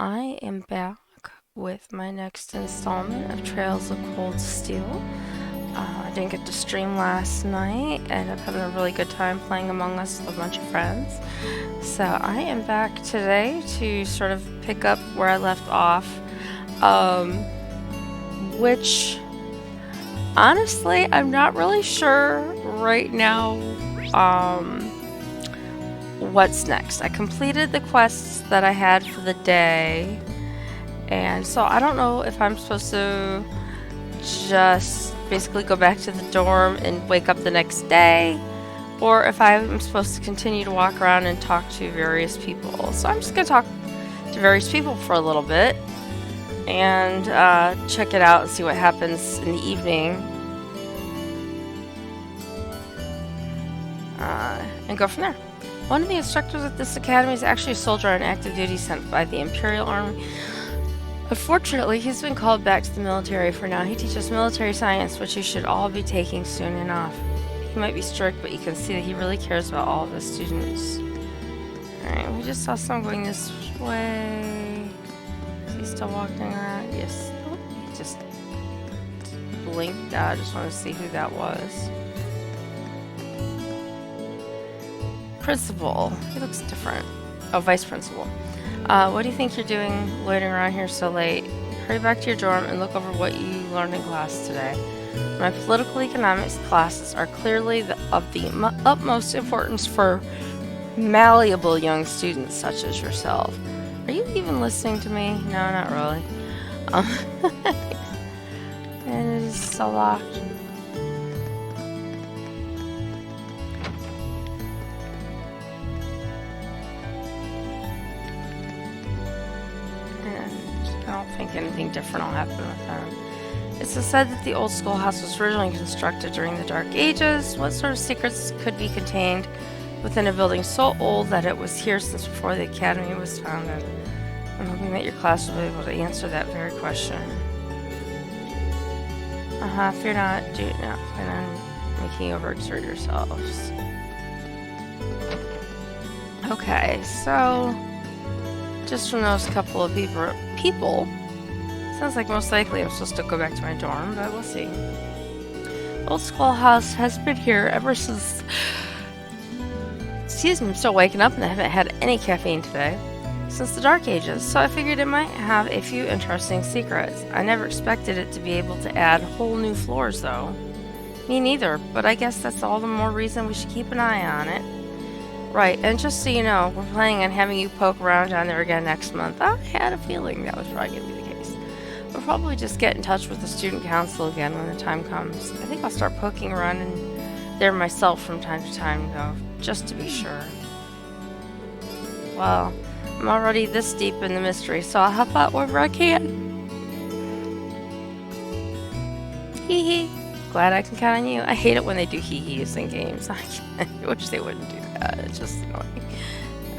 I am back with my next installment of Trails of Cold Steel. I didn't get to stream last night, and I'm having a really good time playing Among Us with a bunch of friends. So I am back today to sort of pick up where I left off, um, which honestly I'm not really sure right now what's next. I completed the quests that I had for the day, and so I don't know if I'm supposed to just basically go back to the dorm and wake up the next day, or if I'm supposed to continue to walk around and talk to various people. So I'm just going to talk to various people for a little bit and check it out and see what happens in the evening, and go from there. One of the instructors at this academy is actually a soldier on active duty sent by the Imperial Army. Unfortunately, he's been called back to the military for now. He teaches military science, which you should all be taking soon enough. He might be strict, but you can see that he really cares about all of his students. Alright, we just saw someone going this way. Is he still walking around? Yes. Oh, he just blinked out. I just want to see who that was. Principal. He looks different. Oh, vice principal. What do you think you're doing loitering around here so late? Hurry back to your dorm and look over what you learned in class today. My political economics classes are clearly of the utmost importance for malleable young students such as yourself. Are you even listening to me? No, not really. And it is so locked. I don't think anything different will happen with them. It's said that the old schoolhouse was originally constructed during the Dark Ages. What sort of secrets could be contained within a building so old that it was here since before the academy was founded? I'm hoping that your class will be able to answer that very question. Fear not, do not plan on making you overexert yourselves. Okay, so just from those couple of people, sounds like most likely I'm supposed to go back to my dorm, but we'll see. Old schoolhouse has been here ever since. Excuse me, I'm still waking up and I haven't had any caffeine today. Since the Dark Ages, so I figured it might have a few interesting secrets. I never expected it to be able to add whole new floors, though. Me neither, but I guess that's all the more reason we should keep an eye on it. Right, and just so you know, we're planning on having you poke around down there again next month. I had a feeling that was probably going to be the case. We'll probably just get in touch with the student council again when the time comes. I think I'll start poking around in there myself from time to time, though, just to be sure. Well, I'm already this deep in the mystery, so I'll help out wherever I can. Hee hee. Glad I can count on you. I hate it when they do hee-hees in games. I wish they wouldn't do that. It's just annoying.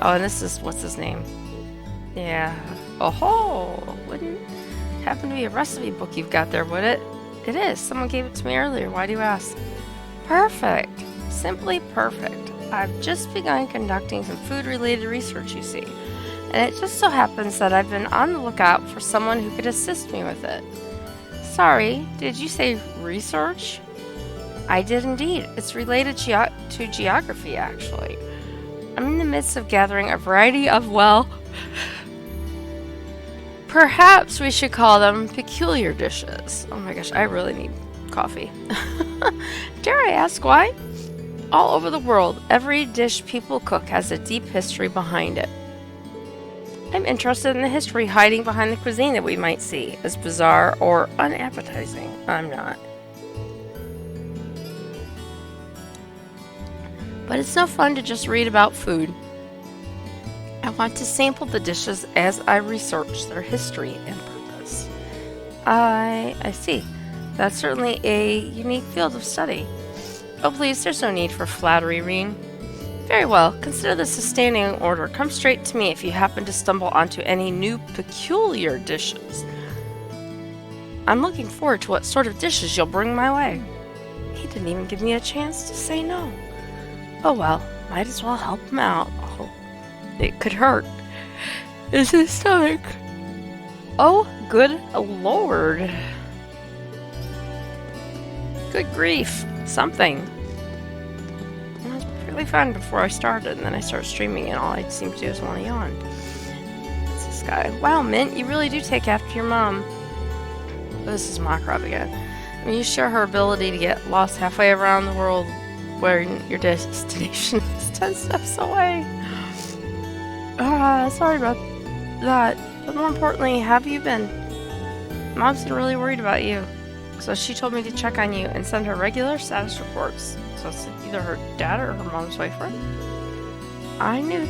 Oh, and this is, what's his name? Yeah. Oh, wouldn't happen to be a recipe book you've got there, would it? It is. Someone gave it to me earlier. Why do you ask? Perfect. Simply perfect. I've just begun conducting some food-related research, you see. And it just so happens that I've been on the lookout for someone who could assist me with it. Sorry, did you say research? I did indeed. It's related to geography, actually. I'm in the midst of gathering a variety of, well, perhaps we should call them peculiar dishes. Oh my gosh, I really need coffee. Dare I ask why? All over the world, every dish people cook has a deep history behind it. I'm interested in the history hiding behind the cuisine that we might see as bizarre or unappetizing. I'm not. But it's no fun to just read about food. I want to sample the dishes as I research their history and purpose. I see. That's certainly a unique field of study. Oh please, there's no need for flattery, Reen. Very well, consider this a standing order. Come straight to me if you happen to stumble onto any new peculiar dishes. I'm looking forward to what sort of dishes you'll bring my way. He didn't even give me a chance to say no. Oh well, might as well help him out. Oh, it could hurt. Is his stomach Oh, good lord. Good grief. Something. It was perfectly fine before I started, and then I started streaming, and all I seemed to do was want to yawn. What's this guy? Wow, Mint, you really do take after your mom. Oh, this is Makarov again. I mean, you share her ability to get lost halfway around the world where your destination is 10 steps away. Sorry about that. But more importantly, how have you been? Mom's been really worried about you. So she told me to check on you and send her regular status reports. So it's either her dad or her mom's boyfriend. I knew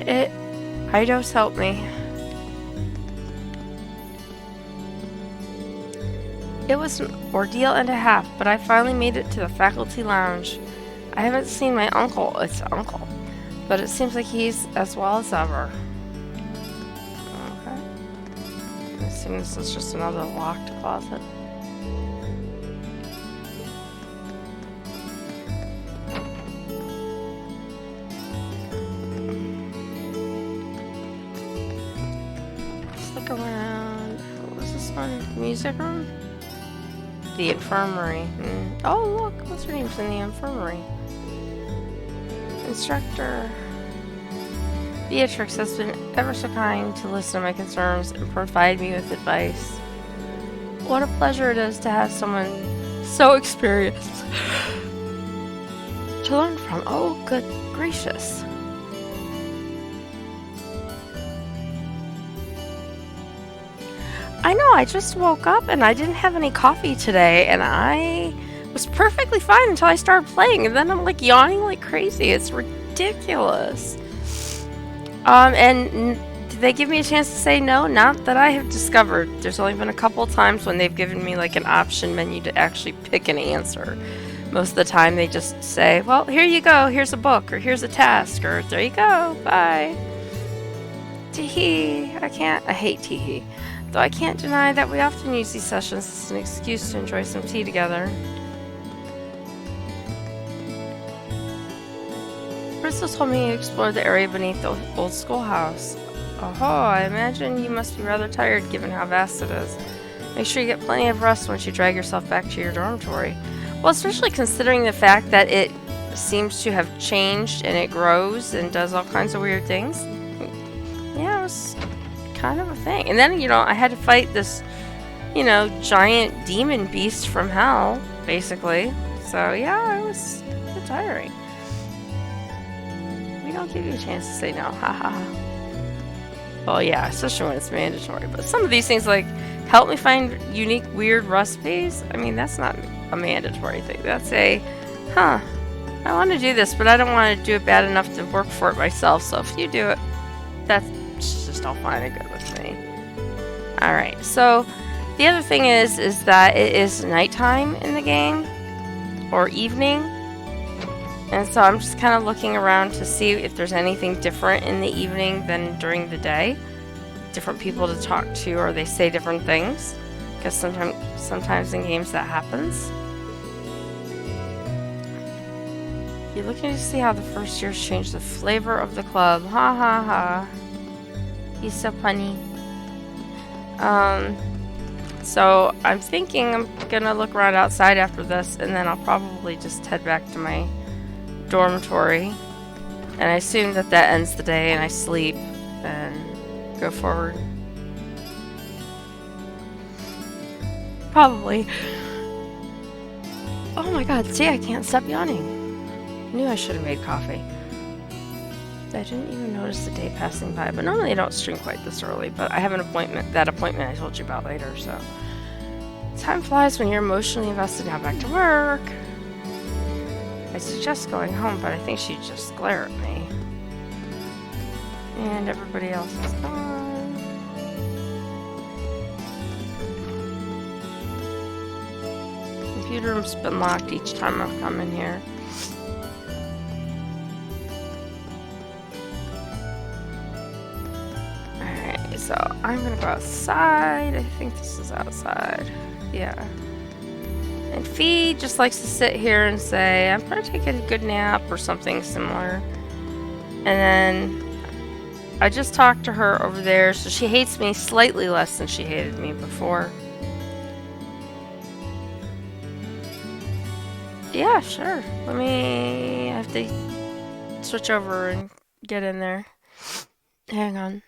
it. Eidos helped me. It was an ordeal and a half, but I finally made it to the faculty lounge. I haven't seen my uncle, it's uncle, but it seems like he's as well as ever. Okay. I assume this is just another locked closet. Let's look around. What was this one? Music room? The infirmary. Oh, look, what's her name's in the infirmary? Instructor. Beatrix has been ever so kind to listen to my concerns and provide me with advice. What a pleasure it is to have someone so experienced to learn from. Oh, good gracious. I know, I just woke up and I didn't have any coffee today, and I was perfectly fine until I started playing, and then I'm like yawning like crazy. It's ridiculous. And did they give me a chance to say no? Not that I have discovered. There's only been a couple times when they've given me like an option menu to actually pick an answer. Most of the time they just say, well, here you go, here's a book, or here's a task, or there you go, bye. Teehee. I hate teehee. Though I can't deny that we often use these sessions as an excuse to enjoy some tea together. Bristol told me you explored the area beneath the old schoolhouse. Oh, I imagine you must be rather tired given how vast it is. Make sure you get plenty of rest once you drag yourself back to your dormitory. Well, especially considering the fact that it seems to have changed and it grows and does all kinds of weird things. Yeah, it was kind of a thing. And then, I had to fight this, giant demon beast from hell, basically. So, yeah, it was a bit tiring. We don't give you a chance to say no, haha. Well, yeah, especially when it's mandatory. But some of these things, like, help me find unique, weird recipes, I mean, that's not a mandatory thing. That's a, I want to do this, but I don't want to do it bad enough to work for it myself. So if you do it, that's just all fine and good with me. Alright, so the other thing is that it is nighttime in the game, or evening, and so I'm just kind of looking around to see if there's anything different in the evening than during the day. Different people to talk to, or they say different things, because sometimes in games that happens. You're looking to see how the first years changed the flavor of the club. Ha ha ha. He's so funny. So I'm thinking I'm gonna look around outside after this, and then I'll probably just head back to my dormitory. And I assume that ends the day, and I sleep and go forward. Probably. Oh my god, see, I can't stop yawning. I knew I should have made coffee. I didn't even notice the day passing by, but normally I don't stream quite this early, but I have an appointment, that appointment I told you about later, so. Time flies when you're emotionally invested. Now back to work. I suggest going home, but I think she'd just glare at me. And everybody else is gone. Computer room's been locked each time I've come in here. So I'm gonna go outside. I think this is outside. Yeah. And Fee just likes to sit here and say, I'm gonna take a good nap or something similar. And then I just talked to her over there, so she hates me slightly less than she hated me before. Yeah, sure. I have to switch over and get in there. Hang on.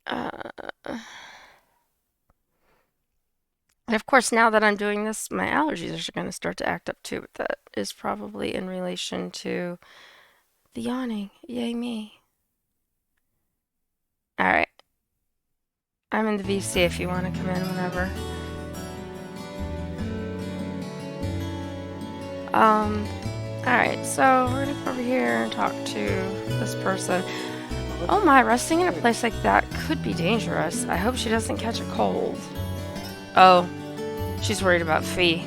And of course, now that I'm doing this, my allergies are going to start to act up too, but that is probably in relation to the yawning. Yay me. Alright. I'm in the VC if you want to come in whenever. Alright, so we're gonna come over here and talk to this person. Oh my, resting in a place like that could be dangerous. I hope she doesn't catch a cold. Oh, she's worried about Fee.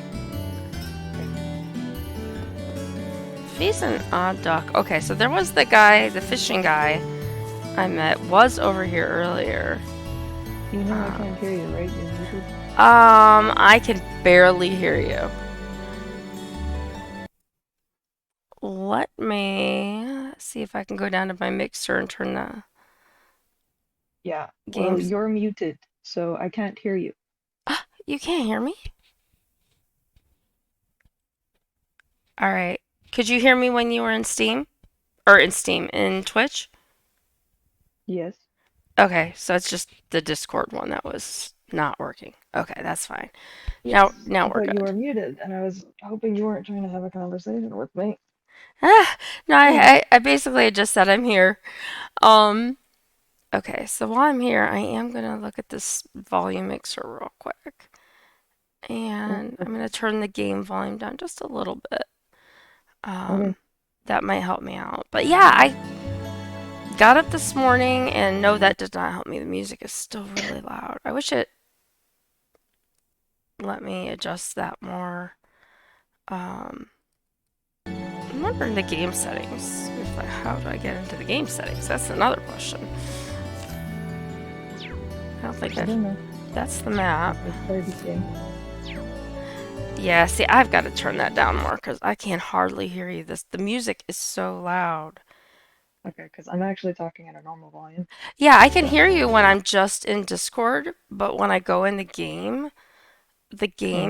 Fee's an odd duck. Okay, so there was the guy, the fishing guy I met was over here earlier. You know I can't hear you, right? You're muted. I can barely hear you. Let me see if I can go down to my mixer and turn the Yeah. Well, games. you're muted, so I can't hear you. You can't hear me? Alright. Could you hear me when you were in Steam? Or in Steam, in Twitch? Yes. Okay, so it's just the Discord one that was not working. Okay, that's fine. Yes. Now I we're thought you good. were muted, and I was hoping you weren't trying to have a conversation with me. No, I basically just said I'm here. Okay, so while I'm here, I am gonna look at this volume mixer real quick. And I'm gonna turn the game volume down just a little bit. Okay. That might help me out. But yeah, I got up this morning and no, that did not help me. The music is still really loud. I wish it let me adjust that more. I'm wondering the game settings. How do I get into the game settings? That's another question. I don't think I don't know. that's the map. It's part of the game. Yeah, see, I've got to turn that down more because I can hardly hear you. The music is so loud. Okay, because I'm actually talking at a normal volume. Yeah, I can hear you when I'm just in Discord, but when I go in the game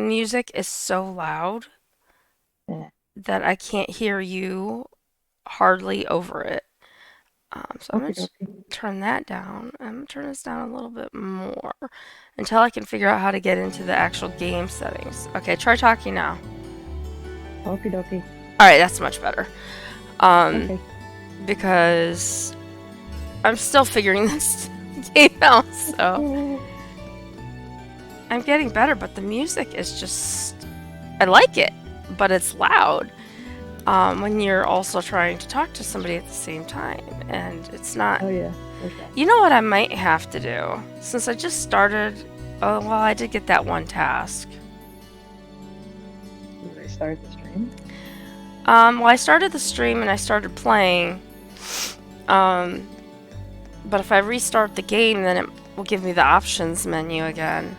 music is so loud Yeah. that I can't hear you hardly over it. So I'm gonna Okay. turn that down. I'm gonna turn this down a little bit more until I can figure out how to get into the actual game settings. Okay, try talking now. Okie dokie. All right, that's much better. Okay. Because I'm still figuring this game out, so I'm getting better, but the music is just, I like it, but it's loud when you're also trying to talk to somebody at the same time, and it's not. Oh yeah. Okay. You know what I might have to do? Since I just started, oh, well, I did get that one task. Did I start the stream? Well, I started the stream and I started playing. But if I restart the game, then it will give me the options menu again.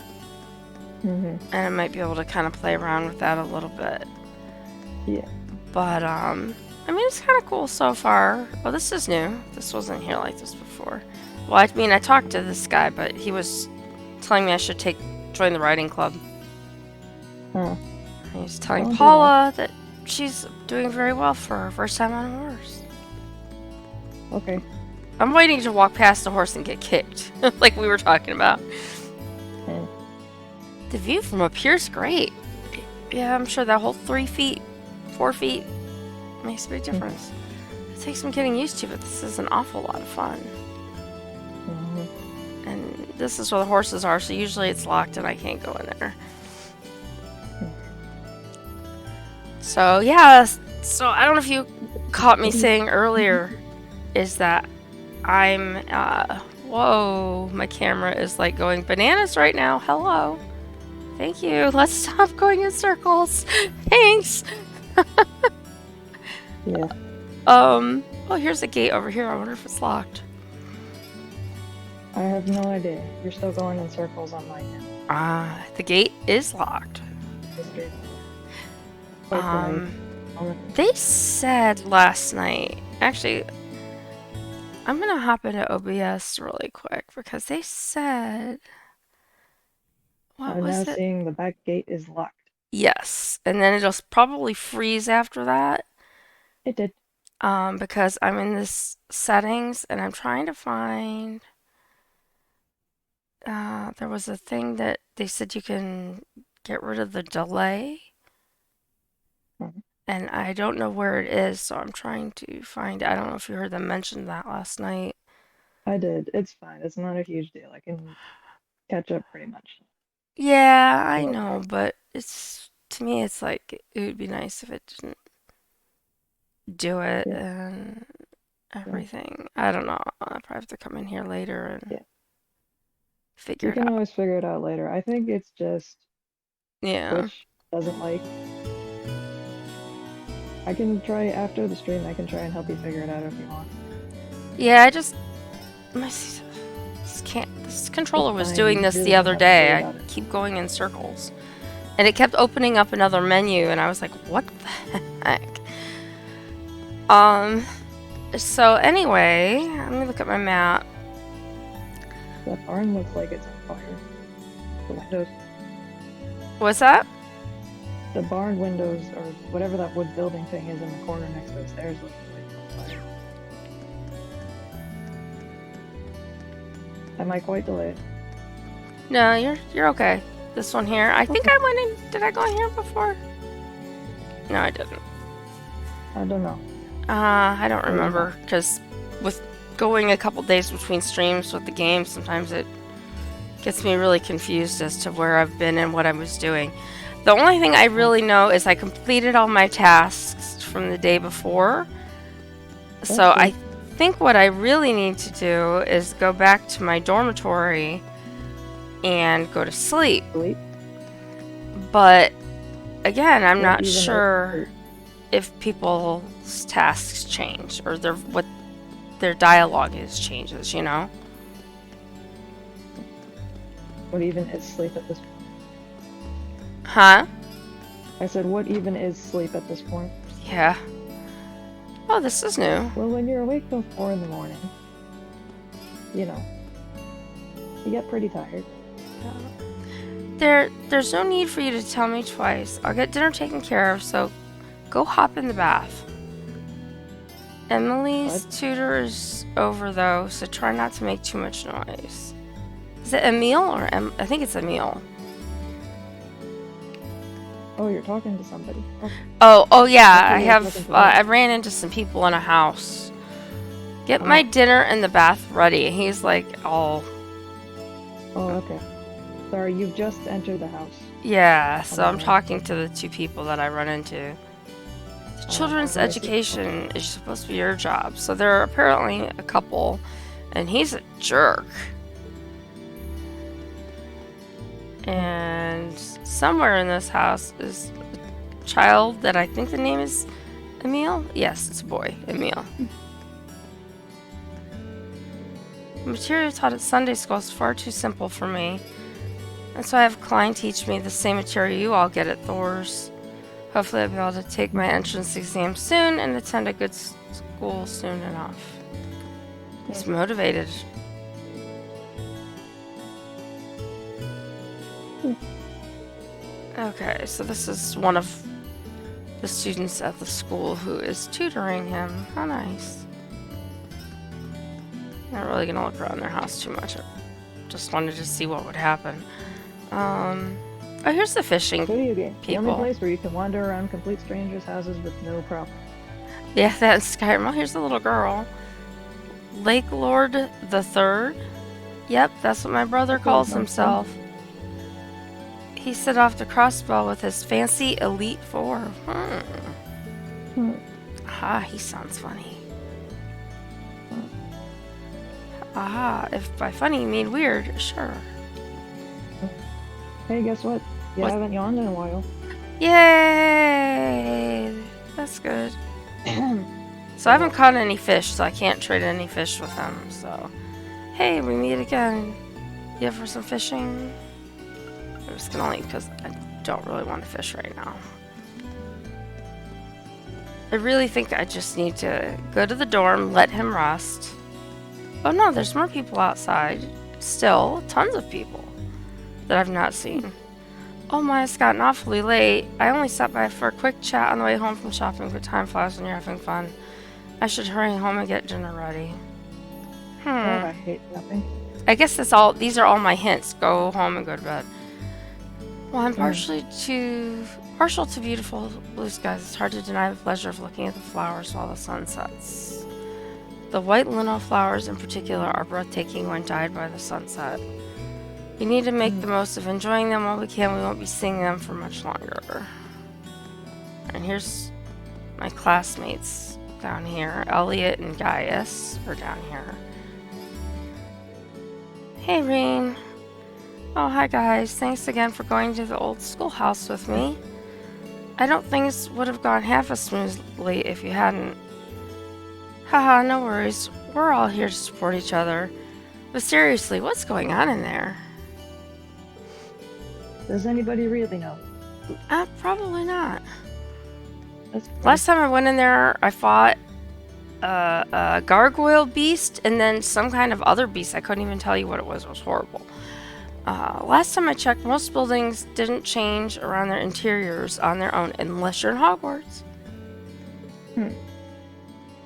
And I might be able to kind of play around with that a little bit. Yeah. But, I mean, it's kind of cool so far. Oh, this is new. This wasn't here like this before. Well, I mean, I talked to this guy, but he was telling me I should join the riding club. Huh. And he's telling Paula that she's doing very well for her first time on a horse. Okay. I'm waiting to walk past the horse and get kicked, like we were talking about. Yeah. The view from up here is great. Yeah, I'm sure that whole 3 feet, 4 feet makes a big difference. It takes some getting used to, but this is an awful lot of fun. And this is where the horses are, so usually it's locked and I can't go in there. So yeah, so I don't know if you caught me saying earlier, is that I'm, whoa, my camera is like going bananas right now. Hello. Thank you. Let's stop going in circles. Thanks. Yeah. Oh, here's a gate over here. I wonder if it's locked. I have no idea. You're still going in circles on my end. The gate is locked. They said last night, actually, I'm gonna hop into OBS really quick because they said, what I'm now was it? seeing the back gate is locked. Yes, and then it'll probably freeze after that. It did. Because I'm in this settings and I'm trying to find. There was a thing that they said you can get rid of the delay, Mhm. and I don't know where it is, so I'm trying to find. I don't know if you heard them mention that last night. I did. It's fine. It's not a huge deal. I can catch up pretty much. Yeah, I No know, problem. but it's to me, it's like it would be nice if it didn't do it Yeah, and yeah, everything. I don't know. I'll probably have to come in here later and yeah. figure You it can out. always figure it out later. I think it's just Yeah. Twitch doesn't like. I can try after the stream. I can try and help you figure it out if you want. Yeah, I just my can't. This It's controller was fine. doing You this really the don't other have to worry day. I about it. keep going in circles, and it kept opening up another menu, and I was like, "What the heck?" Um. So anyway, let me look at my map. That barn looks like it's on fire. The windows. What's that? The barn windows, or whatever that wood building thing is in the corner next to the stairs, looks like it's on fire. Am I quite delayed? No, you're okay. This one here. I think Okay. I went in. Did I go in here before? No, I didn't. I don't know. I don't Maybe not. remember because with going a couple days between streams with the game, sometimes it gets me really confused as to where I've been and what I was doing. The only thing I really know is I completed all my tasks from the day before. That's So I good. think what I really need to do is go back to my dormitory and go to sleep. Sleep. But again, I'm What not even is sure sleep? if people's tasks change or what their dialogue is changes, you know? What even is sleep at this point? Huh? I said, what even is sleep at this point? Yeah. Oh, this is new. Well, when you're awake till 4 in the morning, you know, you get pretty tired. There's no need for you to tell me twice. I'll get dinner taken care of, so go hop in the bath. Emily's tutor is over though, so try not to make too much noise. Is it Emil or I think it's Emil. Oh, you're talking to somebody. Okay. Oh yeah, That's I what I was have. looking for. I ran into some people in a house. Get my dinner in the bath ready. He's like, all. Oh, okay. Sorry, you've just entered the house. Yeah, so I'm talking to the two people that I run into. The children's I see. education is supposed to be your job, so they're apparently a couple, and he's a jerk. And somewhere in this house is a child that I think the name is Emil. Yes, it's a boy, Emil. The material taught at Sunday school is far too simple for me, and so I have Klein teach me the same material you all get at Thor's. Hopefully I'll be able to take my entrance exam soon and attend a good school soon enough. He's motivated. Okay, so this is one of the students at the school who is tutoring him. How nice. Not really gonna look around their house too much. I just wanted to see what would happen. Oh, here's the fishing Video game. people. The only place where you can wander around complete strangers' houses with no problem. Yeah, that's Skyrim. Oh, here's the little girl. Lake Lord the Third. Yep, that's what my brother calls himself. He set off the crossbow with his fancy Elite Four. Aha, he sounds funny. Aha, if by funny you mean weird, sure. Hey, guess what? You haven't yawned in a while. Yay! That's good. So I haven't caught any fish, so I can't trade any fish with him, so... Hey, we meet again. You up for some fishing? I'm just gonna leave because I don't really want to fish right now. I really think I just need to go to the dorm, let him rest, Oh no, there's more people outside. Still, tons of people that I've not seen. Oh my, it's gotten awfully late. I only stopped by for a quick chat on the way home from shopping, but time flies when you're having fun. I should hurry home and get dinner ready. Oh, I hate shopping. I guess that's all. These are all my hints. Go home and go to bed. Well, I'm partial to beautiful blue skies. It's hard to deny the pleasure of looking at the flowers while the sun sets. The white linneau flowers in particular are breathtaking when dyed by the sunset. We need to make the most of enjoying them while we can. We won't be seeing them for much longer. And here's my classmates down here. Elliot and Gaius are down here. Hey, Reen. Oh, hi, guys. Thanks again for going to the old schoolhouse with me. I don't think this would have gone half as smoothly if you hadn't. Haha, no worries. We're all here to support each other. But seriously, what's going on in there? Does anybody really know? Probably not. That's Last time I went in there, I fought a gargoyle beast and then some kind of other beast. I couldn't even tell you what it was. It was horrible. Last time I checked, most buildings didn't change around their interiors on their own unless you're in Hogwarts.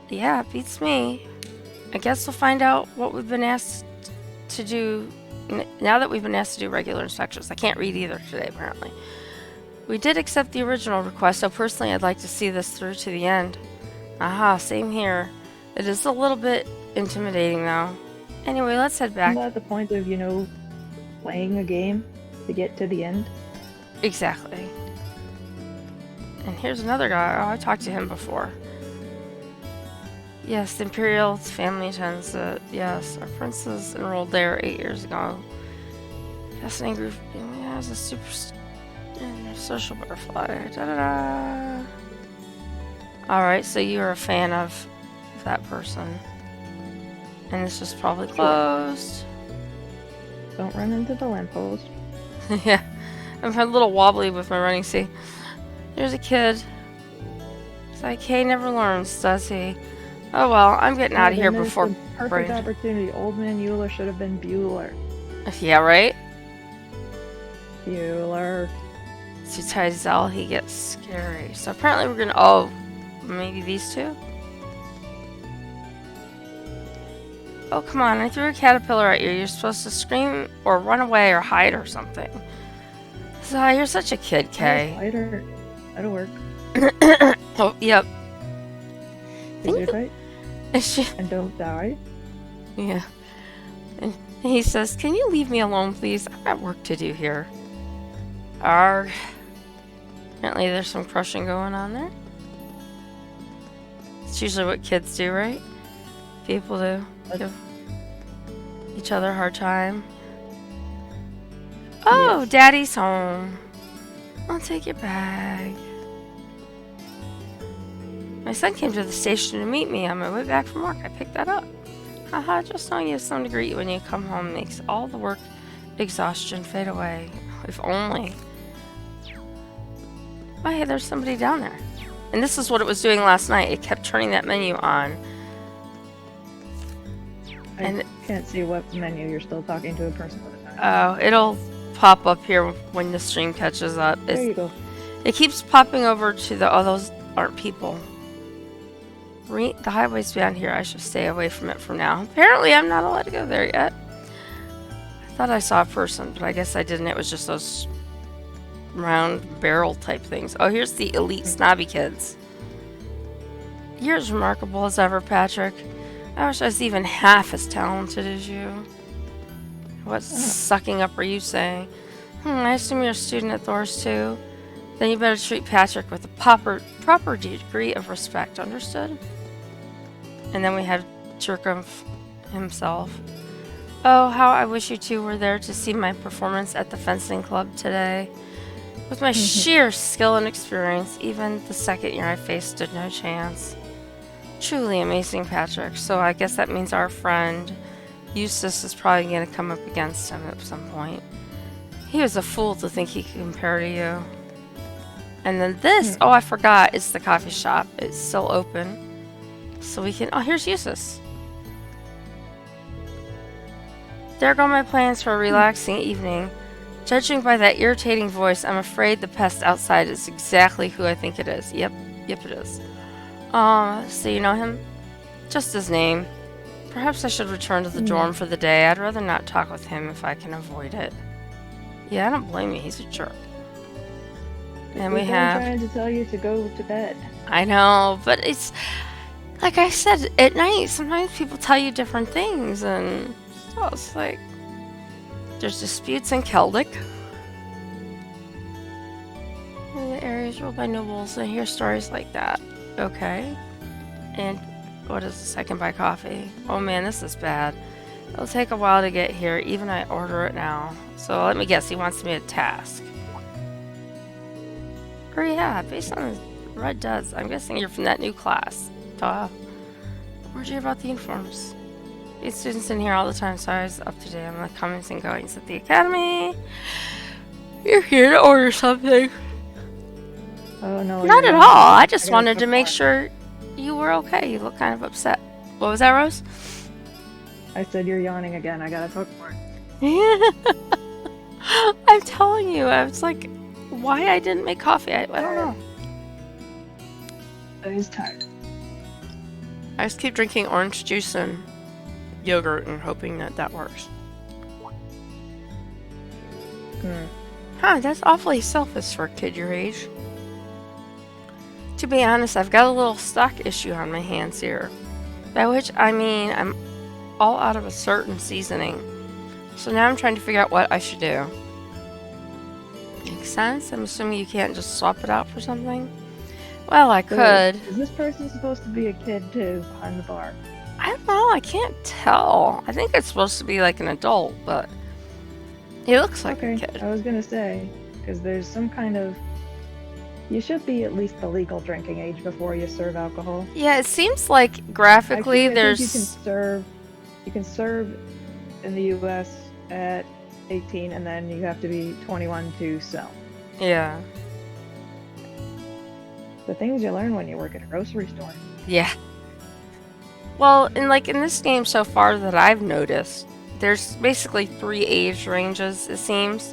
Yeah, it beats me. I guess we'll find out what we've been asked to do now that we've been asked to do regular inspections. I can't read either today, apparently. We did accept the original request, so personally I'd like to see this through to the end. Aha, same here. It is a little bit intimidating, though. Anyway, let's head back. Isn't that the point of, playing a game to get to the end? Exactly. And here's another guy. Oh, I talked to him before. Yes, the Imperial family attends it. Yes, our princess enrolled there 8 years ago. Fascinating group. Yeah, it's a super social butterfly. Da-da-da. Alright, so you're a fan of that person. And this is probably closed. Don't run into the lamppost. Yeah, I'm a little wobbly with my running. See, there's a kid. It's like, hey, never learns, does he? Oh well, I'm getting out of here before. Perfect opportunity. Old man Euler should have been Bueller. Yeah, right. Bueller. To Tyzel, he gets scary. So apparently we're gonna. Oh, maybe these two. Oh come on! I threw a caterpillar at you. You're supposed to scream or run away or hide or something. So you're such a kid, Kay. Fighter. That'll work. Oh, yep. Is fight? And don't die. Yeah. And he says, "Can you leave me alone, please? I've got work to do here." Arrgh. Apparently there's some crushing going on there. It's usually what kids do, right? People do. Give each other a hard time. Oh, yes. Daddy's home. I'll take your bag. My son came to the station to meet me on my way back from work. I picked that up. Haha, just knowing you have someone to greet you when you come home makes all the work exhaustion fade away. If only. Oh, hey, there's somebody down there. And this is what it was doing last night. It kept turning that menu on. I can't see what menu. You're still talking to a person at a time. Oh, it'll pop up here when the stream catches up. There you go. It keeps popping over to the... Oh, those aren't people. The highway's beyond here. I should stay away from it for now. Apparently, I'm not allowed to go there yet. I thought I saw a person, but I guess I didn't. It was just those round barrel type things. Oh, here's the elite snobby kids. You're as remarkable as ever, Patrick. I wish I was even half as talented as you. What sucking up are you saying? I assume you're a student at Thor's too. Then you better treat Patrick with a proper degree of respect, understood? And then we have Jerkum himself. Oh, how I wish you two were there to see my performance at the fencing club today. With my sheer skill and experience, even the second year I faced stood no chance. Truly amazing, Patrick. So I guess that means our friend Eustace is probably going to come up against him at some point. He was a fool to think he could compare to you. And then this, oh, I forgot, it's the coffee shop. It's still open. So we can, oh, here's Eustace. There go my plans for a relaxing evening. Judging by that irritating voice, I'm afraid the pest outside is exactly who I think it is. Yep, it is. So you know him? Just his name. Perhaps I should return to the dorm for the day. I'd rather not talk with him if I can avoid it. Yeah, I don't blame you. He's a jerk. And we have... I'm trying to tell you to go to bed. I know, but it's... Like I said, at night, sometimes people tell you different things, and so it's like... There's disputes in Celtic. The area is ruled by nobles, and I hear stories like that. Okay. And what is this? I can buy coffee. Oh man, this is bad. It'll take a while to get here, even I order it now. So let me guess, he wants me a task. Or yeah, based on the red duds, I'm guessing you're from that new class. Duh. Where'd you hear about the uniforms? These students in here all the time, so I was up to date on the comings and goings at the academy. You're here to order something. Oh no. Not at all. I just wanted to make sure you were okay. You look kind of upset. What was that, Rose? I said you're yawning again. I gotta talk more. I'm telling you, I was like, why I didn't make coffee? I don't know. I was tired. I just keep drinking orange juice and yogurt and hoping that that works. Huh, that's awfully selfish for a kid your age. To be honest, I've got a little stock issue on my hands here. By which I mean I'm all out of a certain seasoning. So now I'm trying to figure out what I should do. Makes sense? I'm assuming you can't just swap it out for something? Well, I could. Is this person supposed to be a kid too, behind the bar? I don't know, I can't tell. I think it's supposed to be like an adult, but he looks like a kid. I was gonna say, because there's some kind of... You should be at least the legal drinking age before you serve alcohol. Yeah, it seems like graphically Actually, I there's... think you can serve in the US at 18 and then you have to be 21 to sell. Yeah. The things you learn when you work at a grocery store. Yeah. Well, in this game so far that I've noticed, there's basically 3 age ranges, it seems.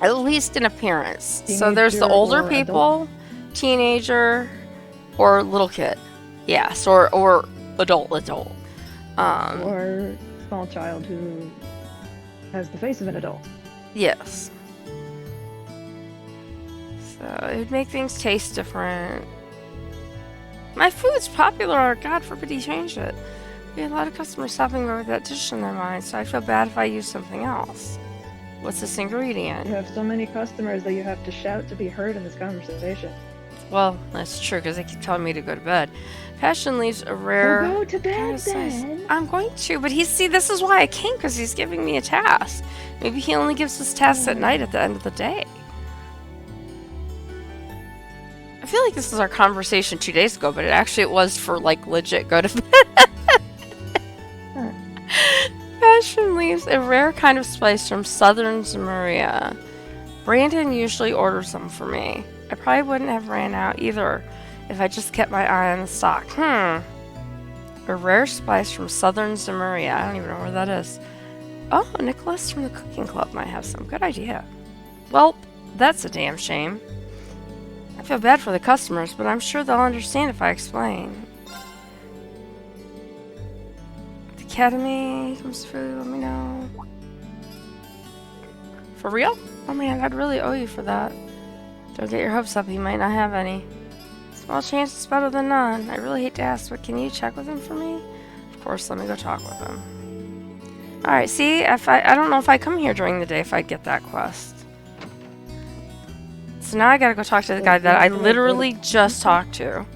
At least in appearance. Teenager so there's the older or people, adult? Teenager, or little kid. Yes, or adult. Or small child who has the face of an adult. Yes. So it'd make things taste different. My food's popular. God forbid he changed it. We had a lot of customers stopping over with that dish in their mind, so I feel bad if I use something else. What's this ingredient? You have so many customers that you have to shout to be heard in this conversation. Well, that's true, because they keep telling me to go to bed. Passion leaves a rare... Well, go to bed then. I'm going to, but this is why I came, because he's giving me a task. Maybe he only gives us tasks at night at the end of the day. I feel like this is our conversation 2 days ago, but it was for, legit go to bed. Passion leaves a rare kind of spice from southern Zemuria. Brandon usually orders them for me. I probably wouldn't have ran out either if I just kept my eye on the stock. A rare spice from southern Zemuria. I don't even know where that is. Oh, Nicholas from the cooking club might have some. Good idea. Well, that's a damn shame. I feel bad for the customers, but I'm sure they'll understand if I explain. The academy comes through, let me know. For real? Oh man, I'd really owe you for that. Don't get your hopes up, he might not have any. Small chance is better than none. I really hate to ask, but can you check with him for me? Of course, let me go talk with him. Alright, see, I don't know if I come here during the day if I'd get that quest. So now I gotta go talk to the guy that I literally just talked to.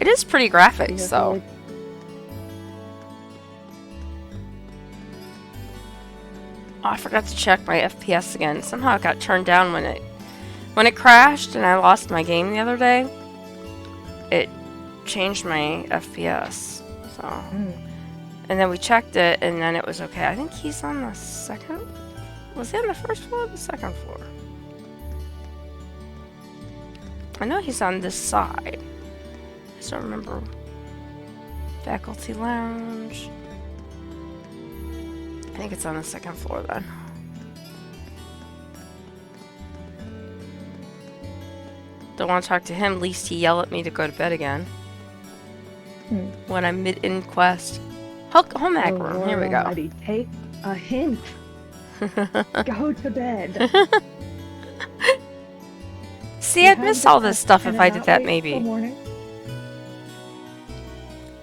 It is pretty graphic, so. Oh, I forgot to check my FPS again. Somehow it got turned down when it crashed and I lost my game the other day. It changed my FPS. So, and then we checked it and then it was okay. I think he's on the second. Was he on the first floor or the second floor? I know he's on this side. I just don't remember Faculty lounge. I think it's on the second floor then. Don't want to talk to him, least he yell at me to go to bed again. When I'm in quest. Home ec room, here we go. Almighty, take a hint. Go to bed. See, I'd miss all this stuff if I did that, maybe.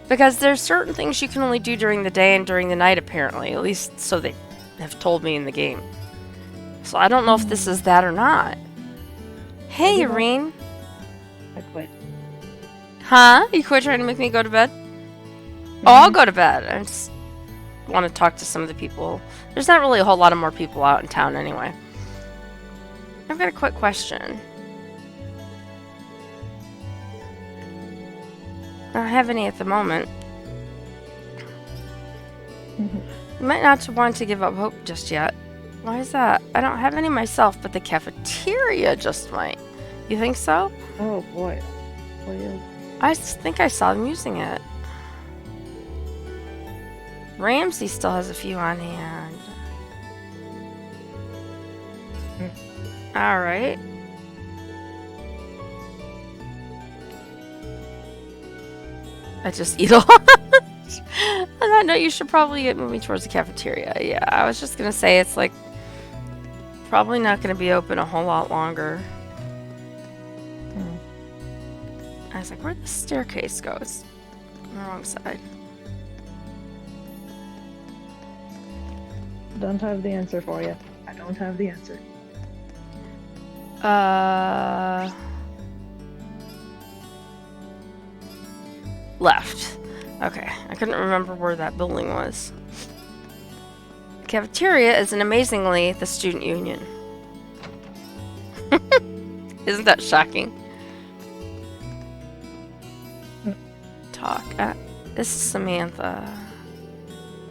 Because there's certain things you can only do during the day and during the night, apparently. At least, so they have told me in the game. So I don't know if this is that or not. Hey, Irene. I quit. Huh? You quit trying to make me go to bed? Oh, I'll go to bed. I just want to talk to some of the people. There's not really a whole lot of more people out in town anyway. I've got a quick question. I don't have any at the moment. You might not want to give up hope just yet. Why is that? I don't have any myself, but the cafeteria just might. You think so? Oh boy. I think I saw them using it. Ramsey still has a few on hand. Alright. I just eat a lot. On that note, you should probably get moving towards the cafeteria. Yeah, I was just gonna say it's like probably not gonna be open a whole lot longer. I was like, where'd the staircase go? It's on the wrong side. Don't have the answer for you. I don't have the answer. Left. Okay, I couldn't remember where that building was. The cafeteria is amazingly the student union. Isn't that shocking? Talk. This is Samantha.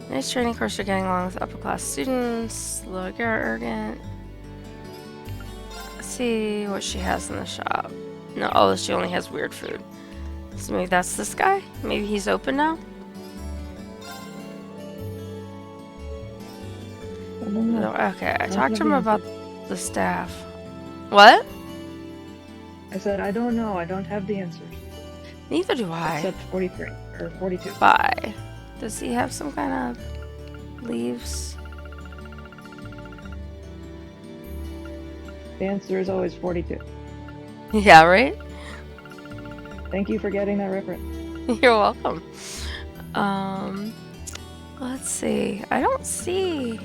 Nice training course you're getting along with upper class students. Look, arrogant. Let's see what she has in the shop. No, oh, she only has weird food. So maybe that's this guy? Maybe he's open now? No, okay, I talked to him about the staff. What? I said, I don't know. I don't have the answers. Neither do I. Except 43 or 42. Bye. Does he have some kind of leaves? The answer is always 42. Yeah, right? Thank you for getting that reference. You're welcome. Let's see. I don't see...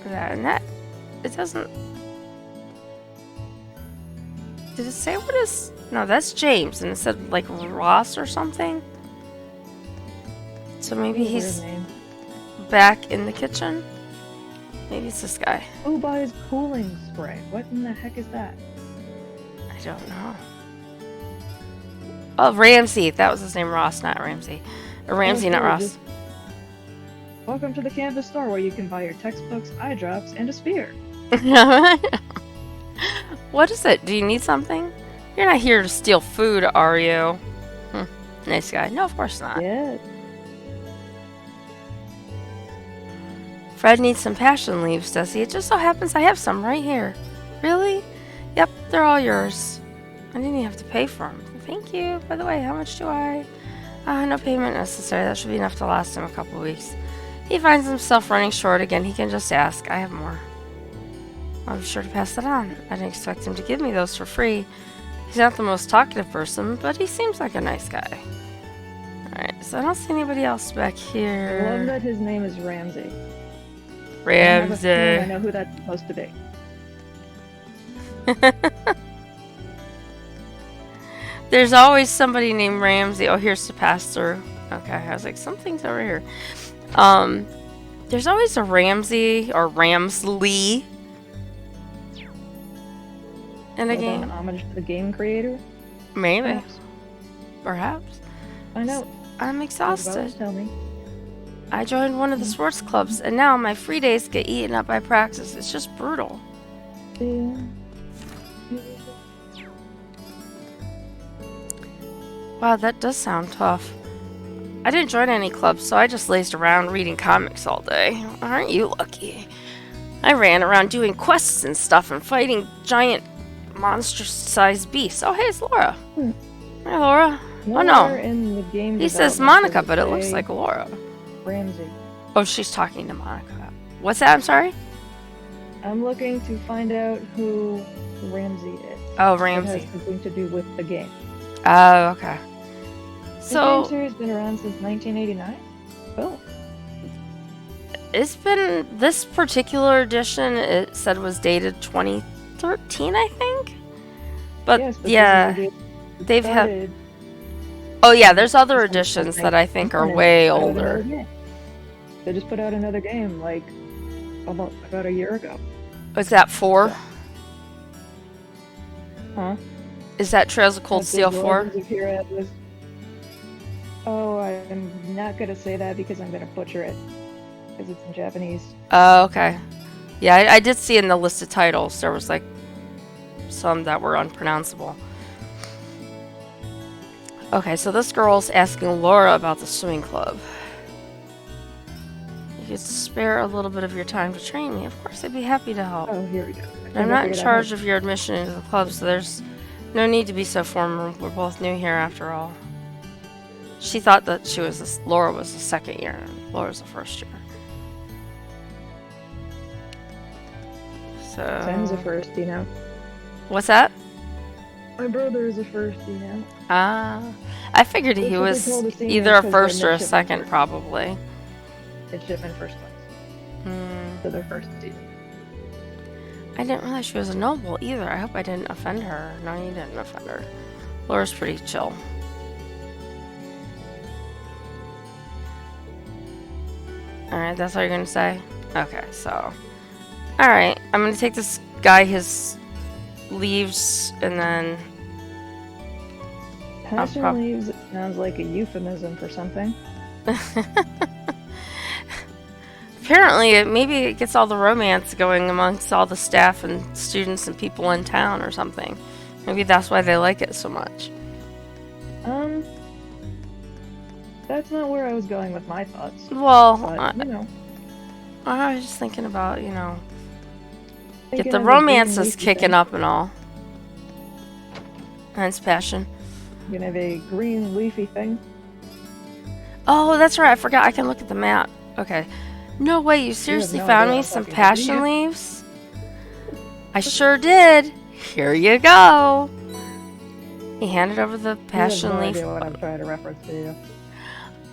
that, and that... It doesn't... Did it say what is... No, that's James, and it said, like, Ross or something? So maybe he's back in the kitchen? Maybe it's this guy. Who buys cooling spray? What in the heck is that? I don't know. Oh, Ramsey. That was his name, Ross, not Ramsey. Or Ramsey, not Ross. Welcome to the campus store where you can buy your textbooks, eye drops, and a spear. What is it? Do you need something? You're not here to steal food, are you? Nice guy. No, of course not. Yeah. Fred needs some passion leaves, does he? It just so happens I have some right here. Really? Yep, they're all yours. I didn't even have to pay for them. Thank you. By the way, how much do I... no payment necessary. That should be enough to last him a couple weeks. He finds himself running short again. He can just ask. I have more. I'll be sure to pass that on. I didn't expect him to give me those for free. He's not the most talkative person, but he seems like a nice guy. Alright, so I don't see anybody else back here. I love that his name is Ramsey. Ramsey. I know who that's supposed to be. There's always somebody named Ramsey. Oh, here's the pass-through. Okay, I was like, something's over here. There's always a Ramsey or Ramsley in a game. An homage to the game creator? Maybe. Perhaps. Find out. I'm exhausted. Tell me. I joined one of the sports clubs, and now my free days get eaten up by practice. It's just brutal. Yeah. Wow, that does sound tough. I didn't join any clubs, so I just lazed around reading comics all day. Aren't you lucky? I ran around doing quests and stuff and fighting giant monster-sized beasts. Oh, hey, it's Laura. Hmm. Hi, Laura. Nowhere no. in the game He says development Monica, does but it looks say like Laura. Ramsey. Oh, she's talking to Monica. What's that? I'm sorry? I'm looking to find out who Ramsey is. Oh, It Ramsey. has something to do with the game. Oh, okay. The game So, series has been around since 1989. Oh, it's been, this particular edition, it said was dated 2013, I think? But, yes, but yeah, this is they've had, started oh yeah, there's other since editions like that I think are 1989. way They put out another older. game. They just put out another game like about a year ago. Is that 4? Huh? Is that Trails of Cold That's Steel the 4? Legends of Heroes was- Oh, I'm not gonna say that because I'm gonna butcher it. Because it's in Japanese. Oh, okay. Yeah, I did see in the list of titles, there was like some that were unpronounceable. Okay, so this girl's asking Laura about the swimming club. You could spare a little bit of your time to train me. Of course, I'd be happy to help. Oh, here we go. I'm not in charge of your admission into the club, so there's no need to be so formal. We're both new here after all. She thought that Laura was the second year, and Laura's the first year. So. Sam's a first, you know. What's that? My brother is a first, you know. Ah, I figured That's he what they was told us, either a because first they're or a midshipmen second, first. probably. Midshipman first class. Hmm. So they're first season. I didn't realize she was a noble either. I hope I didn't offend her. No, you didn't offend her. Laura's pretty chill. Alright, that's all you're gonna say? Okay, so. Alright, I'm gonna take this guy his leaves and then. Passion prob- leaves sounds like a euphemism for something. Apparently, maybe it gets all the romance going amongst all the staff and students and people in town or something. Maybe that's why they like it so much. That's not where I was going with my thoughts. Well, But, you know, I was just thinking about, you know, get thinking the of a green romance is leafy kicking thing. up and all. Hence passion. You can have a green leafy thing. Oh, that's right. I forgot. I can look at the map. Okay. No way. You seriously no found idea me what some I'm talking about, do passion you? leaves? I sure did. Here you go. He handed over the passion You have no leaf. idea what I'm trying to reference to you.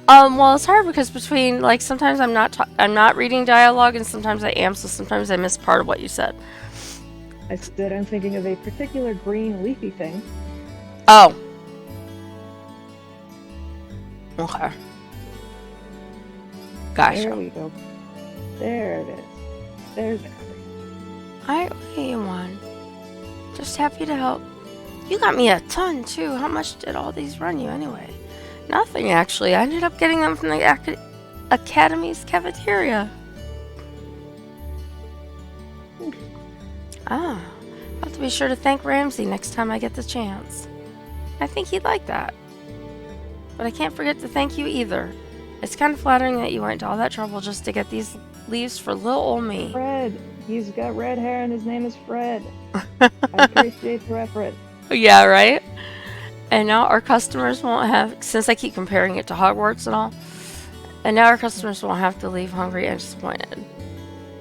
Well, it's hard because between like sometimes I'm not reading dialogue and sometimes I am, so sometimes I miss part of what you said. I said I'm thinking of a particular green leafy thing. Oh. Okay. There Gotcha. we go. There it is. There's it. I owe you one. Just happy to help. You got me a ton too. How much did all these run you anyway? Nothing actually. I ended up getting them from the Academy's cafeteria. Ah, I'll have to be sure to thank Ramsey next time I get the chance. I think he'd like that. But I can't forget to thank you either. It's kind of flattering that you went to all that trouble just to get these leaves for little old me. Fred. He's got red hair and his name is Fred. I appreciate the reference. Yeah, right? And now our customers won't have, since I keep comparing it to Hogwarts and all, and now our customers won't have to leave hungry and disappointed.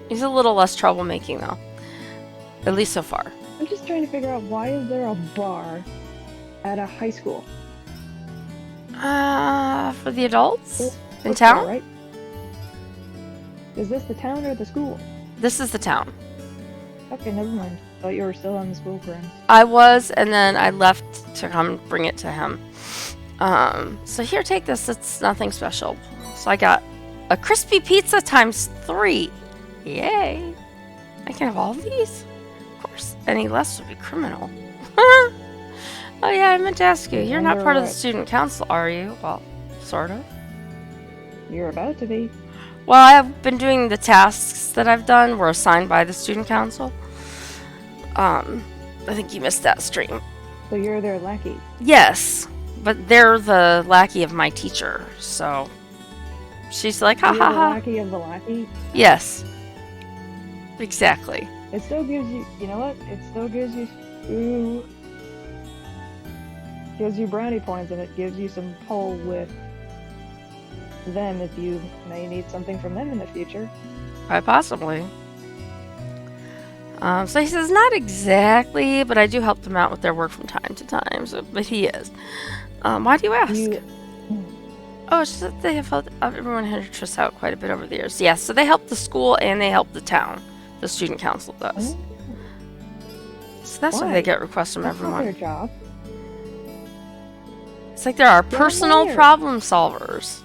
He's a little less troublemaking though. At least so far. I'm just trying to figure out why is there a bar at a high school? For the adults? In Bookstore, town? right? Is this the town or the school? This is the town. Okay, never mind. Thought you were still on the school grounds. I was, and then I left to come bring it to him. So here, take this. It's nothing special. So I got a crispy pizza times 3. Yay. I can have all of these? Of course, any less would be criminal. Oh yeah, I meant to ask you. You're not part of the student council, are you? Well, sort of. You're about to be. Well, I've been doing the tasks that I've done were assigned by the student council. I think you missed that stream. So you're their lackey. Yes. but they're the lackey of my teacher, so she's like, ha You're ha the ha. lackey of the lackey. Yes, exactly. It still gives you, you know what? It still gives you, ooh, gives you brownie points, and it gives you some pull with them if you may need something from them in the future. Quite possibly. So he says, not exactly, but I do help them out with their work from time to time. So, but he is. Why do you ask? Oh, it's just that they have helped everyone had interests out quite a bit over the years. Yes, so they help the school and they help the town. The student council does. So that's why they get requests from everyone. Their job. It's like there are personal problem solvers.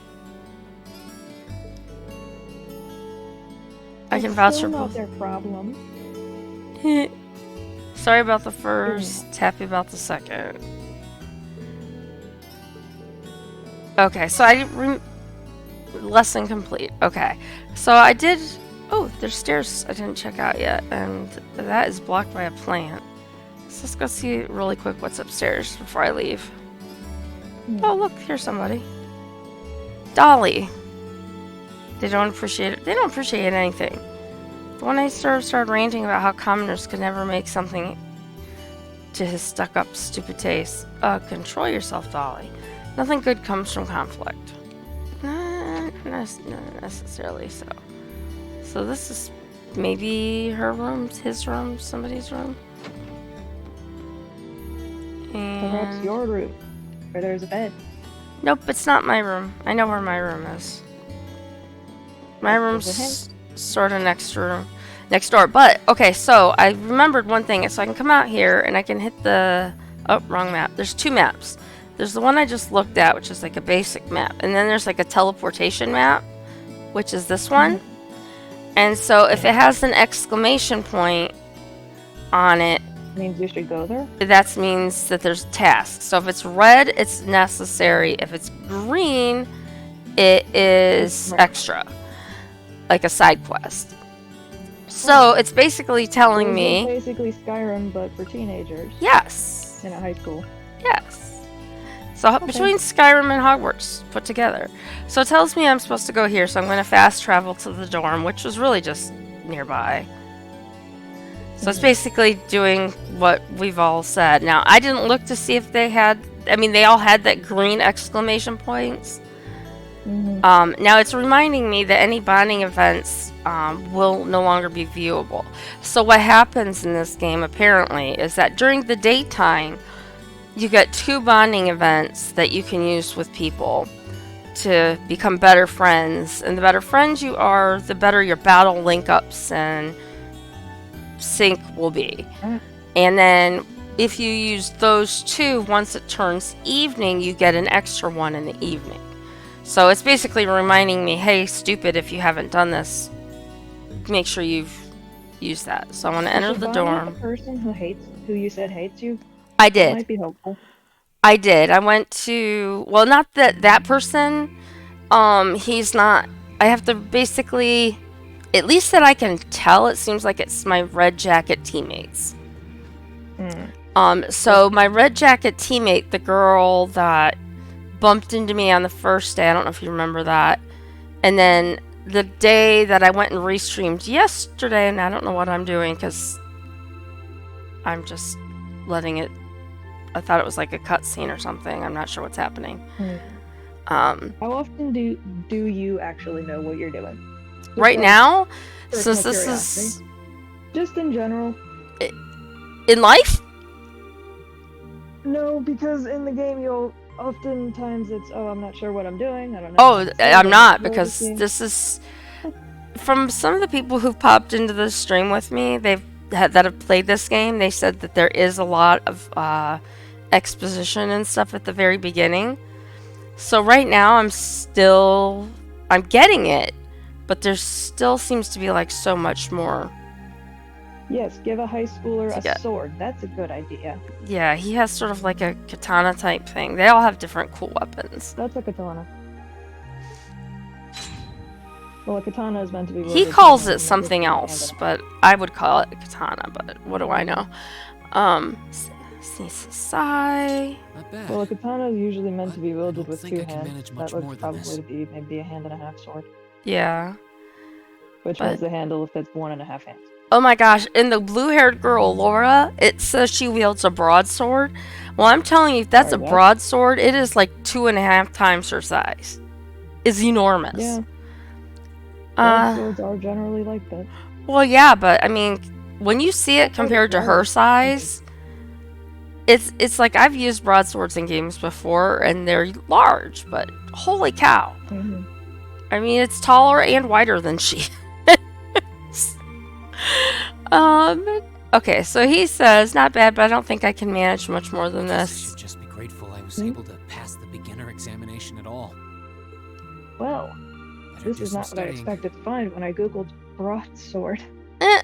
I can vouch for both. Their problem. Sorry about the first, happy about the second. Okay, so lesson complete. Okay, so I did. Oh, there's stairs I didn't check out yet, and that is blocked by a plant. So let's go see really quick what's upstairs before I leave. Oh, look, here's somebody. Dolly. They don't appreciate it. They don't appreciate anything. When I started ranting about how commoners could never make something to his stuck-up, stupid taste. Control yourself, Dolly. Nothing good comes from conflict. Not necessarily so. So this is maybe her room, his room, somebody's room. And perhaps your room, where there's a bed. Nope, it's not my room. I know where my room is. My room's sort of next door. But okay, so I remembered one thing. So I can come out here and I can hit the wrong map. There's two maps. There's the one I just looked at, which is like a basic map, and then there's like a teleportation map, which is this one. And so if it has an exclamation point on it, means you should go there. That means that there's tasks. So if it's red, it's necessary. If it's green, it is extra, like a side quest. So it's basically telling me basically Skyrim, but for teenagers. Yes. In a high school. Yes. So between Skyrim and Hogwarts put together. So it tells me I'm supposed to go here, so I'm going to fast travel to the dorm, which was really just nearby. So it's basically doing what we've all said. Now, I didn't look to see if they had, I mean, they all had that green exclamation points. Now, it's reminding me that any bonding events will no longer be viewable. So what happens in this game, apparently, is that during the daytime, you get 2 bonding events that you can use with people to become better friends. And the better friends you are, the better your battle link-ups and sync will be. And then if you use those 2, once it turns evening, you get an extra one in the evening. So it's basically reminding me, hey, stupid, if you haven't done this, make sure you've used that. So I want to enter the dorm. The person who you said hates you? I did. That might be helpful. I did. I went to, well, not that person. He's not, I have to basically, at least that I can tell, it seems like it's my Red Jacket teammates. So my Red Jacket teammate, the girl that bumped into me on the first day, I don't know if you remember that, and then the day that I went and restreamed yesterday, and I don't know what I'm doing because I'm just letting it, I thought it was like a cutscene or something. I'm not sure what's happening. How often do you actually know what you're doing? Just right now, since this is just in general. In life? No, because in the game you'll oftentimes it's, oh, I'm not sure what I'm doing. I don't know. Oh, I'm not, because this is from some of the people who've popped into the stream with me. That have played this game. They said that there is a lot of exposition and stuff at the very beginning. So right now I'm getting it, but there still seems to be like so much more. Yes, give a high schooler a sword. That's a good idea. Yeah, he has sort of like a katana type thing. They all have different cool weapons. That's a katana. Well, a katana is meant to be... He calls it something else, but I would call it a katana, but what do I know? Sneeze a sigh. Not bad. Well, a katana is usually meant to be But I wielded don't with think two I can hands. manage That much more looks than probably this. to be maybe a hand and a half sword, Yeah. which But means the handle fits 1.5 hands. oh my gosh, in the blue-haired girl, Laura, it says she wields a broadsword. Well, I'm telling you, if that's a Sorry, what? broadsword, it is like 2.5 times her size. It's enormous. Yeah, Uh, broadswords are generally like that. well, yeah, but I mean, when you see it compared to her size, it's like I've used broadswords in games before, and they're large, but holy cow. Mhm. I mean, it's taller and wider than she is. Okay, so he says, not bad, but I don't think I can manage much more than I guess I this. should just be grateful I was Hmm? able to pass the beginner examination at all. Well, Better this do is some not what I studying. expected to find when I googled broadsword. Eh,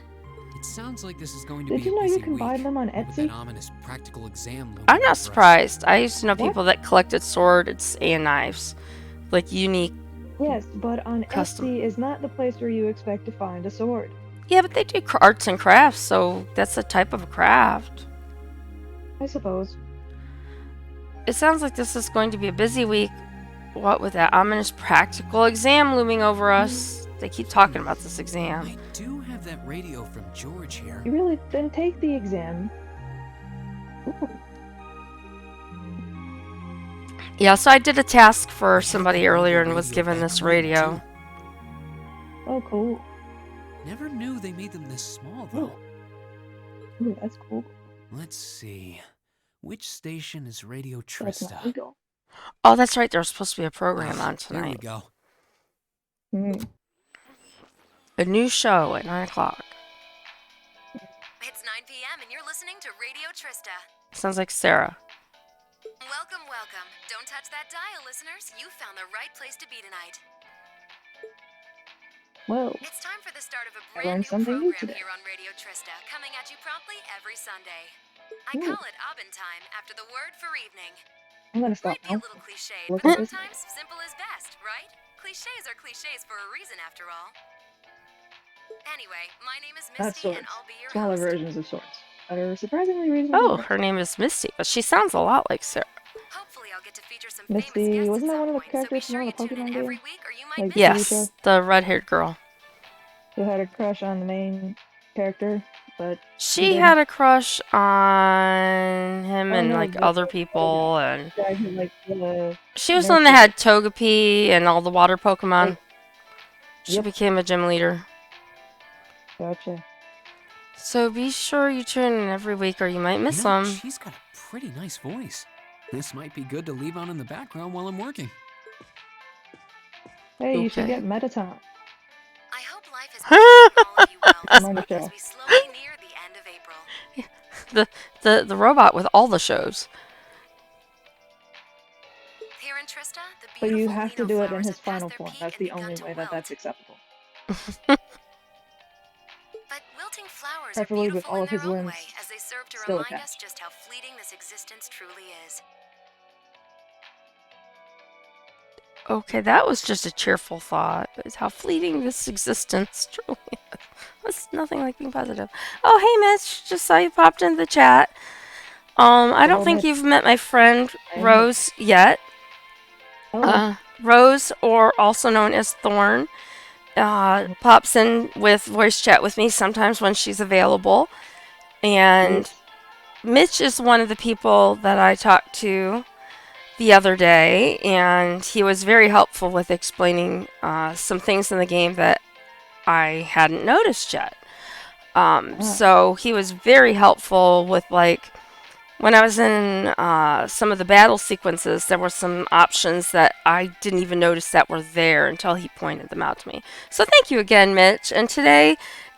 It sounds like this is going to Did be you a know you busy can buy week, them on with that Etsy? ominous practical exam looming I'm over not us. surprised. I used to know What? people that collected swords and knives. Like unique. Yes, but on Custom. Etsy is not the place where you expect to find a sword. Yeah, but they do arts and crafts, so that's a type of a craft. I suppose. It sounds like this is going to be a busy week. What with that ominous practical exam looming over us? They keep talking about this exam. I do have that radio from George here. You really then take the exam. Ooh, Yeah, so I did a task for I have somebody that earlier mobile and was radio given back this home, radio. oh, cool. Never knew they made them this small, Ooh. though. Ooh, that's cool. Let's see. Which station is Radio That's not Trista? legal. Oh, that's right. There's supposed to be a program Ah, on there we tonight. go. Mhm. A new show at 9 o'clock. It's 9 p.m. and you're listening to Radio Trista. Sounds like Sarah. Welcome, welcome. Don't touch that dial, listeners. You found the right place to be tonight. Well, It's time for the start of a I brand learned new something new program today. here on Radio Trista, coming at you promptly every Sunday. I Ooh. call it Abend time after the word for evening. I'm gonna stop Might be a now. little cliched, Look but at this. sometimes simple is best, right? Cliches are cliches for a reason, after all. Anyway, my name is That's Misty, and swords. I'll be your Smaller host. versions of swords that are surprisingly reasonably Oh, priced. her name is Misty, but she sounds a lot like Sarah. Hopefully, I'll get to feature some Misty, famous guests wasn't at that some one of the point, so be characters from sure one you of the tune in Pokemon every games? week or you might Like miss TV Yes, show? the red-haired girl. Who had a crush on the main character, but She didn't. had a crush on him Oh and no, like the other people, and guy who like the she was the one that had Togepi and all the water Pokemon. Right. She Yep. became a gym leader. Gotcha. So be sure you tune in every week or you might miss You know, them. she's got a pretty nice voice. This might be good to leave on in the background while I'm working. Hey, you should Okay. get Metaton. I hope life has been treating all of you well this Mind the month as show. we slowly near the end of April. The robot with all the shows. Here in Trista, the But you beautiful have to Lino do it in flowers his have passed final their form. peak That's and the begun only to way that wilt. that's acceptable. But wilting flowers Preferably are with beautiful all in of his their own limbs way, as they serve to still remind us attached. just how fleeting this existence truly is. Okay, that was just a cheerful thought. It's how fleeting this existence truly is. That's nothing like being positive. Oh, hey, Mitch. Just saw you popped into the chat. I don't Hello, think Mitch. you've met my friend I am Rose yet. Oh, Rose, or also known as Thorn, pops in with voice chat with me sometimes when she's available. And yes. Mitch is one of the people that I talked to the other day, and he was very helpful with explaining some things in the game that I hadn't noticed yet. So he was very helpful with, like, when I was in some of the battle sequences, there were some options that I didn't even notice that were there until he pointed them out to me. So thank you again, Mitch. And today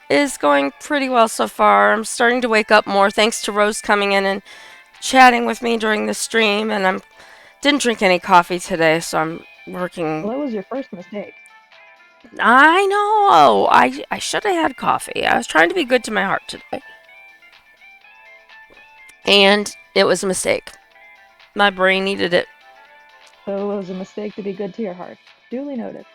is going pretty well so far. I'm starting to wake up more thanks to Rose coming in and chatting with me during the stream, and I didn't drink any coffee today, so I'm working. Well, that was your first mistake. I know. I should have had coffee. I was trying to be good to my heart today. And it was a mistake. My brain needed it. So it was a mistake to be good to your heart. Duly noted.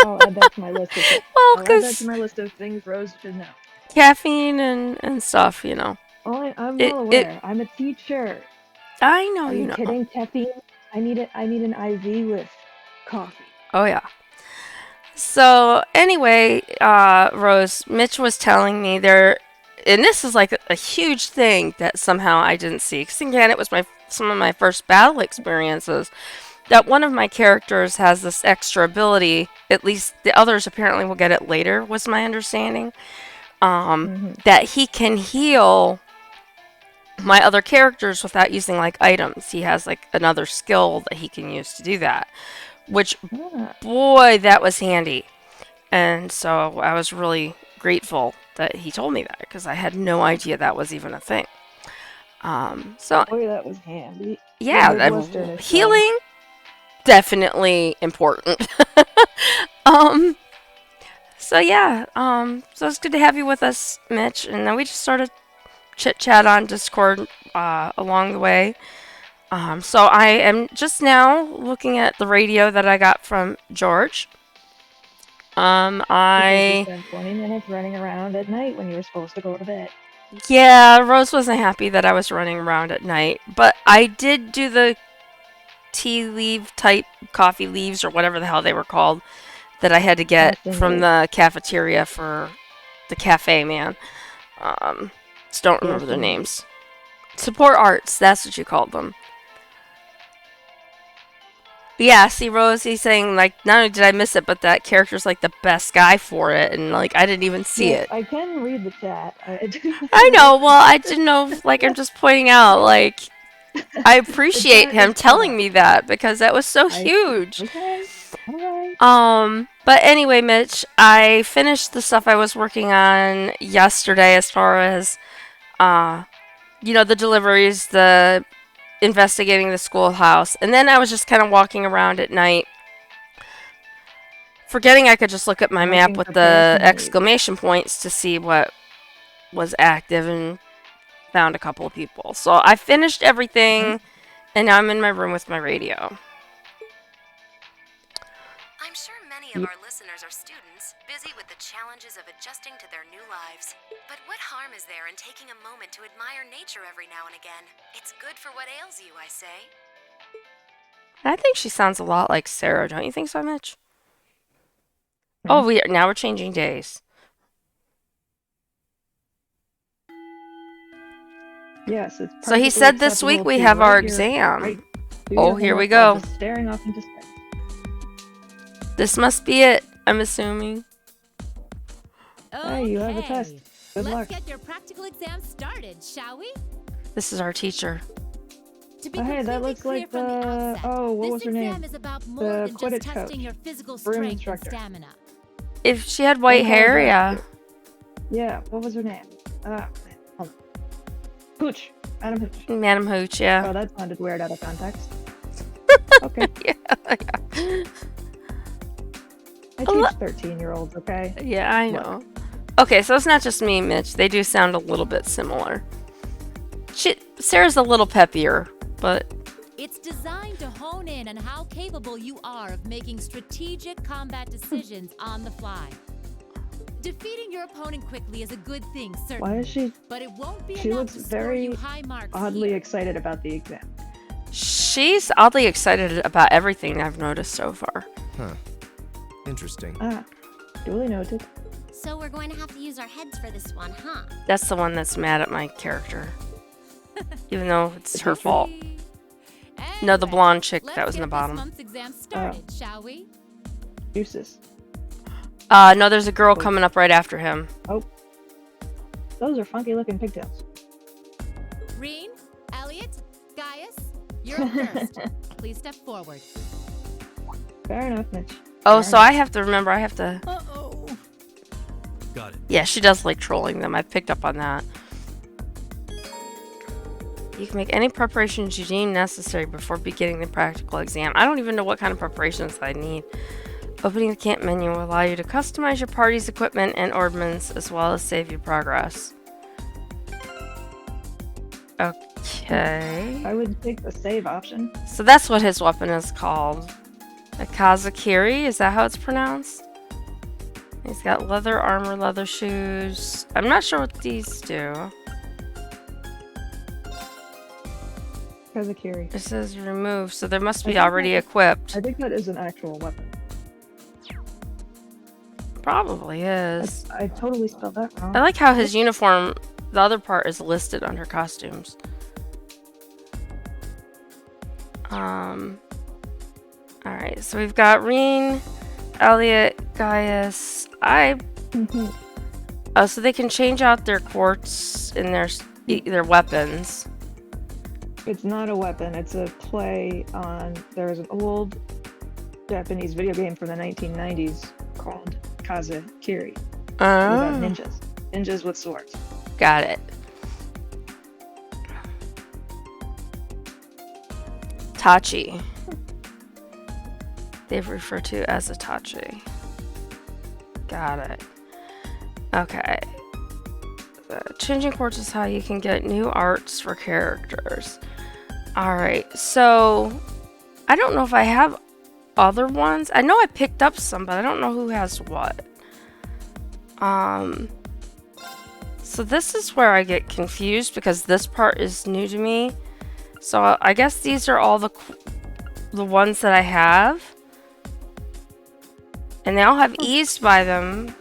I'll add that to my list of things. Well, I'll add that to because my list of things Rose should know. caffeine and stuff, you know. I'm It- well it- aware. I'm a teacher. I know Are you you know. kidding, caffeine? I need it. I need an IV with coffee. Oh yeah. So anyway, Rose, Mitch was telling me there, and this is like a huge thing that somehow I didn't see. Because again, it was some of my first battle experiences. That one of my characters has this extra ability. At least the others apparently will get it later. Was my understanding. That he can heal my other characters without using like items. He has like another skill that he can use to do that. Which, Ah, boy, that was handy. And so I was really grateful that he told me that because I had no idea that was even a thing. So boy, that was handy. yeah, The Midwestern is healing definitely important. um, so yeah, so it's good to have you with us, Mitch. And then we just sort of chit chat on Discord along the way. So I am just now looking at the radio that I got from George. Because you I spent 20 minutes running around at night when you were supposed to go to bed. Yeah, Rose wasn't happy that I was running around at night, but I did do the tea leaf type coffee leaves or whatever the hell they were called that I had to get Casting from leaf. the cafeteria for the cafe man. Just don't remember their Casting leaf. names. Support arts, that's what you called them. Yeah, see, Rose, he's saying, like, not only did I miss it, but that character's, like, the best guy for it, and, like, I didn't even see Yes, it. I can read the chat. I know, well, I didn't know, like, I'm just pointing out, like, I appreciate chat him is telling fine. me that, because that was so I- huge. Okay. Alright. But anyway, Mitch, I finished the stuff I was working on yesterday as far as, the deliveries, the investigating the schoolhouse, and then I was just kind of walking around at night, forgetting I could just look at my map Looking with for the personalities. exclamation points to see what was active and found a couple of people. So I finished everything, and now I'm in my room with my radio. I'm sure many of our listeners are students, busy with the challenges of adjusting to their new lives. But what harm is there in taking a moment to admire nature every now and again? It's good for what ails you, I say. I think she sounds a lot like Sarah, don't you think so, Mitch? Oh, now we're changing days. Yes, it's So he perfectly said this week acceptable we to have our write your- exam. write- do Oh, your here we homework while go. just staring off into space. This must be it, I'm assuming. Hey, you have a test. Good Let's luck. get your practical exam started, shall we? This is our teacher. To be Oh, hey, that completely looks clear like from the the- outset, oh, what this was her exam name? is about more The than just Quidditch testing coach. your physical Broom strength instructor. and stamina. If she had white What was hair, that? yeah. Yeah, what was her name? Hooch. Madam Hooch. Madam Hooch, yeah. Oh, that sounded weird out of context. Okay. Yeah, I Oh, teach 13-year-olds, okay? yeah, I know. Okay, so it's not just me, Mitch. They do sound a little bit similar. Sarah's a little peppier, but It's designed to hone in on how capable you are of making strategic combat decisions on the fly. Defeating your opponent quickly is a good thing, certainly. Why is she But it won't be She enough looks to score very you high marks oddly here. excited about the exam? she's oddly excited about everything I've noticed so far. Huh. Interesting. Ah, duly noted. So we're going to have to use our heads for this one, huh? That's the one that's mad at my character. Even though it's her fault. No, the Anyway, blonde chick let's that was in get the bottom. This month's exam started, shall we? Useless. No, there's a girl coming up right after him. Those are funky looking pigtails. Reen, Elliot, Gaius, you're up first. Please step forward. Fair enough, Mitch. Oh, Fair so I have to remember I have to... Uh-oh. Got it. Yeah, she does like trolling them. I picked up on that. You can make any preparations you deem necessary before beginning the practical exam. I don't even know what kind of preparations I need. Opening the camp menu will allow you to customize your party's equipment and ordnance as well as save your progress. Okay. I would take the save option. So that's what his weapon is called. A Kazakiri, is that how it's pronounced? He's got leather armor, leather shoes. I'm not sure what these do. Kazakiri. It says remove, so there must I be think already that- equipped. I think that is an actual weapon. Probably is. I totally spelled that wrong. I like how his uniform, the other part is listed under costumes. Alright, so we've got Reen, Elliot, Gaius. Oh, so they can change out their quartz in their weapons. It's not a weapon. It's a play on. There was an old Japanese video game from the 1990s called Kazakiri. About Oh, ninjas. Ninjas with swords. got it. Tachi. They've referred to as a Tachi. Got it. Okay. Changing quartz is how you can get new arts for characters. Alright, so I don't know if I have other ones. I know I picked up some, but I don't know who has what. So this is where I get confused because this part is new to me. So I guess these are all the ones that I have. And they all have E's by them.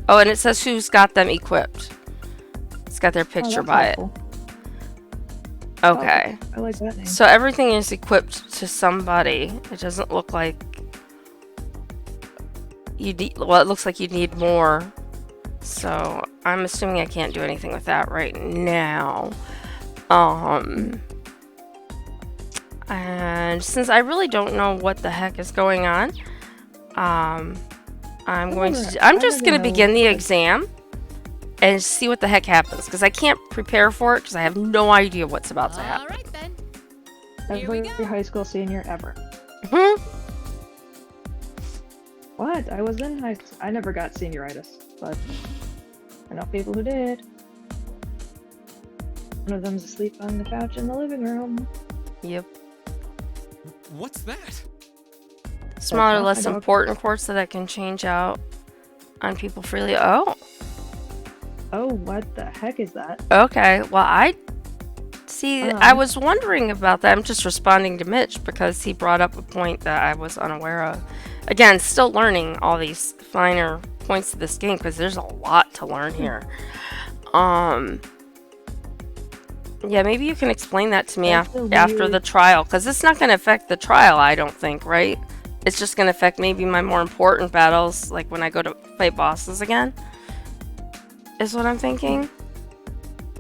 Oh, and it says who's got them equipped. It's got their picture that's by helpful. it. Okay. I like that name. So everything is equipped to somebody. It doesn't look like you need, well, it looks like you need more. So I'm assuming I can't do anything with that right now. And since I really don't know what the heck is going on, I'm just going to begin the exam and see what the heck happens because I can't prepare for it because I have no idea what's about to happen. All right then. Here we Every go. high school senior ever. Mhm. What? I was in high school. I never got senioritis, but I know people who did. One of them's asleep on the couch in the living room. Yep. What's that? Smaller, not- less I don't- important quartz that I can change out on people freely. Oh, Oh, what the heck is that? okay. Well, I Uh-huh. was wondering about that. I'm just responding to Mitch because he brought up a point that I was unaware of. Again, still learning all these finer points of this game because there's a lot to learn here. Yeah, maybe you can explain that to me That's a after the weird- trial because it's not going to affect the trial, I don't think, right? It's just going to affect maybe my more important battles, like when I go to fight bosses again. Is what I'm thinking.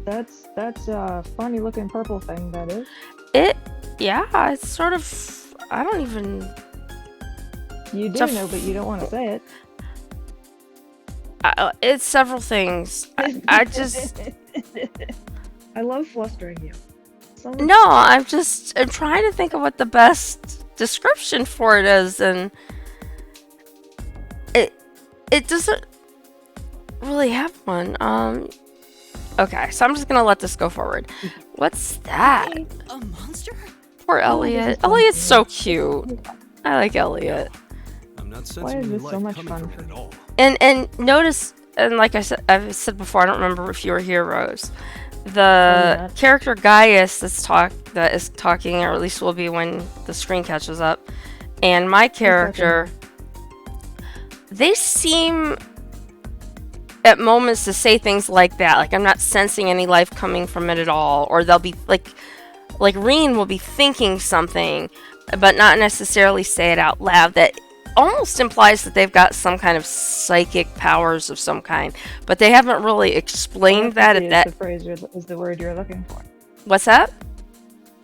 That's a funny looking purple thing, that is. Yeah, it's sort of. I don't even. You It's do a know, but you don't want to say it. It's several things. I just. I love flustering you. No, I'm trying to think of what the best description for it is, and it doesn't really have one. Okay, so I'm just gonna let this go forward. What's that? A monster? Poor this is Elliot. fun. Elliot's so cute. I like Elliot. I'm not Why is sensing new this so life much coming fun from for it at me? all. And notice, and like I've said before, I don't remember if you were here, Rose. The yeah. character Gaius that is talking, or at least will be when the screen catches up, and my character, they seem at moments to say things like that. Like I'm not sensing any life coming from it at all, or they'll be like Reen will be thinking something, but not necessarily say it out loud. That almost implies that they've got some kind of psychic powers of some kind, but they haven't really explained that. Telepathy At that, is the phrase is the word you're looking for. what's that?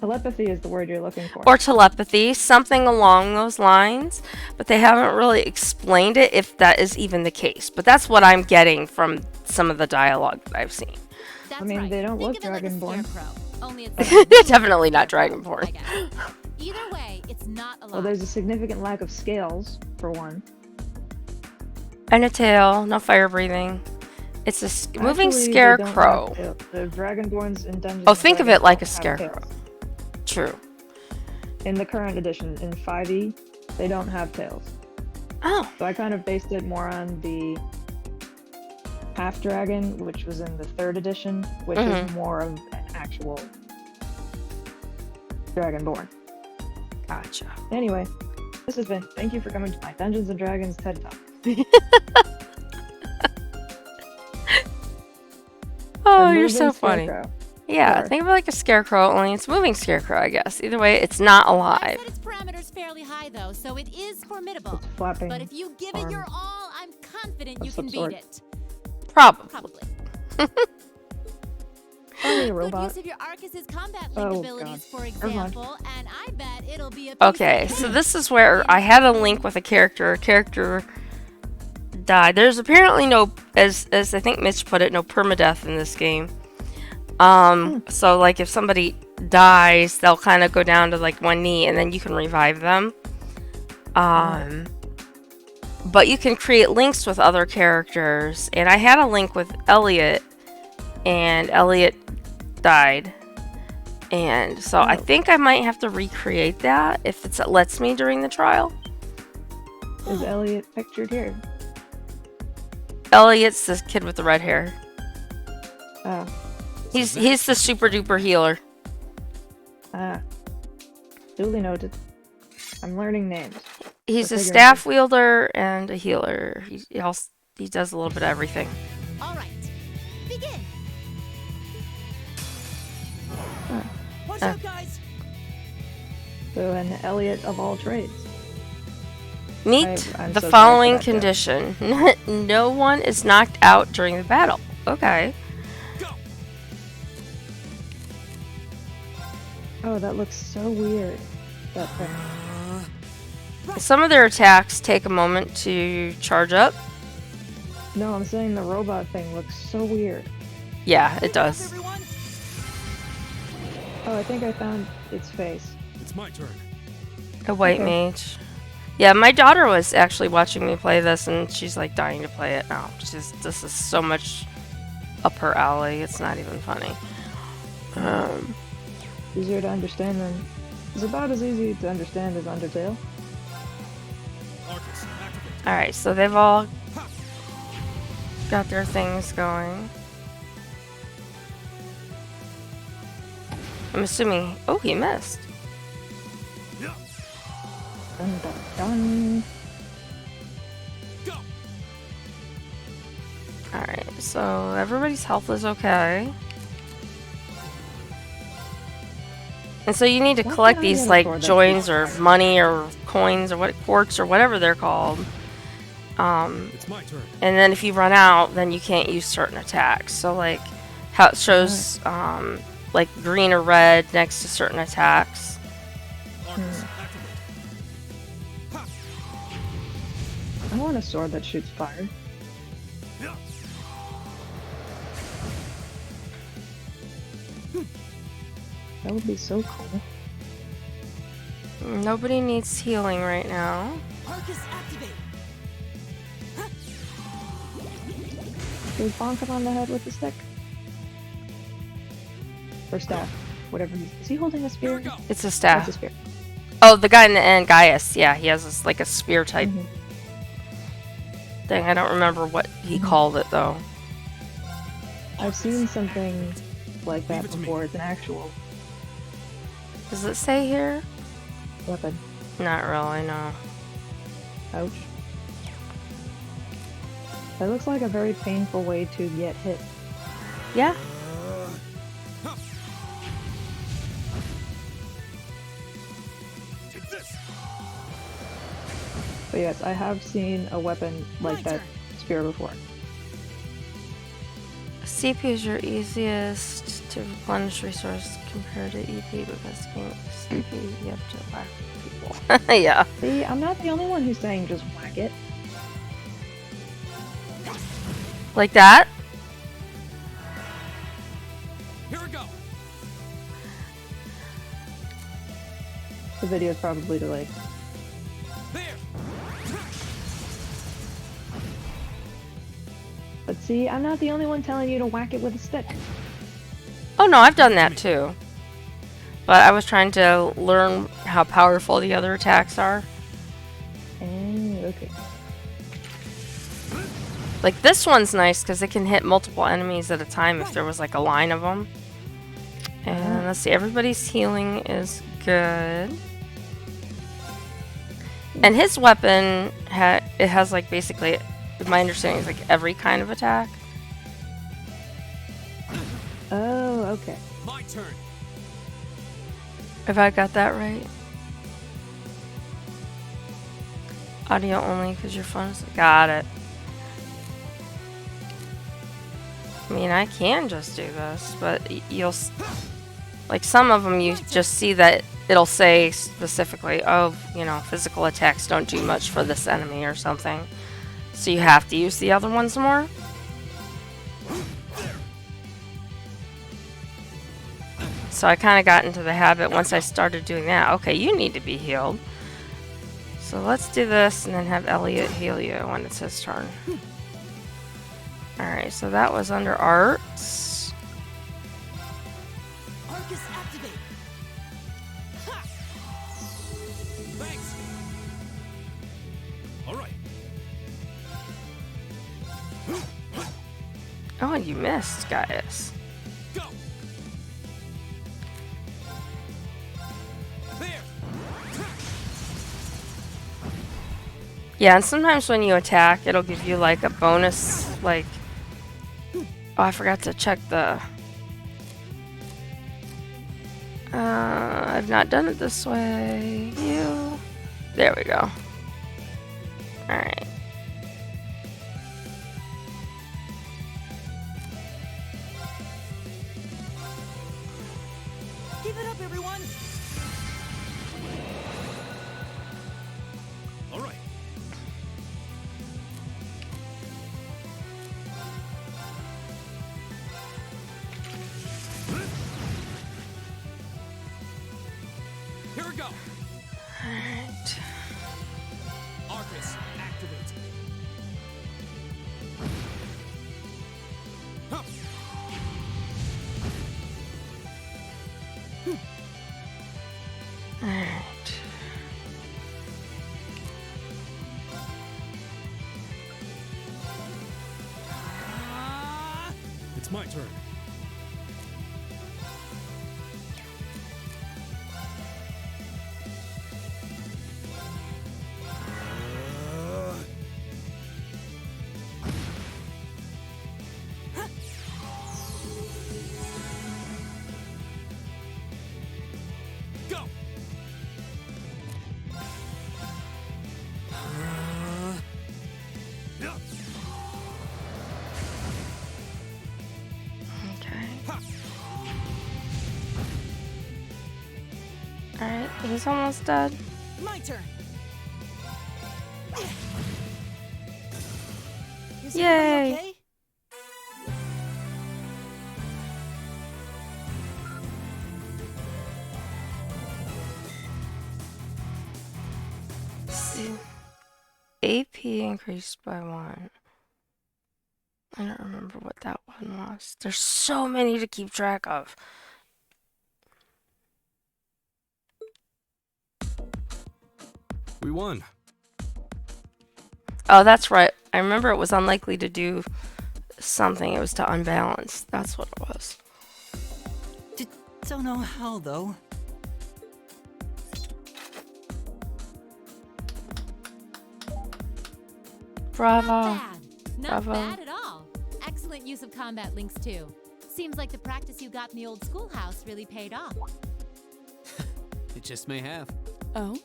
Telepathy is the word you're looking for. Or telepathy, something along those lines, but they haven't really explained it if that is even the case. But that's what I'm getting from some of the dialogue that I've seen. That's mean, right. they don't Think look of it like a dragonborn. scarecrow, only it's They're definitely not Dragonborn. I guess. Either way, it's not alive. Well, there's a significant lack of scales, for one. And a tail, no fire breathing. It's a moving Actually, they don't have scarecrow. tails. The Dragonborns in Dungeons Oh, and think of Dragons it like a don't have scarecrow. tails. True. In the current edition, in 5e, they don't have tails. Oh, So I kind of based it more on the half dragon, which was in the 3rd edition, which is more of an actual Dragonborn. Gotcha. Anyway, this has been. Thank you for coming to my Dungeons and Dragons TED Talk. Oh, A you're so moving funny. scarecrow. Yeah, Sure. think of it like a scarecrow, only it's a moving scarecrow, I guess. Either way, it's not I alive. set its parameters fairly high though, so it is formidable. It's flapping. But if you give it your arm all, I'm confident you of can some beat sort. it. Probably. Probably. Probably a Good robot. use of your Arcus's combat link Oh, abilities, for mind. example, and I bet it'll be a piece Okay, of so cake. this is where I had a link with a character. A character died. There's apparently no, as I think Mitch put it, no permadeath in this game. So like if somebody dies, they'll kind of go down to like one knee, and then you can revive them. But you can create links with other characters, and I had a link with Elliot, and Elliot died. And so I think I might have to recreate that if it lets me during the trial. Is Elliot pictured here? Elliot's the kid with the red hair. Ah, He's the super duper healer. duly noted. I'm learning names. He's We're a figuring staff wielder and a healer. He does a little bit of everything. All right, begin. Watch out, guys! So an Elliot of all trades. Meet I'm the so sorry following for that, condition. No one is knocked out during the battle. Okay. Go! Oh, that looks so weird. That thing. Some of their attacks take a moment to charge up. No, I'm saying the robot thing looks so weird. Yeah, it does. Everyone, Oh, I think I found its face. it's my turn. A white Okay. mage. Yeah, my daughter was actually watching me play this, and she's like dying to play it now. This is so much up her alley. It's not even funny. Easier to understand than. It's about as easy to understand as Undertale. Arcus, activate. All right, so they've all got their things going. I'm assuming. Oh, he missed. Yeah. Dun dun dun. Go! All right, so everybody's health is okay. And so you need to Why collect can't I these get a like sword that joins or money or coins or quartz or whatever they're called. It's my turn. And then if you run out, then you can't use certain attacks. So like how it shows like green or red next to certain attacks. Arcus, activate. I want a sword that shoots fire. Yeah. That would be so cool. Nobody needs healing right now. Arcus, activate. Should we bonk him on the head with the stick? Or staff. Whatever he's. Is he holding a Here spear? we go. It's a That's staff. a spear. Oh, the guy in the end, Gaius. Yeah, he has this, like a spear type Mhm. thing. I don't remember what he called it though. I've seen something like that Leave it to me. before. It's an actual Does it say here? weapon. Not really, no. Ouch. That looks like a very painful way to get hit. Yeah. Take this. But yes, I have seen a weapon like My that turn. spear before. CP is your easiest to replenish resource compared to EP because CP you have to whack people. Yeah. See, I'm not the only one who's saying just whack it. Like that? Here we go. The video's probably delayed. There. But see, I'm not the only one telling you to whack it with a stick. Oh no, I've done that too. But I was trying to learn how powerful the other attacks are. Okay. Like this one's nice because it can hit multiple enemies at a time if there was like a line of them. And let's see, everybody's healing is Good. And his weapon, it has like basically, my understanding is like every kind of attack. Oh, okay. My turn. If I got that right. Audio only because your phone's... Got it. I mean, I can just do this, but you'll... Like, some of them you just see that it'll say specifically, oh, you know, physical attacks don't do much for this enemy or something. So you have to use the other ones more. So I kind of got into the habit once I started doing that. Okay, you need to be healed. So let's do this and then have Elliot heal you when it's his turn. Alright, so that was under arts. Arcus activate. Ha! Thanks. All right. Oh, and you missed, guys. Go. There. Yeah, and sometimes when you attack, it'll give you like a bonus, like... Oh, I forgot to check the... I've not done it this way. You... There we go. Alright. Give it up, everyone. All right. Here we go. Alright. Arcus, activate. Huh. Alright. It's my turn. Go. Okay. Ha. Alright, he's almost dead. My turn. Is Yay. everybody okay? See. AP increased by 1. I don't remember what that one was. There's so many to keep track of. We won. Oh, that's right. I remember it was unlikely to do something. It was to unbalance. That's what it was. Don't know how, though. Bravo. Not bad. Not Bravo. bad at all. Excellent use of combat links, too. Seems like the practice you got in the old schoolhouse really paid off. It just may have. Oh?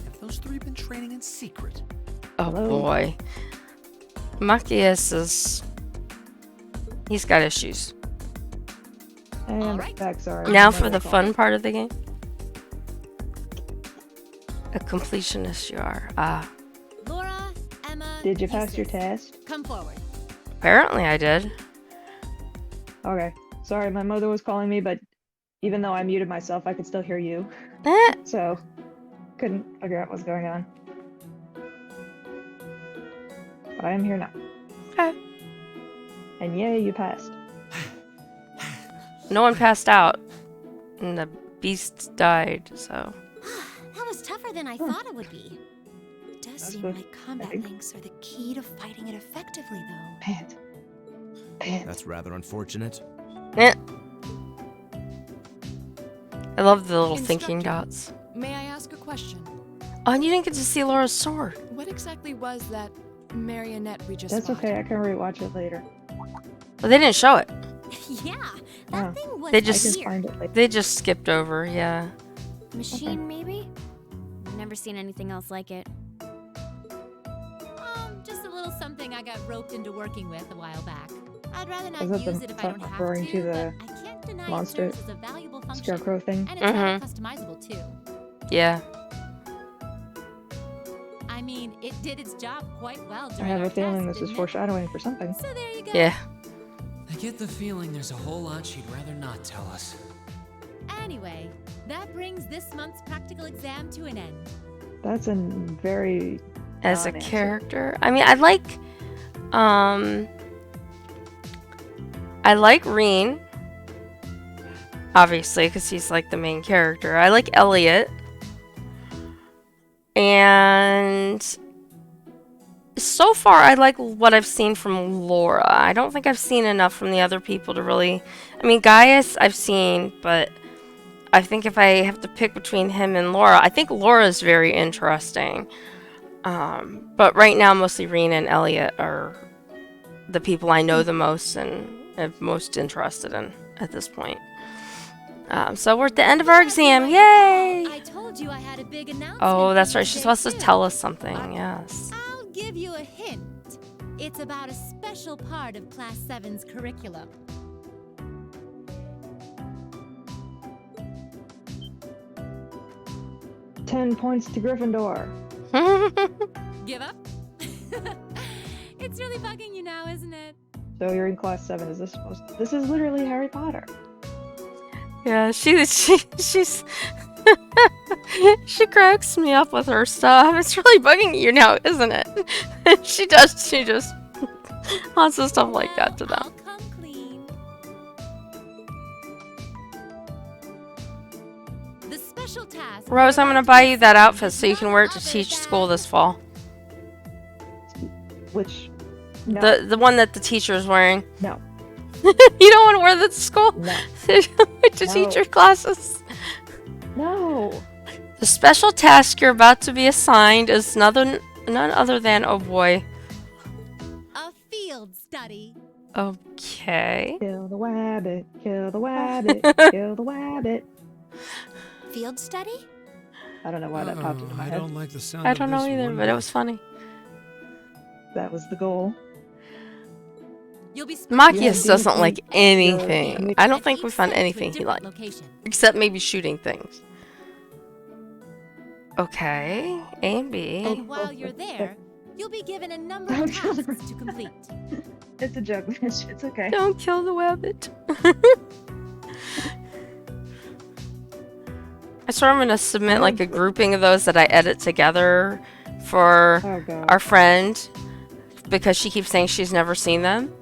Have those three been training in secret? Oh Hello? boy. Machias is... He's got issues. And Alright. back, sorry. Now My for the fault. fun part of the game. A completionist you are. Ah. Laura, Emma, Did you pass your Eustace, test? come forward. Apparently I did. Okay. Sorry, my mother was calling me, but even though I muted myself, I could still hear you. Eh. So, couldn't figure out what's going on. But I am here now. Okay. And yay, you passed. No one passed out. And the beast died, so... That was tougher than I thought it would be. It does That's seem good. like combat Big. links are the key to fighting it effectively, though. Pant. Pant. That's rather unfortunate. Eh. I love the little thinking Instructor, dots. May I ask a question? Oh, and you didn't get to see Laura's sword. What exactly was that marionette we just That's fought? okay. I can rewatch it later. Well, they didn't show it. Yeah, that Oh. thing was They I can just- weird. find it later. They just skipped over, yeah. Machine, maybe? I've never seen anything else like it. Just a little something I got roped into working with a while back. I'd rather not Is that use the it if I don't have referring to, to the but I can't deny monster it serves as a valuable function. Scarecrow thing? And it's rather customizable too. Yeah. I mean, it did its job quite well I during have our a feeling test, this is didn't it? foreshadowing for something. So there you go. Yeah. I get the feeling there's a whole lot she'd rather not tell us. Anyway, that brings this month's practical exam to an end. That's a very As a non-answer. character. I mean, I like Reen. Obviously, because he's like the main character. I like Elliot. And so far, I like what I've seen from Laura. I don't think I've seen enough from the other people to really... I mean, Gaius I've seen, but I think if I have to pick between him and Laura, I think Laura's very interesting. But right now, mostly Reen and Elliot are the people I know the most and am most interested in at this point. So we're at the end of our exam. Yay! I told you I had a big announcement. Oh, that's for right. you She's today, supposed to too. tell us something. Yes. I'll give you a hint. It's about a special part of Class 7's curriculum. "10 points to Gryffindor." Give up? It's really bugging you now, isn't it? So you're in class 7. Is this supposed to... This is literally Harry Potter. Yeah, she's she cracks me up with her stuff. It's really bugging you now, isn't it? She just lots of stuff like that to I'll them. come clean. The special task. Rose, I'm gonna buy you that outfit so you can wear it to teach school this fall. Which... No. The one that the teacher's wearing. No. You don't want to wear that to school? No. To teach your classes? No. The special task you're about to be assigned is none other than, oh boy. A field study. Okay. Kill the wabbit. Kill the wabbit. Kill the wabbit. Field study? I don't know why that popped into my I head. don't like the sound I of don't know this either, one but it bit. was funny. That was the goal. You'll be Machias Yeah, doesn't do like you think anything. you're- I don't at think each we found set to a anything he different liked. location. Except maybe shooting things. Okay. A and B. And while you're there, you'll be given a number of tasks to complete. It's a joke, Mitch. It's okay. Don't kill the wabbit. I swear I'm going to submit like a grouping of those that I edit together for Oh, God. our friend because she keeps saying she's never seen them.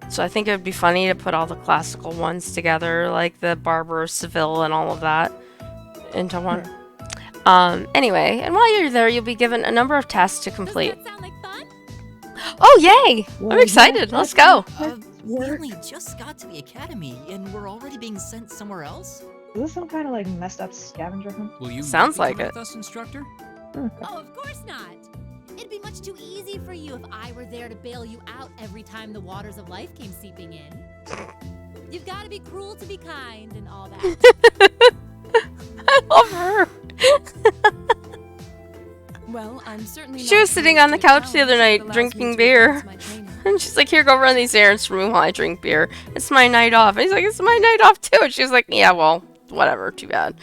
So I think it would be funny to put all the classical ones together, like the Barber of Seville and all of that, into one. Anyway, and while you're there, you'll be given a number of tasks to complete. Does that sound like fun? Oh, yay! Well, I'm excited. yeah, Let's go. We work. only just got to the academy, and we're already being sent somewhere else? Is this some kind of like messed up scavenger hunt? Will you Sounds not be like with us, instructor? Oh, of course not. It'd be much too easy for you if I were there to bail you out every time the waters of life came seeping in. You've got to be cruel to be kind and all that. I love her. Well, I'm certainly She not was sitting opposed on the to a couch the other challenge that night allows me drinking to beer. advance my training. And she's like, here, go run these errands for me while I drink beer. It's my night off. And he's like, it's my night off too. And she's like, yeah, well, whatever. Too bad.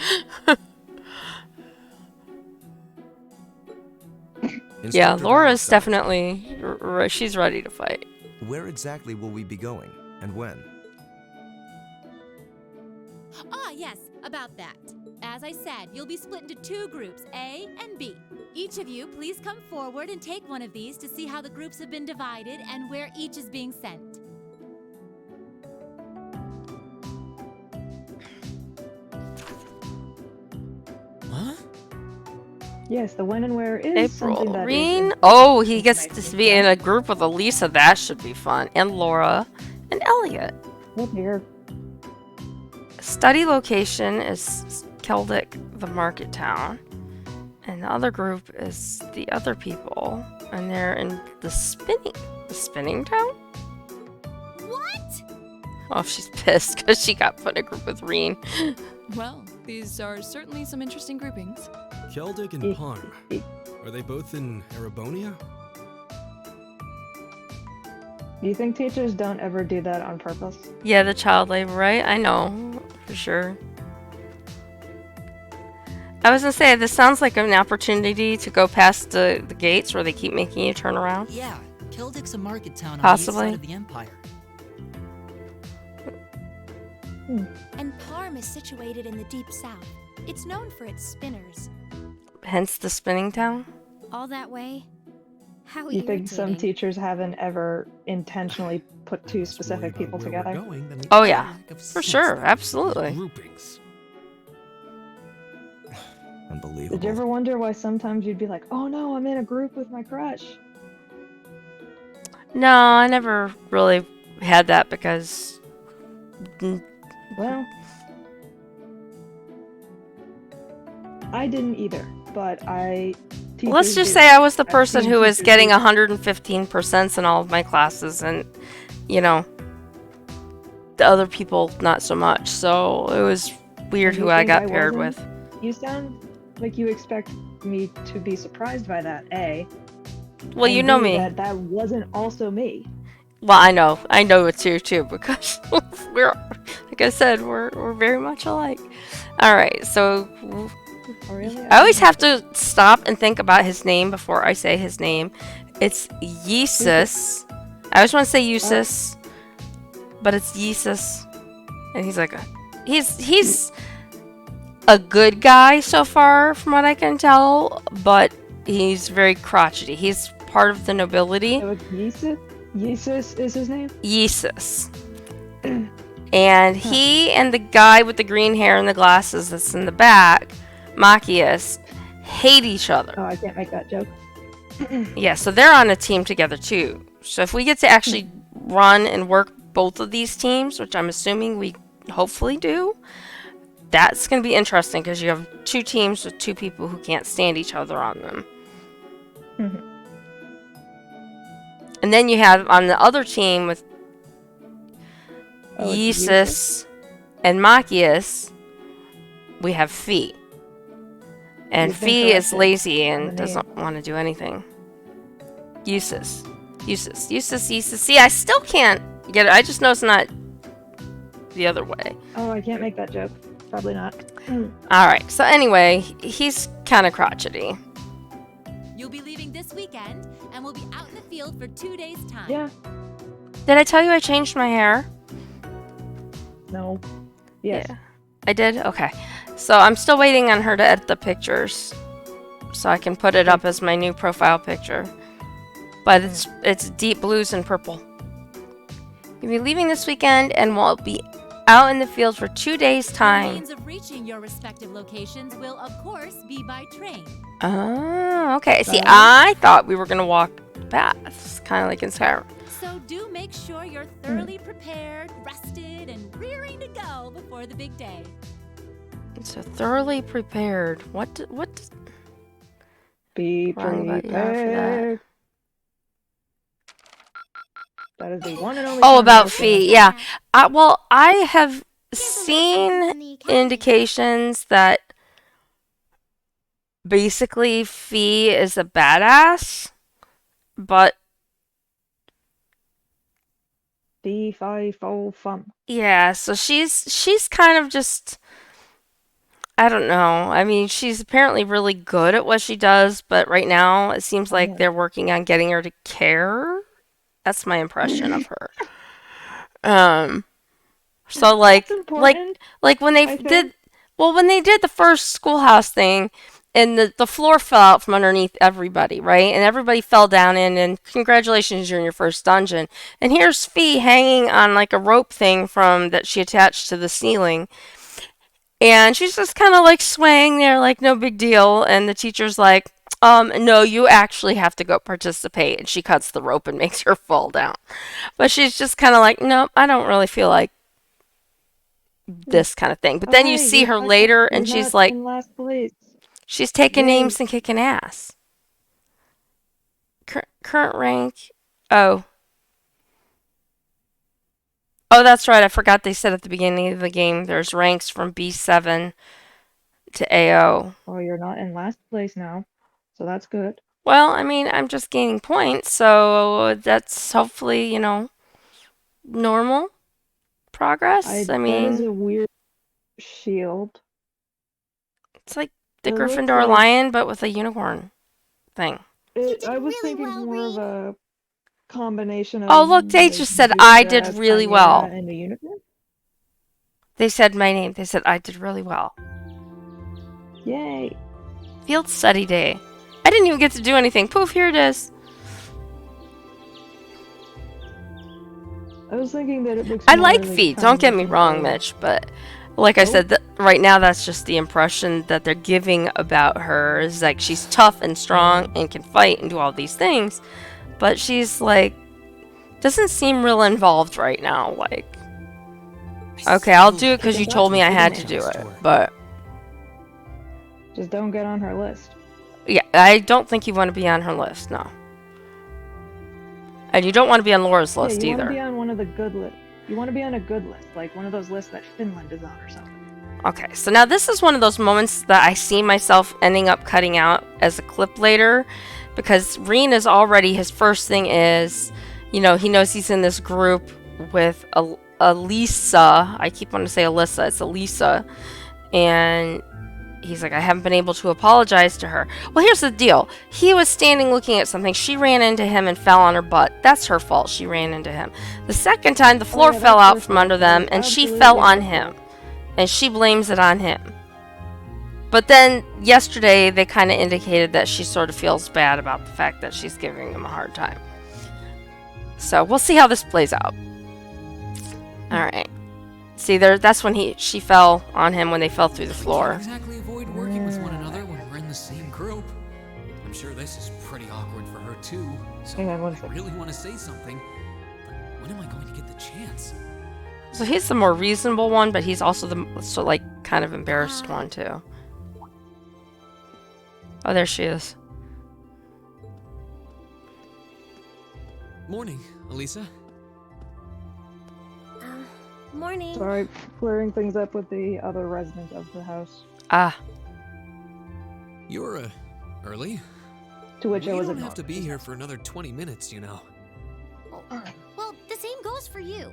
Yeah, Instructor Laura's Valentine, definitely, she's ready to fight. Where exactly will we be going, and when? Ah, yes, about that. As I said, you'll be split into two groups, A and B. Each of you, please come forward and take one of these to see how the groups have been divided and where each is being sent. Huh? Yes, the when and where is April. something that is Reen? in- Oh, he gets to be in a group with Elisa. That should be fun. And Laura. And Elliot. Oh dear. study location is Keldic, the market town. And the other group is the other people. And they're in the spinning town? What? Oh, she's pissed because she got put in a group with Reen. Well, these are certainly some interesting groupings. Keldic and Parm. Are they both in Erebonia? Do you think teachers don't ever do that on purpose? Yeah, the child labor, right? I know, for sure. I was gonna say, this sounds like an opportunity to go past the gates where they keep making you turn around. Yeah, Keldic's a market town on Possibly. the east side of the Empire. And Parm is situated in the deep south. It's known for its spinners. Hence the spinning town? All that way? How You think some irritating. teachers haven't ever intentionally put two specific people together? Oh yeah, for sure, absolutely. Groupings. Unbelievable. Did you ever wonder why sometimes you'd be like, oh no, I'm in a group with my crush? No, I never really had that because... Well, I didn't either, but Let's just say I was the person who was getting 115% in all of my classes, and, you know, the other people not so much. So it was weird who I got paired with. You sound like you expect me to be surprised by that, A. Well, you know me. That wasn't also me. Well, I know it's you too, because we're, like I said, we're very much alike. All right, so Oh, really? I always have to stop and think about his name before I say his name. It's Yeesus. I always want to say Eusus, but it's Yeesus, and he's like he's a good guy so far, from what I can tell, but he's very crotchety. He's part of the nobility. So it's Yeesus? Yeesus is his name? Yeesus. And he and the guy with the green hair and the glasses that's in the back, Machias, hate each other. Oh, I can't make that joke. Yeah, so they're on a team together too. So if we get to actually run and work both of these teams, which I'm assuming we hopefully do, that's going to be interesting because you have two teams with two people who can't stand each other on them. And then you have on the other team with Yeesus and Machias, we have Fee. And Fee is lazy and doesn't want to do anything. Eusus. See, I still can't get it. I just know it's not the other way. Oh, I can't make that joke. Probably not. Alright, so anyway, he's kind of crotchety. You'll be leaving this weekend, and we'll be out in the field for 2 days' time. Yeah. Did I tell you I changed my hair? No. Yes. Yeah. I did? Okay. So I'm still waiting on her to edit the pictures so I can put it up as my new profile picture. But it's deep blues and purple. You'll be leaving this weekend and we'll be out in the field for 2 days' The time. means of reaching your respective locations will, of course, be by train. Oh, okay. See, I thought we were going to walk paths, kind of like in Skyrim. So do make sure you're thoroughly prepared, rested, and rearing to go before the big day. So thoroughly prepared. What Be wrong about you for that? prepared. That is the one and only. Oh, time about I've seen Fee, it. yeah. Well, I have seen indications that basically Fee is a badass, but Fee, fi, fo, fum. yeah, so she's kind of just, I don't know. I mean, she's apparently really good at what she does, but right now it seems like they're working on getting her to care. That's my impression of her. So like important, when they I did think. when they did the first schoolhouse thing and the floor fell out from underneath everybody, right? And everybody fell down in, and congratulations, you're in your first dungeon. And here's Fee hanging on like a rope thing from that she attached to the ceiling. And she's just kind of like swaying there like no big deal. And the teacher's like, no, you actually have to go participate. And she cuts the rope and makes her fall down. But she's just kind of like, nope, I don't really feel like this kind of thing. But then you see her later, and she's like, in last place. she's taking Yay. names and kicking ass. Current rank. Oh, that's right. I forgot they said at the beginning of the game there's ranks from B7 to AO. Oh, you're not in last place now, so that's good. Well, I mean, I'm just gaining points, so that's hopefully, normal progress. I mean, that is a weird shield. It's like the It looks Gryffindor like- lion, but with a unicorn thing. I was thinking more of a combination of. Oh, look, they just said I did really well. And a unicorn. They said my name. They said I did really well. Yay! Field study day. I didn't even get to do anything. Poof, here it is. I was thinking that it looks. I more like feet. Don't get me wrong, Mitch, but like I said, right now that's just the impression that they're giving about her. Is like she's tough and strong and can fight and do all these things, but she's like doesn't seem real involved right now. Like, okay, I'll do it because you told me I had to do it, but just don't get on her list. Yeah, I don't think you want to be on her list, no. And you don't want to be on Laura's list you either. want to be on one of the good lists. You want to be on a good list, like one of those lists that Finland is on or something. Okay, so now this is one of those moments that I see myself ending up cutting out as a clip later, because Reen is already, his first thing is, he knows he's in this group with Elisa. I keep wanting to say Alyssa. It's Elisa. And he's like, I haven't been able to apologize to her. Well, here's the deal. He was standing looking at something. She ran into him and fell on her butt. That's her fault. She ran into him. The second time, the floor fell out from under them, and she fell on him. And she blames it on him. But then, yesterday, they kind of indicated that she sort of feels bad about the fact that she's giving him a hard time. So, we'll see how this plays out. Alright. See, that's when she fell on him when they fell through the floor. Exactly avoid working with one another when we're in the same group. I'm sure this is pretty awkward for her too. So Hang on one I second. really want to say something, but when am I going to get the chance? So he's the more reasonable one, but he's also the kind of embarrassed one too. Oh, there she is. Morning, Elisa. Morning. Sorry, clearing things up with the other resident of the house. Ah. You're early. To which I was don't have to be here for another 20 minutes, you know. Well, the same goes for you.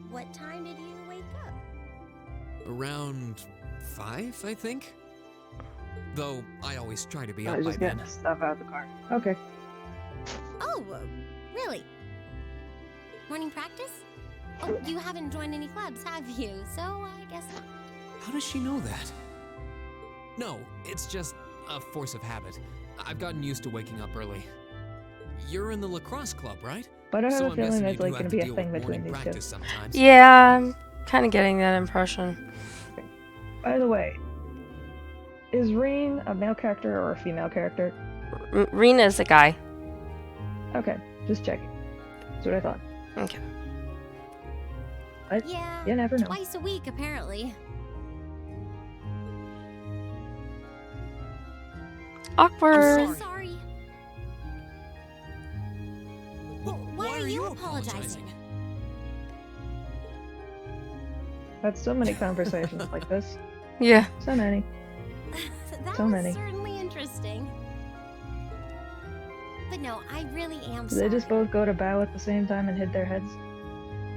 What time did you wake up? Around 5, I think. Though I always try to be up by just then. getting stuff out of the car. Okay. Oh, really? Morning practice? Oh, you haven't joined any clubs, have you? So I guess not. How does she know that? No, it's just a force of habit. I've gotten used to waking up early. You're in the lacrosse club, right? But I have So a I'm feeling guessing there's you do like have going to to be a deal thing with between morning these practice two. sometimes. Yeah, I'm kind of getting that impression. By the way, is Reen a male character or a female character? Reen is a guy. Okay, just checking. That's what I thought. Okay. But Yeah, you never know. twice a week, apparently. Awkward. I'm so sorry. Well, why are you apologizing? Had so many conversations like this. Yeah. So many. That So was many. certainly interesting. But no, I really am Did sorry. they just both go to bow at the same time and hit their heads?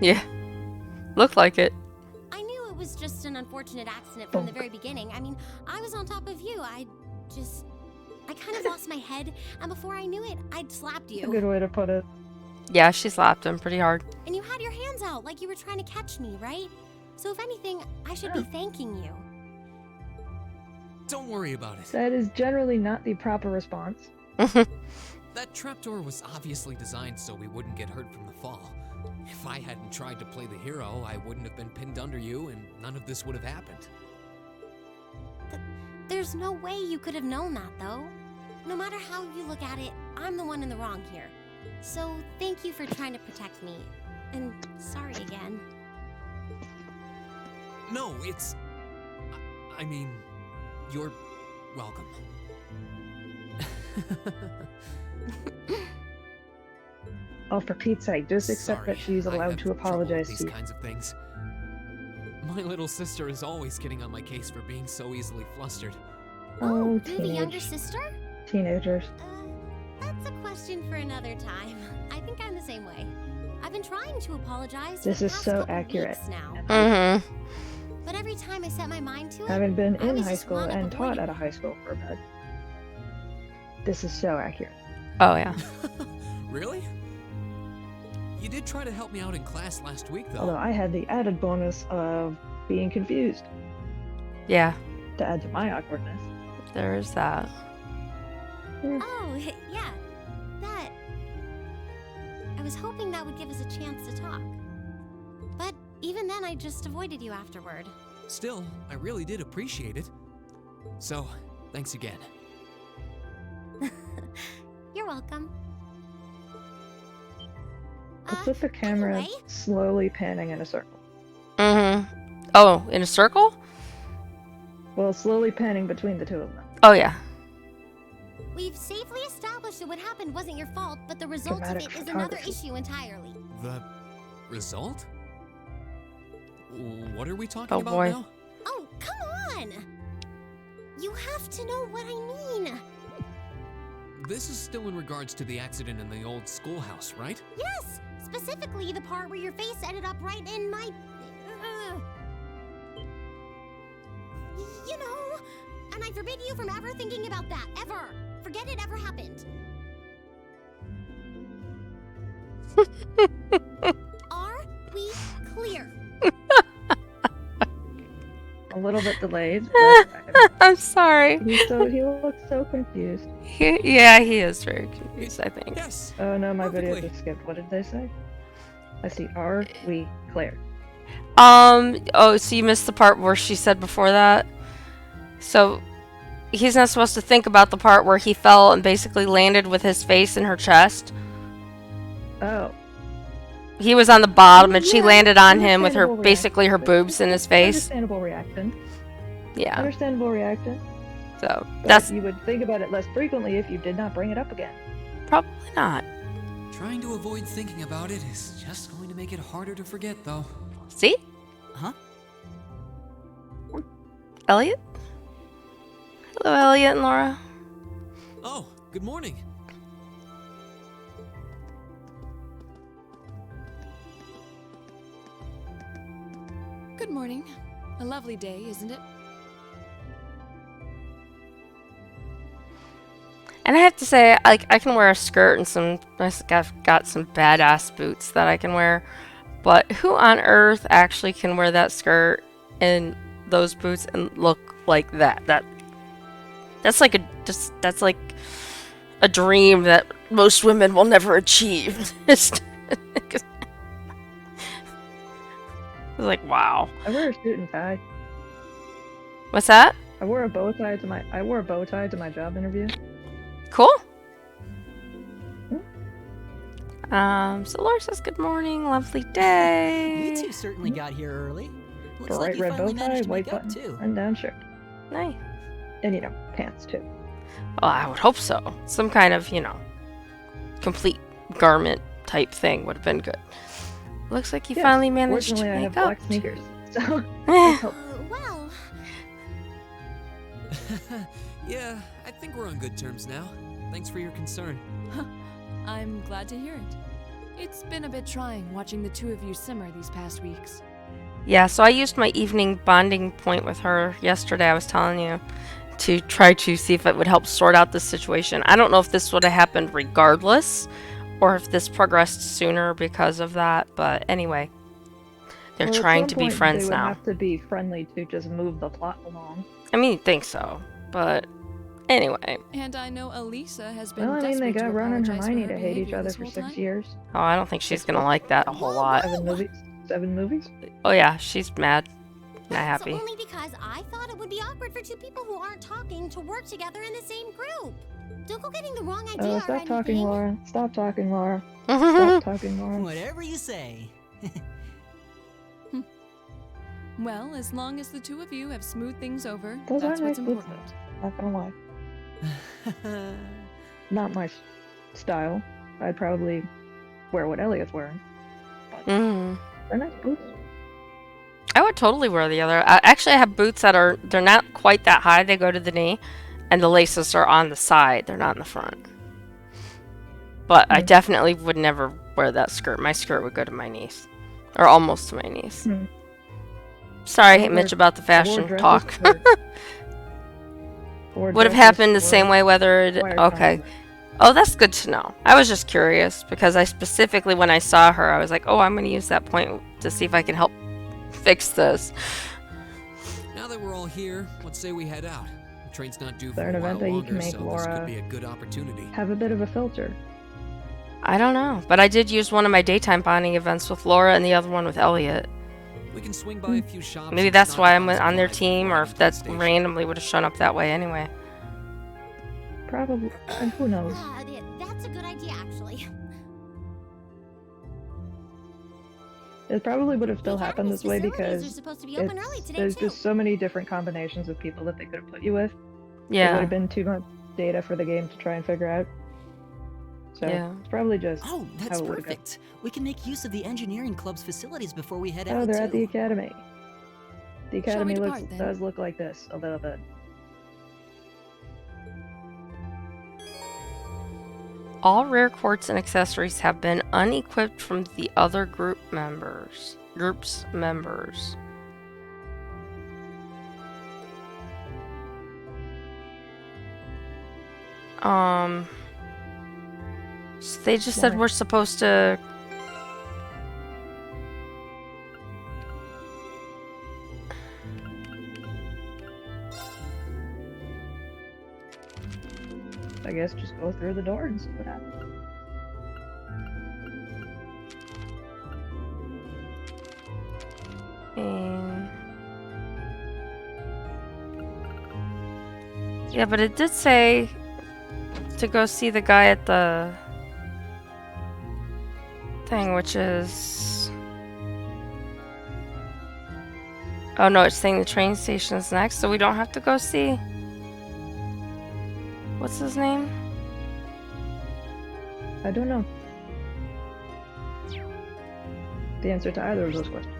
Yeah. Looked like it. I knew it was just an unfortunate accident from the very beginning. I mean, I was on top of you. I kind of lost my head, and before I knew it, I'd slapped A you. good way to put it. Yeah, she slapped him pretty hard. And you had your hands out like you were trying to catch me, right? So if anything, I should be thanking you. Don't worry about it. That is generally not the proper response. That trapdoor was obviously designed so we wouldn't get hurt from the fall. If I hadn't tried to play the hero, I wouldn't have been pinned under you, and none of this would have happened. There's no way you could have known that, though. No matter how you look at it, I'm the one in the wrong here. So thank you for trying to protect me. And sorry again. No, it's... I mean, you're welcome. Oh, for Pete's sake, just accept Sorry, that she's I allowed have to trouble with apologize these to you. kinds of things. My little sister is always getting on my case for being so easily flustered. Oh, you have a younger sister? Teenagers. That's a question for another time. I think I'm the same way. I've been trying to apologize This for the is past so couple accurate. weeks now. Mm-hmm. But every time I set my mind to it, Having been I in always high just school wound up and taught avoiding at a high school for a bit. This is so accurate. Oh, yeah. Really? You did try to help me out in class last week, though. Although I had the added bonus of being confused Yeah, to add to my awkwardness. there is that. Oh, yeah. That. I was hoping that would give us a chance to talk. But even then, I just avoided you afterward. Still, I really did appreciate it. So, thanks again. You're welcome. Let's put the camera anyway. slowly panning in a circle. Mm-hmm. Oh, in a circle? Well, slowly panning between the two of them. Oh, yeah. We've safely established that what happened wasn't your fault, but the result of Dramatic it is another photography. issue entirely. The result? What are we talking Oh, about boy. now? Oh, come on! You have to know what I mean. This is still in regards to the accident in the old schoolhouse, right? Yes! Specifically, the part where your face ended up right in my... You know, and I forbid you from ever thinking about that, ever. Forget it ever happened. Are we clear? A little bit delayed, but I'm sorry. he looks so confused. Yeah, he is very confused, I think. Yes. Oh no, my video Perfectly. just skipped. What did they say? I see. Are we clear? Oh, so you missed the part where she said before that? So, he's not supposed to think about the part where he fell and basically landed with his face in her chest. Oh. He was on the bottom and she Yeah, landed on him with her, understandable basically her reaction. boobs in his face. Understandable reaction. Yeah, Understandable reaction. so, But that's you would think about it less frequently if you did not bring it up again. probably not. Trying to avoid thinking about it is just going to make it harder to forget, though. See? Huh? Elliot? Hello, Elliot and Laura. Oh, good morning. Good morning. A lovely day, isn't it? And I have to say, I can wear a skirt and I've got some badass boots that I can wear. But who on earth actually can wear that skirt and those boots and look like that? That's like a dream that most women will never achieve. It's like, wow. I wear a suit and tie. What's that? I wore a bow tie to my job interview. Cool. So Laura says good morning, lovely day. You two certainly got here early. Looks Bright like you red bow finally tie, managed to white wake up button, too. and down shirt. Nice. And pants too. Oh, I would hope so. Some kind of, complete garment type thing would have been good. Looks like you Yes, finally managed to fortunately, I make have up. black sneakers. So Well, Yeah, I think we're on good terms now. Thanks for your concern. I'm glad to hear it. It's been a bit trying watching the two of you simmer these past weeks. Yeah, so I used my evening bonding point with her yesterday, I was telling you, to try to see if it would help sort out this situation. I don't know if this would have happened regardless, or if this progressed sooner because of that, but anyway. They're Well, at trying some to be point, friends they would now. have to be friendly to just move the plot along. I mean, you'd think so, but anyway. And I know Elisa has been Well, I mean, they desperate to got Ron and apologize for Hermione her to hate each behavior other this for whole 6 time. years. Oh, I don't think she's gonna like that a whole lot. 7 movies. 7 movies. Oh yeah, she's mad. Not that's happy. only because I thought it would be awkward for two people who aren't talking to work together in the same group. Don't go getting the wrong idea Oh, or stop talking, anything. Laura. Stop talking, Laura. Stop talking, Laura. Whatever you say. Well, as long as the two of you have smoothed things over, Those that's are what's nice boots, important. though. Not gonna lie. Not my style. I'd probably wear what Elliot's wearing. Mm. They're nice boots. I would totally wear the other. Actually, I have boots that they're not quite that high. They go to the knee, and the laces are on the side. They're not in the front. But I definitely would never wear that skirt. My skirt would go to my knees, or almost to my knees. Sorry, Mitch, about the fashion talk. Would have happened the same way whether it... Okay. Oh, that's good to know. I was just curious because I specifically, when I saw her, I was like, oh, I'm going to use that point to see if I can help fix this. Now that we're all here, let's say we head out. The train's not due for There's a an while event that you longer, can make so this Laura could be a good opportunity. have a bit of a filter. I don't know, but I did use one of my daytime bonding events with Laura and the other one with Elliot. We can swing by a few shops. Maybe that's why I'm on their team, or if that randomly would have shown up that way anyway. Probably, and who knows? That's a good idea, actually. It probably would have still happened this way because Facilities are supposed to be open early today, there's too. just so many different combinations of people that they could have put you with. It Yeah. would have been too much data for the game to try and figure out. So Yeah. it's probably just Oh, how that's it would have been. perfect. We can make use of the engineering club's facilities before we head out. Oh, they're too. at the academy. The academy depart, then? does look like this a little bit. All rare quartz and accessories have been unequipped from the other group's members. So they just said Why? we're supposed to... I guess just go through the door and see what happens. Yeah, but it did say to go see the guy at the thing, which is... Oh no, it's saying the train station is next, so we don't have to go see... What's his name? I don't know the answer to either of those questions.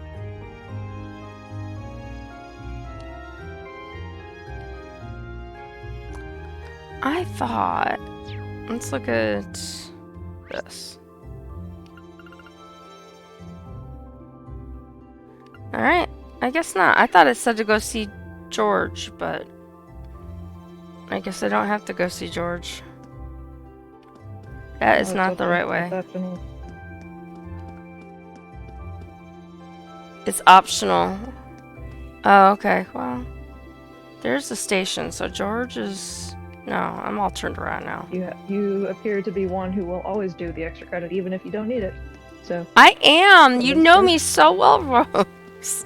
I thought... Let's look at this. Alright, I guess not. I thought it said to go see George, but... I guess I don't have to go see George. That is not the right way. It's optional. Oh, okay. Well, there's the station, so George is... No, I'm all turned around now. You appear to be one who will always do the extra credit even if you don't need it. So I am! You know me so well, Rose.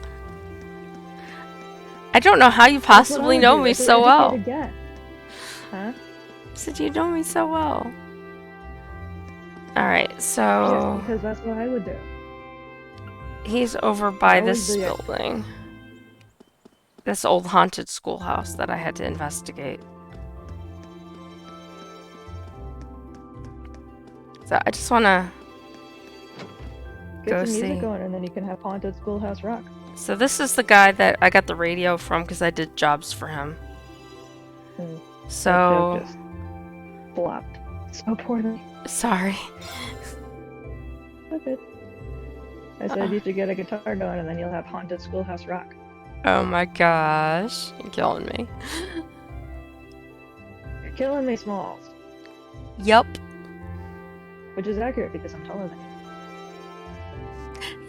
I don't know how you possibly know me so well. Huh? Said you know me so well. Alright, so... Yes, because that's what I would do. He's over by Always this do. building. This old haunted schoolhouse that I had to investigate. So I just want to Get go some music see. going, and then you can have Haunted Schoolhouse Rock. So this is the guy that I got the radio from because I did jobs for him. Hmm. So... That joke just flopped so poorly. Sorry. Okay. I said you should get a guitar going, and then you'll have Haunted Schoolhouse Rock. Oh my gosh. You're killing me. You're killing me, Smalls. Yup. Which is accurate because I'm taller than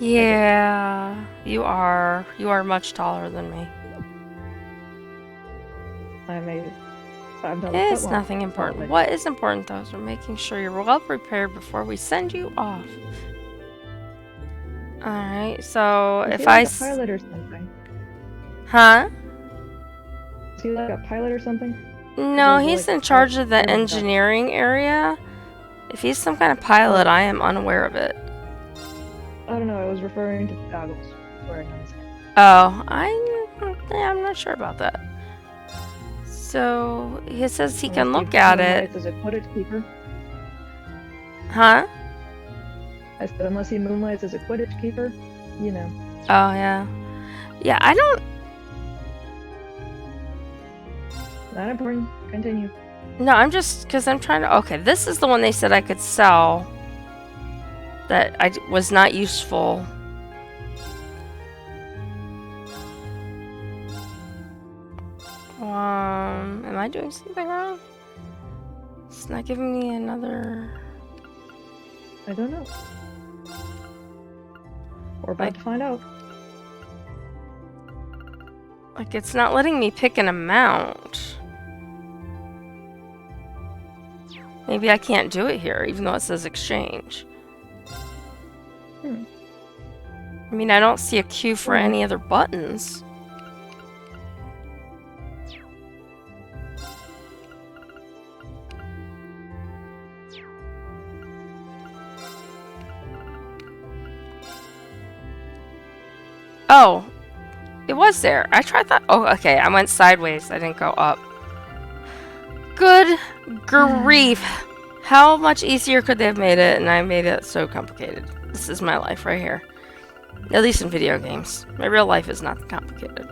you. Yeah. You are. You are much taller than me. I'm a 5 foot It's long. nothing important. What is important though is we're making sure you're well prepared before we send you off. Alright, so Is if he I... like a pilot or something? Huh? Is he like a pilot or something? No, Or is he he's like in charge of the pilot guy? engineering area. If he's some kind of pilot, I am unaware of it. I don't know, I was referring to the goggles he's wearing on his head. Oh, I'm not sure about that. So he says he can look at it. As a Quidditch keeper. Huh? I said unless he moonlights as a Quidditch keeper, you know. Oh yeah. Yeah, I don't. Not important. Continue. No, I'm just because I'm trying to. Okay, this is the one they said I could sell. That was not useful. Am I doing something wrong? It's not giving me another. I don't know. We're about to find out. Like, it's not letting me pick an amount. Maybe I can't do it here, even though it says exchange. I mean, I don't see a queue for any other buttons. Oh, it was there. I tried that. Oh, okay. I went sideways. I didn't go up. Good grief. How much easier could they have made it? And I made it so complicated. This is my life right here. At least in video games. My real life is not complicated.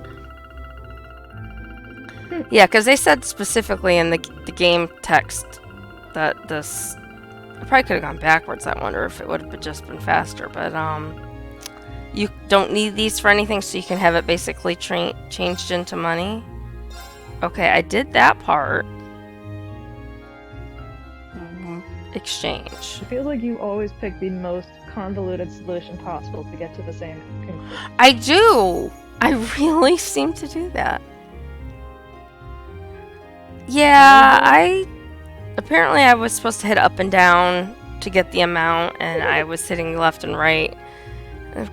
Yeah, because they said specifically in the game text that this... I probably could have gone backwards. I wonder if it would have just been faster. But, you don't need these for anything, so you can have it basically changed into money. Okay, I did that part. Exchange. It feels like you always pick the most convoluted solution possible to get to the same conclusion. I do! I really seem to do that. Yeah, apparently I was supposed to hit up and down to get the amount, and I was hitting left and right. Of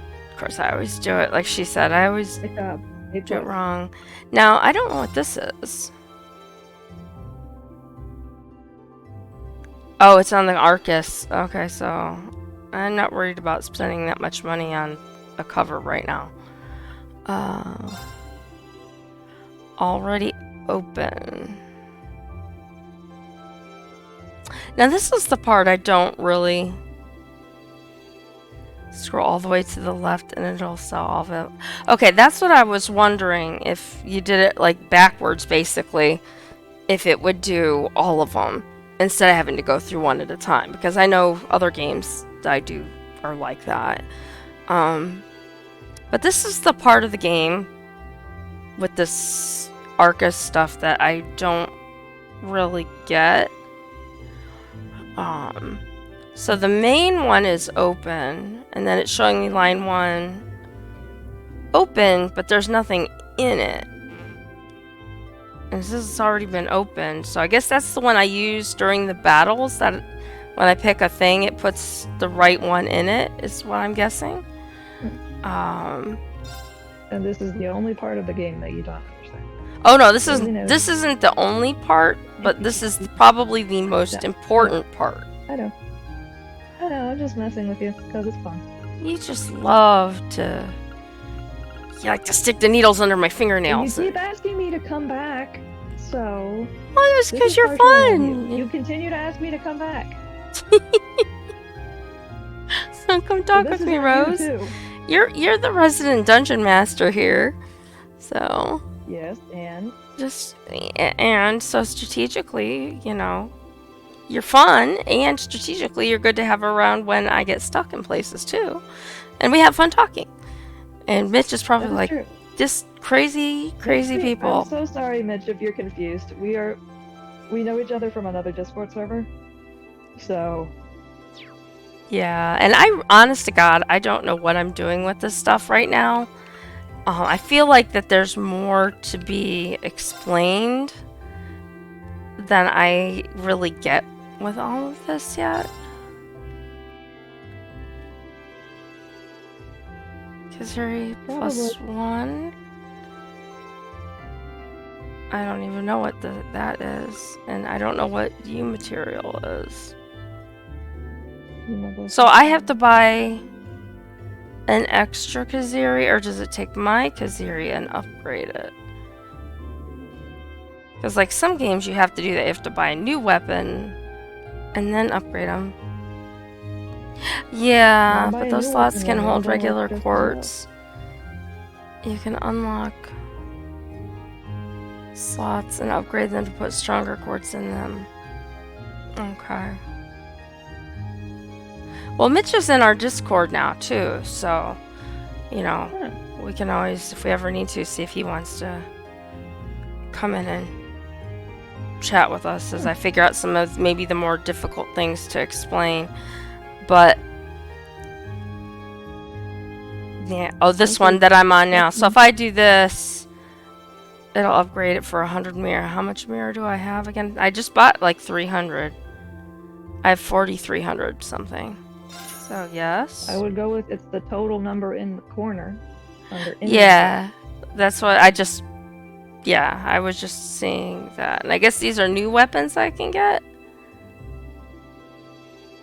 course, I always do it. Like she said, I always do it wrong. Now, I don't know what this is. Oh, it's on the Arcus. Okay, so I'm not worried about spending that much money on a cover right now. Already open. Now this is the part I don't really... Scroll all the way to the left and it'll sell all of it. Okay, that's what I was wondering. If you did it like backwards, basically, if it would do all of them instead of having to go through one at a time. Because I know other games that I do are like that. But this is the part of the game with this Arcus stuff that I don't really get. So the main one is open, and then it's showing me line 1 open, but there's nothing in it. And this has already been opened, so I guess that's the one I use during the battles, that when I pick a thing, it puts the right one in it, is what I'm guessing. And this is the only part of the game that you don't understand. Oh no, this isn't the only part, but this is probably the most important part. I know, I'm just messing with you, because it's fun. You just love to... You like to stick the needles under my fingernails. You keep asking me to come back, so... Well, it's because you're fun! You continue to ask me to come back. So come talk with me, Rose. You're the resident dungeon master here. So... Yes, and? And so strategically, you know... You're fun, and strategically you're good to have around when I get stuck in places too. And we have fun talking. And Mitch is probably like, true. Just crazy people. I'm so sorry, Mitch, if you're confused. We know each other from another Discord server. So... Yeah, and honest to God, I don't know what I'm doing with this stuff right now. I feel like that there's more to be explained than I really get with all of this yet. Kizuri +1. I don't even know what that is, and I don't know what U material is. So I have to buy an extra Kaziri, or does it take my Kaziri and upgrade it? Because like some games you have to do that. You have to buy a new weapon and then upgrade them. Yeah, but those slots can hold regular quartz. You can unlock slots and upgrade them to put stronger quartz in them. Okay. Well, Mitch is in our Discord now too, so you know, we can always, if we ever need to, see if he wants to come in and chat with us as I figure out some of maybe the more difficult things to explain. But yeah, oh, this one that I'm on now. So if I do this, it'll upgrade it for 100 mirror. How much mirror do I have again? I just bought like 300. I have 4,300 something. So yes. I would go with it's the total number in the corner. Under yeah, that's what I just. Yeah, I was just seeing that. And I guess these are new weapons I can get.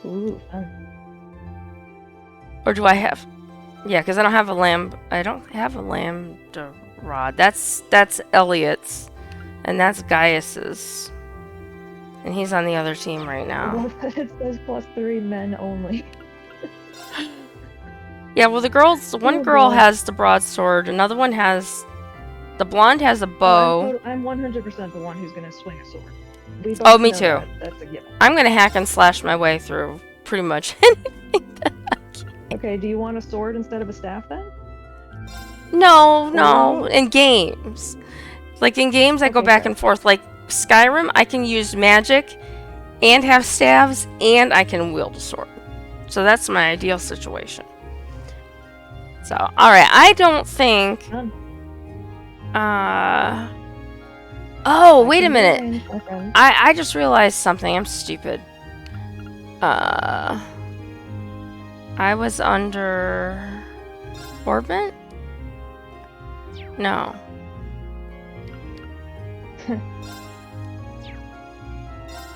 Ooh, fun. Or do I have? Yeah, because I don't have a I don't have a lambda rod. That's Elliot's, and that's Gaius's, and he's on the other team right now. It says +3 men only. Yeah, well, one girl has the broadsword, another one has. The blonde has a bow. I'm 100% the one who's gonna swing a sword. Oh, me too. That's a given. I'm gonna hack and slash my way through pretty much anything that I can. Okay, do you want a sword instead of a staff then? No. In games. Like in games, I go back and forth. Like Skyrim, I can use magic and have staves, and I can wield a sword. So that's my ideal situation. So, alright, I don't think... Oh, wait a minute. I just realized something. I'm stupid. I was under Orbit? No.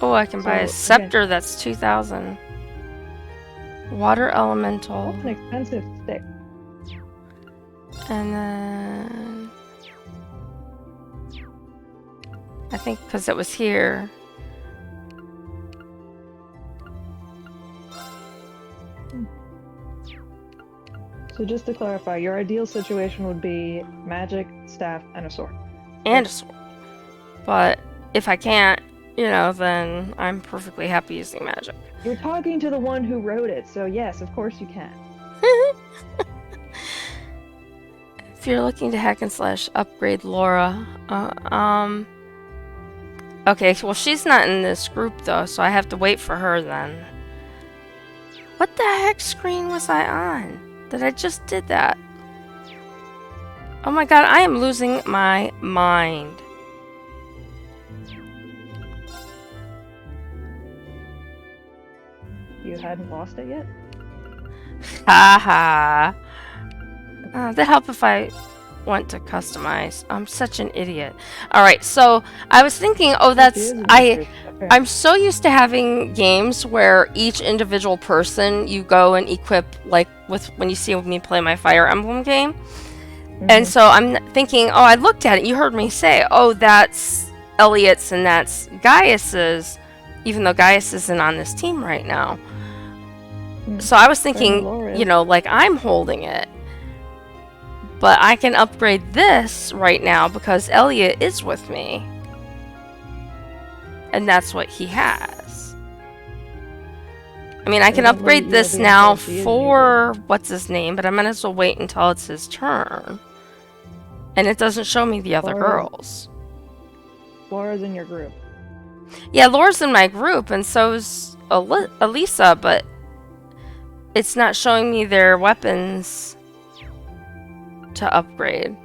Oh, I can buy a scepter that's 2,000. Water elemental. That's an expensive stick. And then I think because it was here. So just to clarify, your ideal situation would be magic, staff, and a sword. And a sword. But if I can't, you know, then I'm perfectly happy using magic. You're talking to the one who wrote it, so yes, of course you can. If you're looking to hack and slash upgrade Laura, okay, well she's not in this group though, so I have to wait for her then. What the heck screen was I on? That I just did that? Oh my god, I am losing my mind. You hadn't lost it yet? Haha. That'd help if I went to customize. I'm such an idiot. Alright, so I was thinking, oh, that's... I'm so used to having games where each individual person you go and equip, like with when you see me play my Fire Emblem game. And so I'm thinking, oh, I looked at it. You heard me say, oh, that's Elliot's and that's Gaius's, even though Gaius isn't on this team right now. So I was thinking, you know, like I'm holding it. But I can upgrade this right now because Elliot is with me. And that's what he has. I mean, I can upgrade this now for what's his name, but I might as well wait until it's his turn. And it doesn't show me the other girls. Laura's in your group. Yeah, Laura's in my group, and so is Elisa, but it's not showing me their weapons to upgrade.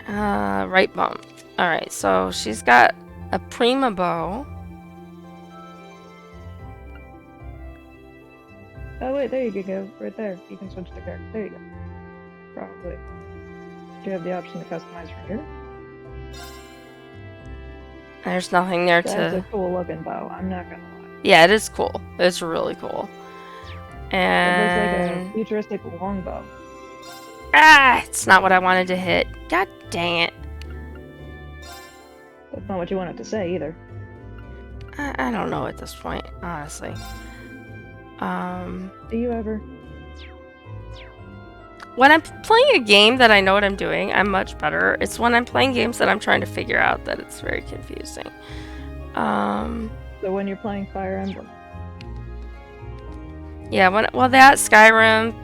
Right bump. Alright, so she's got a Prima bow. Oh wait, there you can go. Right there. You can switch the character. There you go. Probably. Do you have the option to customize from here? There's nothing there That's to... a cool looking bow, I'm not gonna lie. Yeah, it is cool. It's really cool. It looks like And a futuristic longbow. it's not what I wanted to hit. God dang it. That's not what you wanted to say either. I don't know at this point, honestly. Do you ever? When I'm playing a game that I know what I'm doing, I'm much better. It's when I'm playing games that I'm trying to figure out that it's very confusing. So when you're playing Fire Emblem. Yeah, well that Skyrim,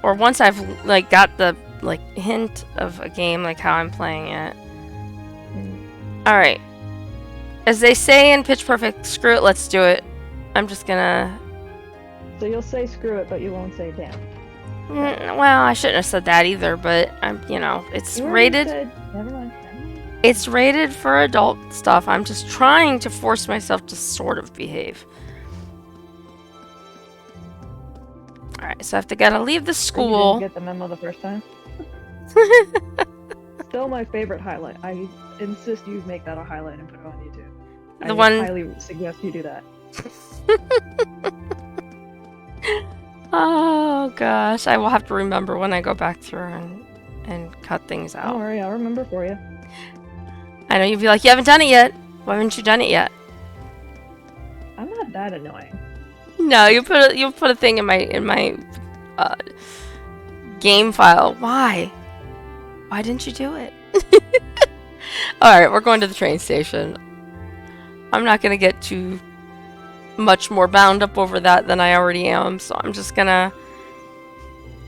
or once I've like got the like hint of a game, like how I'm playing it. All right, as they say in Pitch Perfect, screw it, let's do it. I'm just gonna. So you'll say screw it, but you won't say damn. Well, I shouldn't have said that either, but I'm, it's You already rated. said- Never mind. It's rated for adult stuff. I'm just trying to force myself to sort of behave. Alright, so I have to gotta leave the You school. didn't get the memo the first time. Still my favorite highlight. I insist you make that a highlight and put it on YouTube. The I one- highly suggest you do that. Oh gosh, I will have to remember when I go back through and cut things Don't out. worry, I'll remember for you. I know you'd be like, you haven't done it yet. Why haven't you done it yet? I'm not that annoying. No, you'll put a thing in my game file. Why? Why didn't you do it? Alright, we're going to the train station. I'm not gonna get too much more bound up over that than I already am, so I'm just gonna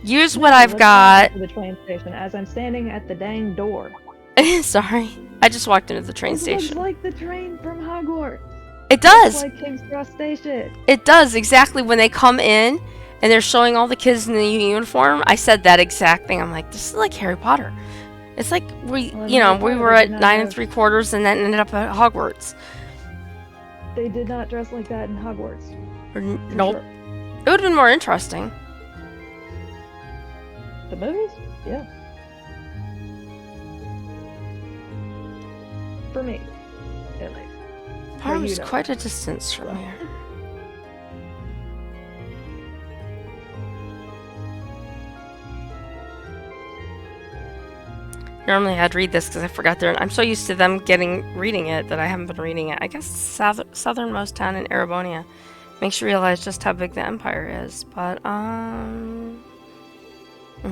use what I've Let's got. go to the train station as I'm standing at the dang door. Sorry. I just walked into the train This looks station. like the train from Hogwarts. It does! Like King's Cross Station. It does, exactly. When they come in and they're showing all the kids in the uniform, I said that exact thing. I'm like, this is like Harry Potter. It's like we Well, you know, Harry we Potter, were they at did not 9 have- 3/4 and then ended up at Hogwarts. They did not dress like that in Hogwarts. Nope. sure. It would have been more interesting. The movies? Yeah. For me, at least. Parm you is don't. quite a distance from here. Normally I'd read this because I forgot their. I'm so used to them reading it that I haven't been reading it. I guess southernmost town in Erebonia makes you realize just how big the empire is. But and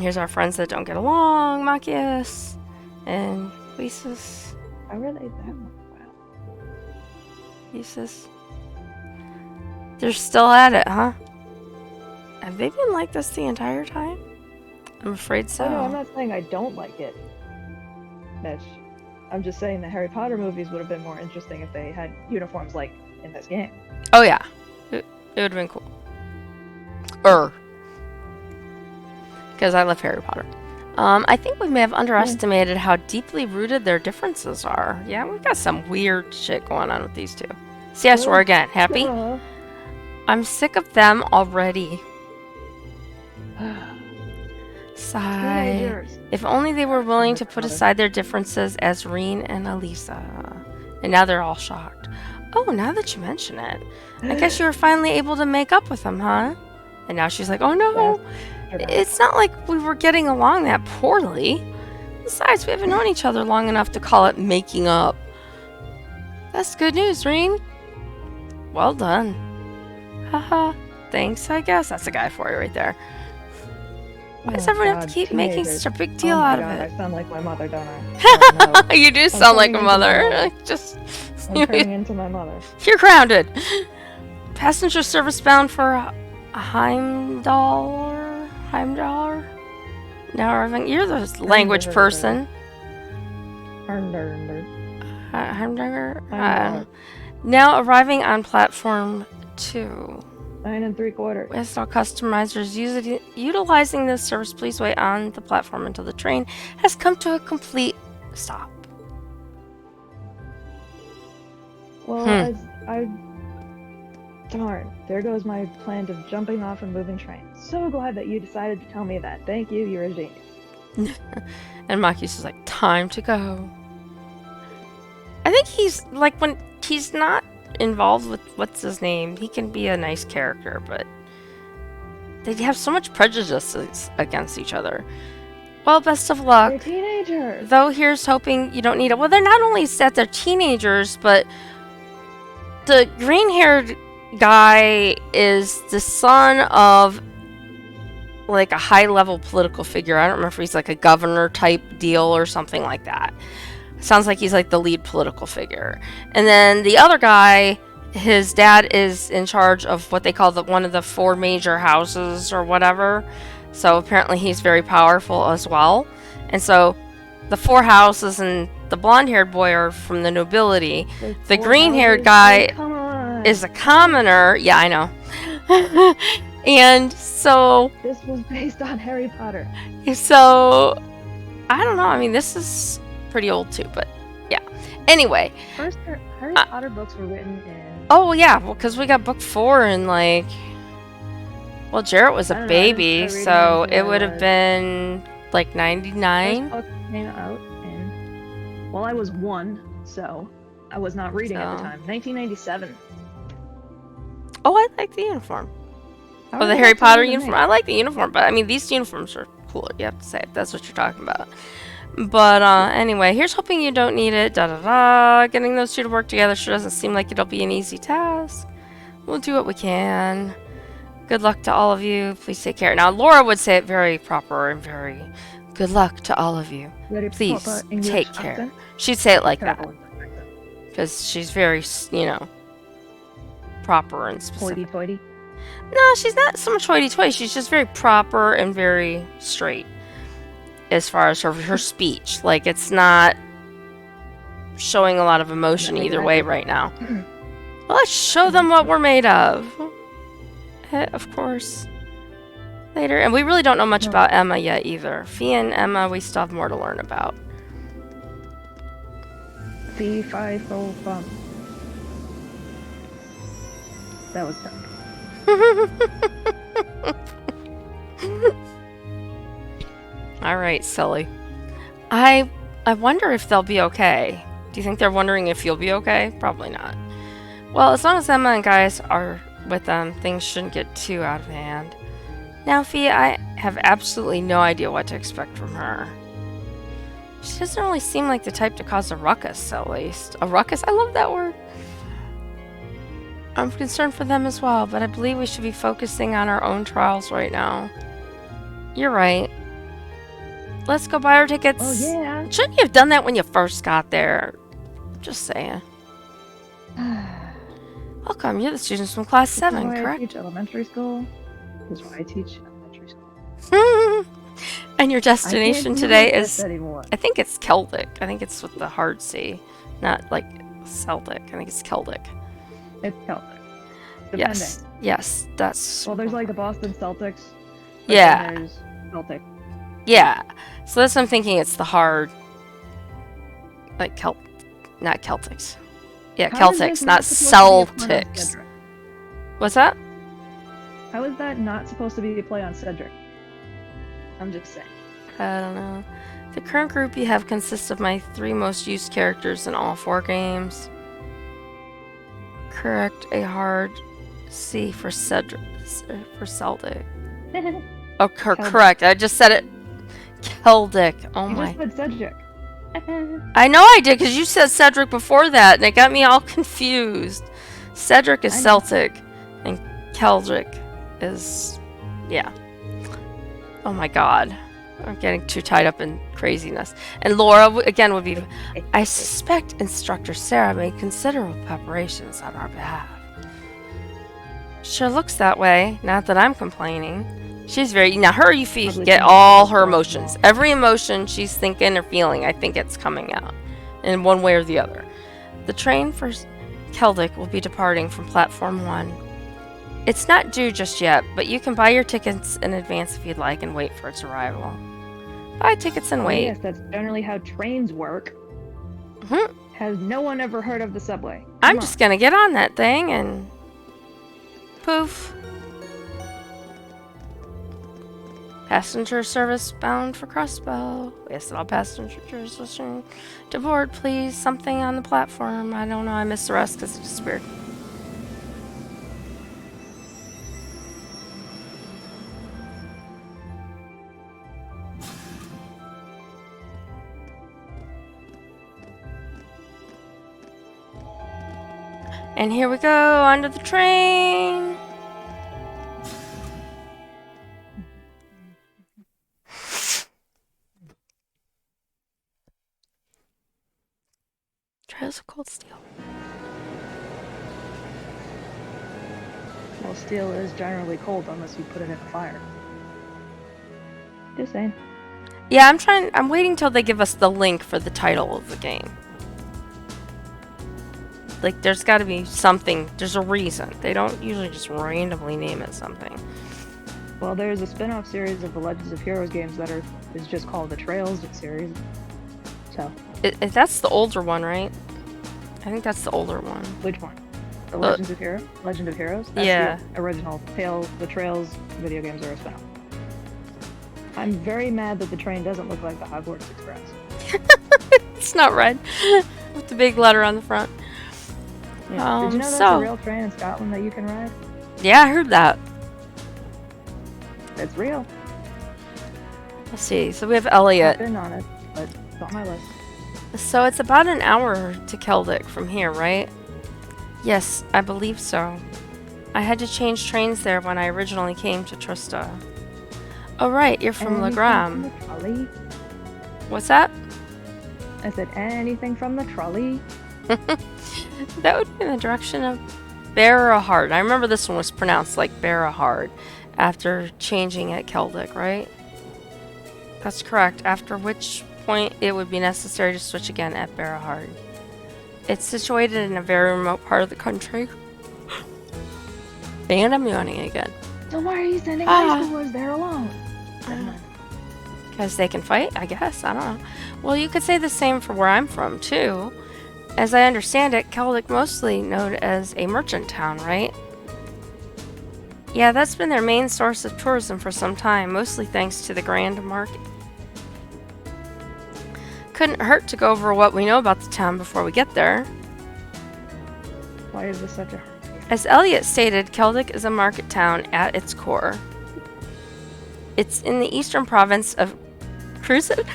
here's our friends that don't get along, Machias and Luisus. How are they that much? Wow. Luisus. They're still at it, huh? Have they been like this the entire time? I'm afraid so. Oh, no, I'm not saying I don't like it, Mitch. I'm just saying the Harry Potter movies would have been more interesting if they had uniforms like in this game. Oh yeah, it would have been cool. Because I love Harry Potter. I think we may have underestimated how deeply rooted their differences are. Yeah, we've got some weird shit going on with these two. See, I swear again. Happy? I'm sick of them already. Sigh. Teenagers. If only they were willing to put aside their differences as Reen and Elisa. And now they're all shocked. Oh, now that you mention it. I guess you were finally able to make up with them, huh? And now she's like, oh no. It's not like we were getting along that poorly. Besides, we haven't known each other long enough to call it making up. That's good news, Reen. Well done. Haha. Thanks, I guess. That's a guy for you right there. Why does everyone have to keep making such a big deal out of it? I sound like my mother, don't I? You do I'm sound like a turning into my mother. Just I'm turning into my mother. you're grounded. Passenger service bound for Heimdall. Now arriving. You're the language person. Heimdall. Now arriving on platform 2. 9 3/4. As all customizers utilizing this service, please wait on the platform until the train has come to a complete stop. Well, darn, there goes my plan of jumping off and moving train. So glad that you decided to tell me that. Thank you, you're a genius. And Machias is like, time to go. I think he's like, when he's not involved with what's his name. He can be a nice character, but they have so much prejudices against each other. Well, best of luck. They're teenagers. Though here's hoping you don't need it. Well, they're not only that they're teenagers, but the green-haired guy is the son of like a high-level political figure. I don't remember if he's like a governor type deal or something like that. Sounds like he's like the lead political figure. And then the other guy, his dad is in charge of what they call one of the 4 major houses or whatever. So apparently he's very powerful as well. And so the 4 houses and the blonde-haired boy are from the nobility. The green-haired guy is a commoner. Yeah, I know. And so... This was based on Harry Potter. So, I don't know. I mean, this is pretty old too, but yeah. Anyway. First Harry Potter books were written in... Oh, yeah. Well, because we got book 4 and like... Well, Jarrett was a baby, so it would have been like 99. First book came out in... Well, I was 1, so I was not reading at the time. 1997. Oh, I like the uniform. Oh, the Harry Potter uniform. I like the uniform, but I mean, these uniforms are cooler. You have to say it. That's what you're talking about. But anyway, here's hoping you don't need it. Da da da. Getting those 2 to work together sure doesn't seem like it'll be an easy task. We'll do what we can. Good luck to all of you. Please take care. Now, Laura would say it very proper and very good luck to all of you. Please take care. She'd say it like that. Because she's very, you know, proper and specific. Hoity-toity? No, she's not so much hoity-toity. She's just very proper and very straight as far as her speech. Like, it's not showing a lot of emotion either way right now. Let's show them what we're made of. Of course. Later. And we really don't know much about Emma yet either. Fee and Emma, we still have more to learn about. Fee, fi, fo, fum. That was dumb. Alright, silly. I wonder if they'll be okay. Do you think they're wondering if you'll be okay? Probably not. Well, as long as Emma and guys are with them, things shouldn't get too out of hand. Now, Fee, I have absolutely no idea what to expect from her. She doesn't really seem like the type to cause a ruckus, at least. A ruckus? I love that word. I'm concerned for them as well, but I believe we should be focusing on our own trials right now. You're right. Let's go buy our tickets. Oh, yeah. Shouldn't you have done that when you first got there? Just saying. Welcome, you're the students from class 7, correct? I teach elementary school. This is why I teach elementary school. And your destination today is... Anymore. I think it's Celtic. I think it's with the hard C. Not like Celtic. I think it's Celtic. It's Celtic. Depending. Yes. Yes, that's... Well, there's like the Boston Celtics. Yeah. There's Celtic. Yeah. So that's what I'm thinking. It's the hard... Like not Celtics. Yeah, Celtics, not Celtics. What's that? How is that not supposed to be a play on Cedric? I'm just saying. I don't know. The current group you have consists of my 3 most used characters in all 4 games. Correct a hard C for Cedric. For Celtic. Oh, correct. I just said it. Celtic. Oh you my. just said Cedric. I know I did, because you said Cedric before that, and it got me all confused. Cedric is Celtic, and Celtic is... yeah. Oh my god. I'm getting too tied up in craziness. And Laura, again, would be... I suspect Instructor Sarah made considerable preparations on our behalf. Sure looks that way, not that I'm complaining. She's very... Now, her, you get all her emotions. Every emotion she's thinking or feeling, I think it's coming out. In one way or the other. The train for Celtic will be departing from Platform 1. It's not due just yet, but you can buy your tickets in advance if you'd like and wait for its arrival. Buy tickets and wait. Yes, that's generally how trains work. Has no one ever heard of the subway? I'm just gonna get on that thing and... poof. Passenger service bound for Crossbow. Yes, all passengers listening to board, please. Something on the platform. I don't know. I missed the rest because it disappeared. And here we go, onto the train. Trails of cold steel. Well, steel is generally cold unless you put it in a fire. Just saying. Yeah, I'm waiting till they give us the link for the title of the game. Like, there's got to be something, there's a reason. They don't usually just randomly name it something. Well, there's a spin-off series of the Legends of Heroes games that is just called the Trails series. So. That's the older one, right? I think that's the older one. Which one? The Legends of Heroes? Legend of Heroes? That's yeah. The original the Trails video games are a spin-off. I'm very mad that the train doesn't look like the Hogwarts Express. It's not red. With the big letter on the front. Yeah. Did you know that's a real train in Scotland that you can ride? Yeah, I heard that. It's real. Let's see. So we have Elliot. I've been on it, but it's on my list. So it's about an hour to Keldic from here, right? Yes, I believe so. I had to change trains there when I originally came to Trista. Oh right, you're from Legram. What's that? I said, anything from the trolley? That would be in the direction of Barahard. I remember this one was pronounced like Barahard after changing at Keldic, right? That's correct. After which point it would be necessary to switch again at Barahard. It's situated in a very remote part of the country. And I'm yawning again. So why are you sending high schoolers there alone? Because they can fight, I guess. I don't know. Well, you could say the same for where I'm from, too. As I understand it, Keldic mostly known as a merchant town, right? Yeah, that's been their main source of tourism for some time, mostly thanks to the Grand Market. Couldn't hurt to go over what we know about the town before we get there. Why is this such a... As Elliot stated, Keldic is a market town at its core. It's in the eastern province of Cruzan.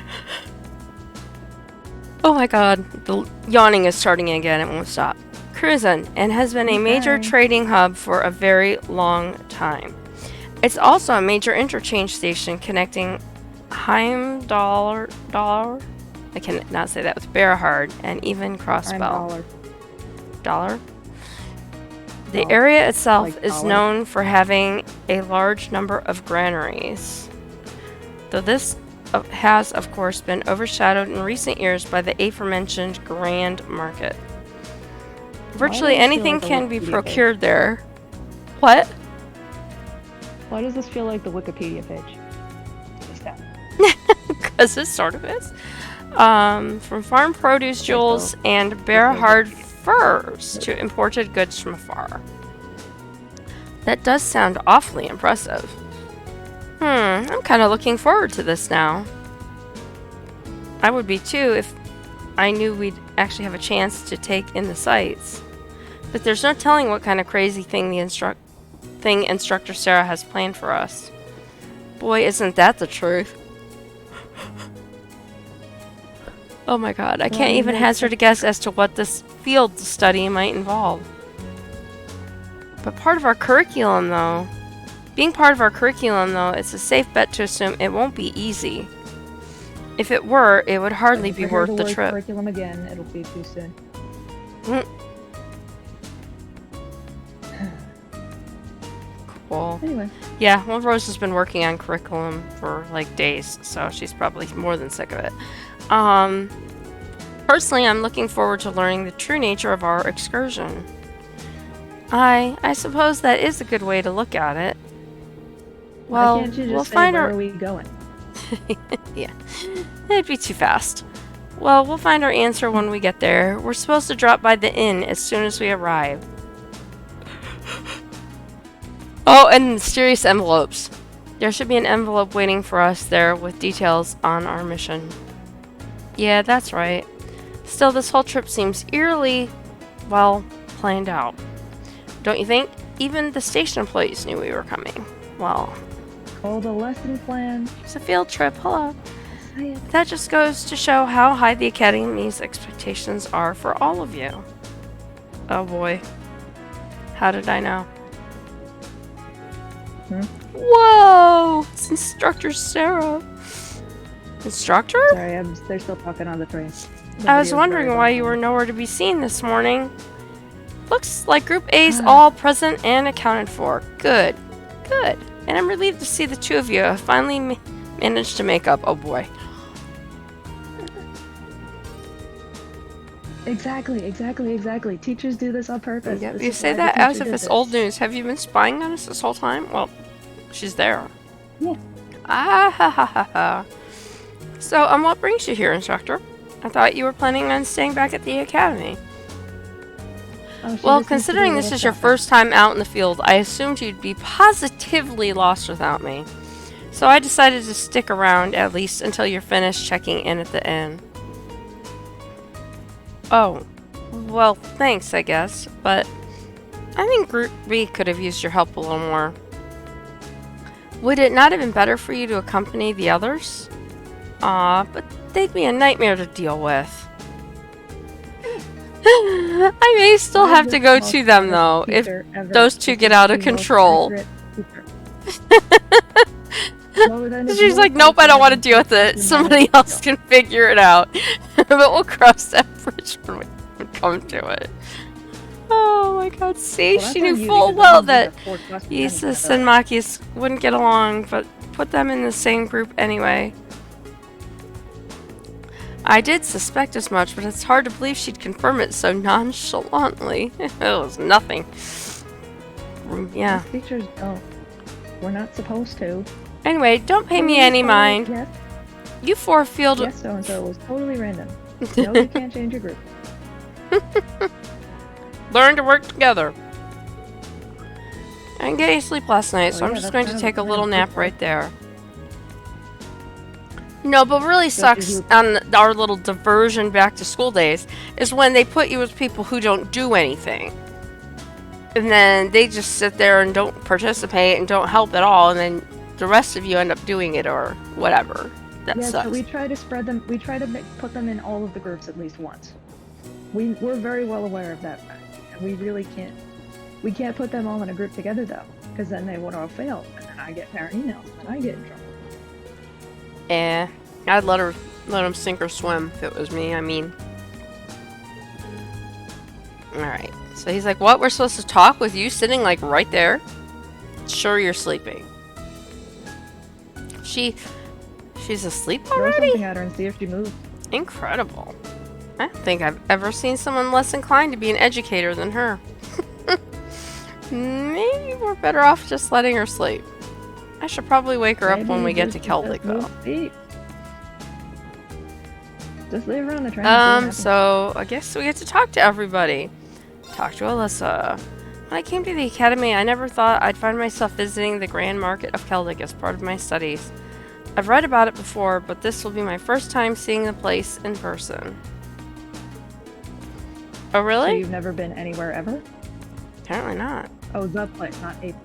Oh my god, the yawning is starting again, it won't stop. Cruzan, and has been a major trading hub for a very long time. It's also a major interchange station connecting Heimdall, I cannot say that with Barahard, and even Crossbell. Dollar? The area itself like is known for having a large number of granaries, though this has, of course, been overshadowed in recent years by the aforementioned Grand Market. Virtually anything can be procured there. What? Why does this feel like the Wikipedia page? Because it sort of is. From farm produce jewels and Barahard furs to imported goods from afar. That does sound awfully impressive. I'm kind of looking forward to this now. I would be too if I knew we'd actually have a chance to take in the sights. But there's no telling what kind of crazy thing Instructor Sarah has planned for us. Boy, isn't that the truth. Oh my god, I can't even hazard a guess as to what this field study might involve. But part of our curriculum, though, it's a safe bet to assume it won't be easy. If it were, it would hardly be worth the trip. Curriculum again, it'll be too soon. Cool. Anyway. Yeah, well, Rose has been working on curriculum for like days, so she's probably more than sick of it. Personally, I'm looking forward to learning the true nature of our excursion. I suppose that is a good way to look at it. Well, why can't you just we'll say, find where our... are we going? Yeah, it'd be too fast. Well, we'll find our answer when we get there. We're supposed to drop by the inn as soon as we arrive. Oh, and mysterious envelopes. There should be an envelope waiting for us there with details on our mission. Yeah, that's right. Still, this whole trip seems eerily, well, planned out. Don't you think? Even the station employees knew we were coming. Well... called a lesson plan. It's a field trip, hello. That just goes to show how high the Academy's expectations are for all of you. Oh boy. How did I know? Hmm? Whoa! It's Instructor Sarah. Instructor? Sorry, they're still talking on the train. The I was video's wondering very why long. you were nowhere to be seen this morning. Looks like Group A's all present and accounted for. Good. Good. And I'm relieved to see the two of you have finally managed to make up. Oh boy. Exactly. Teachers do this on purpose. Yep, This you is say why the that as teacher if did it's this. old news. Have you been spying on us this whole time? Well, she's there. Yeah. Ah ha ha ha ha. So, what brings you here, Instructor? I thought you were planning on staying back at the academy. Oh, she Well, just needs to do considering a this little is your shopping. first time out in the field, I assumed you'd be positively lost without me. So I decided to stick around at least until you're finished checking in at the inn. Oh, well, thanks, I guess, but I think Group B could have used your help a little more. Would it not have been better for you to accompany the others? Aw, but they'd be a nightmare to deal with. I may still Why is have this to go the most to them, honest though, if teacher ever? those two This get is out of the most control. accurate teacher. Well, then it's She's more like, nope, I don't want to accurate deal with than it. the Somebody most else can figure it out. But we'll cross that bridge when we come to it. Oh my god, see, Well, she that's on knew you full because well that that means these are 4 questions Isis together. and Machias wouldn't get along, but put them in the same group anyway. I did suspect as much, but it's hard to believe she'd confirm it so nonchalantly. It was nothing. Yeah. Most teachers don't. We're not supposed to. Anyway, don't pay me Oh, any oh, mind. Yes, You four field. yes, so-and-so was totally random. No, you can't change your group. Learn to work together. I didn't get any sleep last night, so Oh, I'm yeah, just that's going kind to of take a what little I'm nap for. right there. No, but what really Just sucks you- on our little diversion back to school days is when they put you with people who don't do anything. And then they just sit there and don't participate and don't help at all, and then the rest of you end up doing it or whatever. That Yeah, sucks. so we try to spread them. We try to put them in all of the groups at least once. We're very well aware of that fact, and we really can't. We can't put them all in a group together though, because then they would all fail, and then I get parent emails, and I get in trouble. I'd let them sink or swim if it was me. I mean, all right. So he's like, "What? We're supposed to talk with you sitting like right there? Sure, you're sleeping." She's asleep Throw already? something at her and see if she moves. Incredible. I don't think I've ever seen someone less inclined to be an educator than her. Maybe we're better off just letting her sleep. I should probably wake her up when we get to Celtic, though. Just leave her on the train. and see what happens. So I guess we get to talk to everybody. Talk to Alyssa. When I came to the academy, I never thought I'd find myself visiting the Grand Market of Celtic as part of my studies. I've read about it before, but this will be my first time seeing the place in person. Oh, So really? you've never been anywhere ever? Apparently not. Oh, the place, not a place.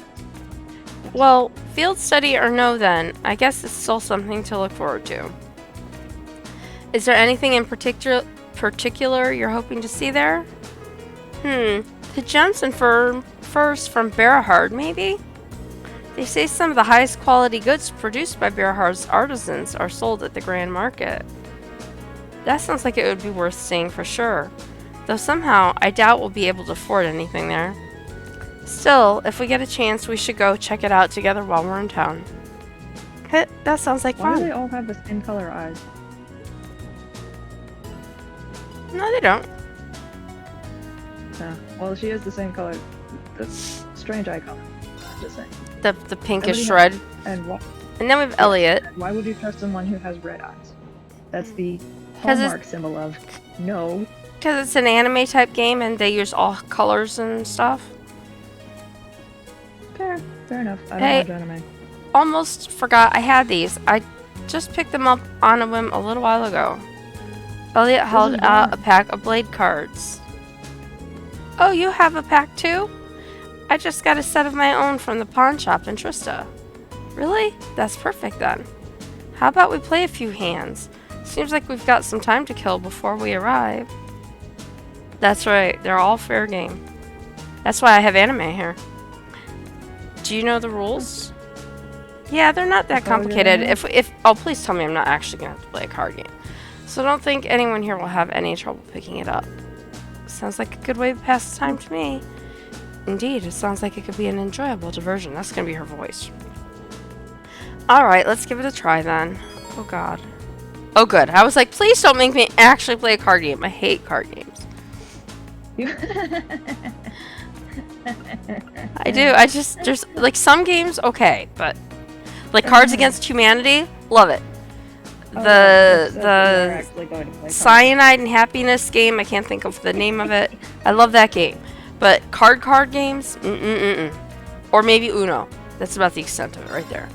Well, field study or no then, I guess it's still something to look forward to. Is there anything in particular you're hoping to see there? The gems and furs from Berahard, maybe? They say some of the highest quality goods produced by Berahard's artisans are sold at the Grand Market. That sounds like it would be worth seeing for sure, though somehow I doubt we'll be able to afford anything there. Still, if we get a chance, we should go check it out together while we're in town. Hey, that sounds like Why do fun. they all have the skin color eyes? No, they don't. Well, she has the same color. That's strange eye color. I'm just saying. The pinkish Everybody red. And what? And then we have Elliot. Why would you trust someone who has red eyes? That's the 'Cause it's- hallmark symbol of no. Because it's an anime type game and they use all colors and stuff. Fair enough. I don't Hey. watch anime. Almost forgot I had these. I just picked them up on a whim a little while ago. Elliot held is out a warm. pack of blade cards. Oh, you have a pack too? I just got a set of my own from the pawn shop in Trista. Really? That's perfect then. How about we play a few hands? Seems like we've got some time to kill before we arrive. That's right, they're all fair game. That's why I have anime here. Do you know the rules? Yeah, they're not that complicated. If oh, please tell me I'm not actually gonna have to play a card game. So I don't think anyone here will have any trouble picking it up. Sounds like a good way to pass the time to me. Indeed, it sounds like it could be an enjoyable diversion. That's gonna be her voice. Alright, let's give it a try then. Oh god. Oh good. I was like, please don't make me actually play a card game. I hate card games. I do. I just, there's like some games, okay, but like Cards Against Humanity, love it. The Cyanide and Happiness game, I can't think of the name of it. I love that game. But card games, or maybe Uno. That's about the extent of it right there.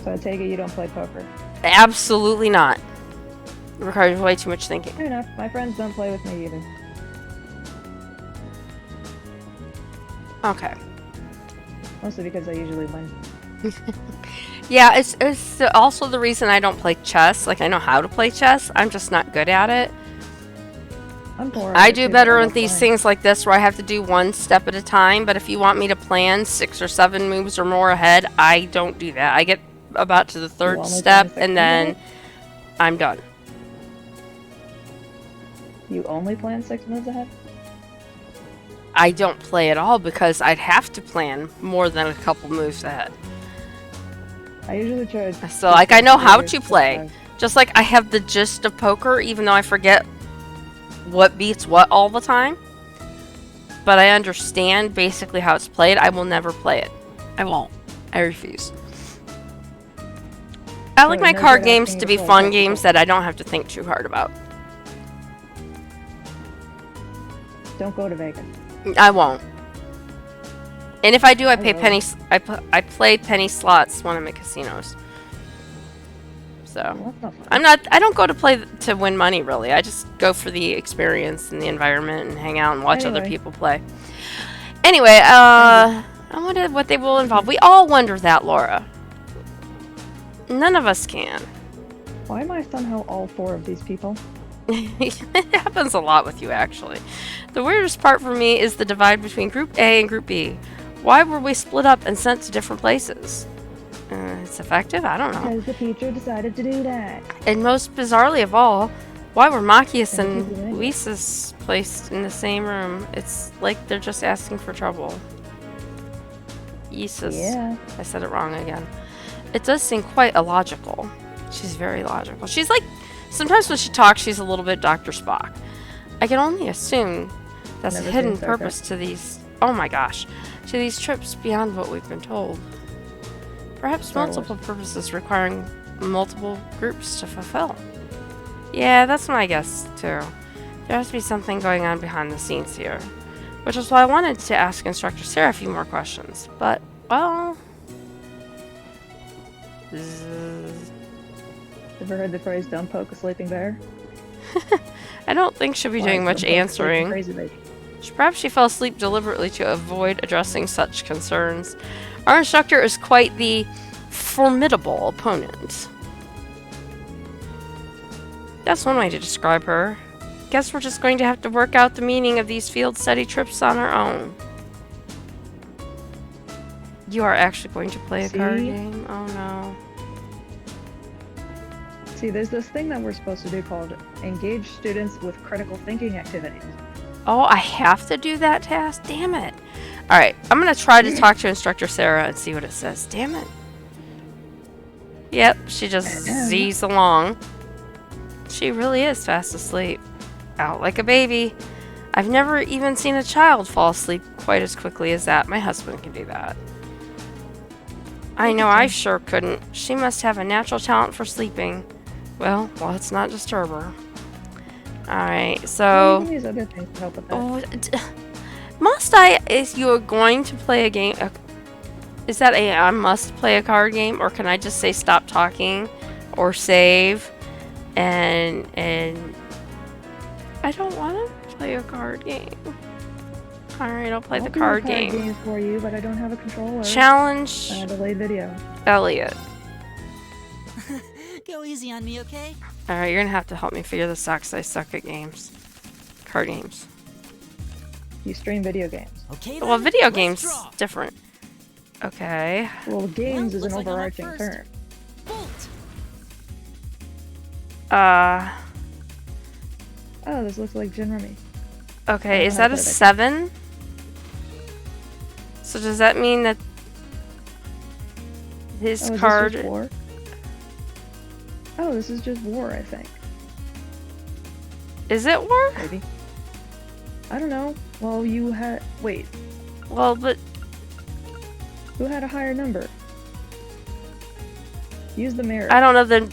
So I take it you don't play poker? Absolutely not. It requires way too much thinking. Fair enough. My friends don't play with me either. Okay. Mostly because I usually win. Yeah, it's also the reason I don't play chess. Like, I know how to play chess. I'm just not good at it. I do better with these things like this where I have to do one step at a time. But if you want me to plan 6 or 7 moves or more ahead, I don't do that. I get about to the 3rd step and then I'm done. You only plan 6 moves ahead? I don't play at all because I'd have to plan more than a couple moves ahead. I usually try. So, like, I know how to play. Just like I have the gist of poker, even though I forget what beats what all the time. But I understand basically how it's played. I will never play it. I won't. I refuse. I like my card games to be fun games that I don't have to think too hard about. Don't go to Vegas. I won't. And if I do, I pay penny. I played penny slots when I'm at casinos. So I'm not. I don't go to play to win money really. I just go for the experience and the environment and hang out and watch other people play. Anyway, I wonder what they will involve. We all wonder that, Laura. None of us can. Why am I somehow all 4 of these people? It happens a lot with you, actually. The weirdest part for me is the divide between Group A and Group B. Why were we split up and sent to different places? It's effective? I don't know. Because the teacher decided to do that. And most bizarrely of all, why were Machias and Luisas placed in the same room? It's like they're just asking for trouble. Isas. Yeah. I said it wrong again. It does seem quite illogical. She's very logical. She's like, sometimes when she talks, she's a little bit Dr. Spock. I can only assume that's a hidden purpose to these, oh my gosh, to these trips beyond what we've been told. Perhaps multiple purposes requiring multiple groups to fulfill. Yeah, that's my guess, too. There has to be something going on behind the scenes here. Which is why I wanted to ask Instructor Sarah a few more questions. But, well... Ever heard the phrase, don't poke a sleeping bear? I don't think she'll be doing much answering. Perhaps she fell asleep deliberately to avoid addressing such concerns. Our instructor is quite the formidable opponent. That's one way to describe her. Guess we're just going to have to work out the meaning of these field study trips on our own. You are actually going to play a card game? Oh no. See, there's this thing that we're supposed to do called engage students with critical thinking activities. Oh, I have to do that task? Damn it. Alright, I'm going to try to talk to Instructor Sarah and see what it says. Damn it. Yep, she just Z's along. She really is fast asleep. Out like a baby. I've never even seen a child fall asleep quite as quickly as that. My husband can do that. I know I sure couldn't. She must have a natural talent for sleeping. Well, let's not disturb her. Alright, so... Use other things to help with that. Must I, if you are going to play a game, is that I must play a card game, or can I just say stop talking, or save, and I don't want to play a card game. Alright, I'll play the card game. For you, but I don't have a controller. Challenge delayed video. Elliot. Go easy on me, okay? Alright, you're gonna have to help me figure this out because I suck at games. Card games. You stream video games. Okay, Well, then, video let's games draw. different. Okay. Well, games is an looks like I'm up overarching first. term. Bolt. Oh, this looks like Jin Rummy. Okay, I is don't that a have it. 7? So does that mean that his Oh, is card... this just war? Oh, this is just war, I think. Is it war? Maybe. I don't know. Well, you had... Wait. Well, but... Who had a higher number? Use the mirror. I don't know the...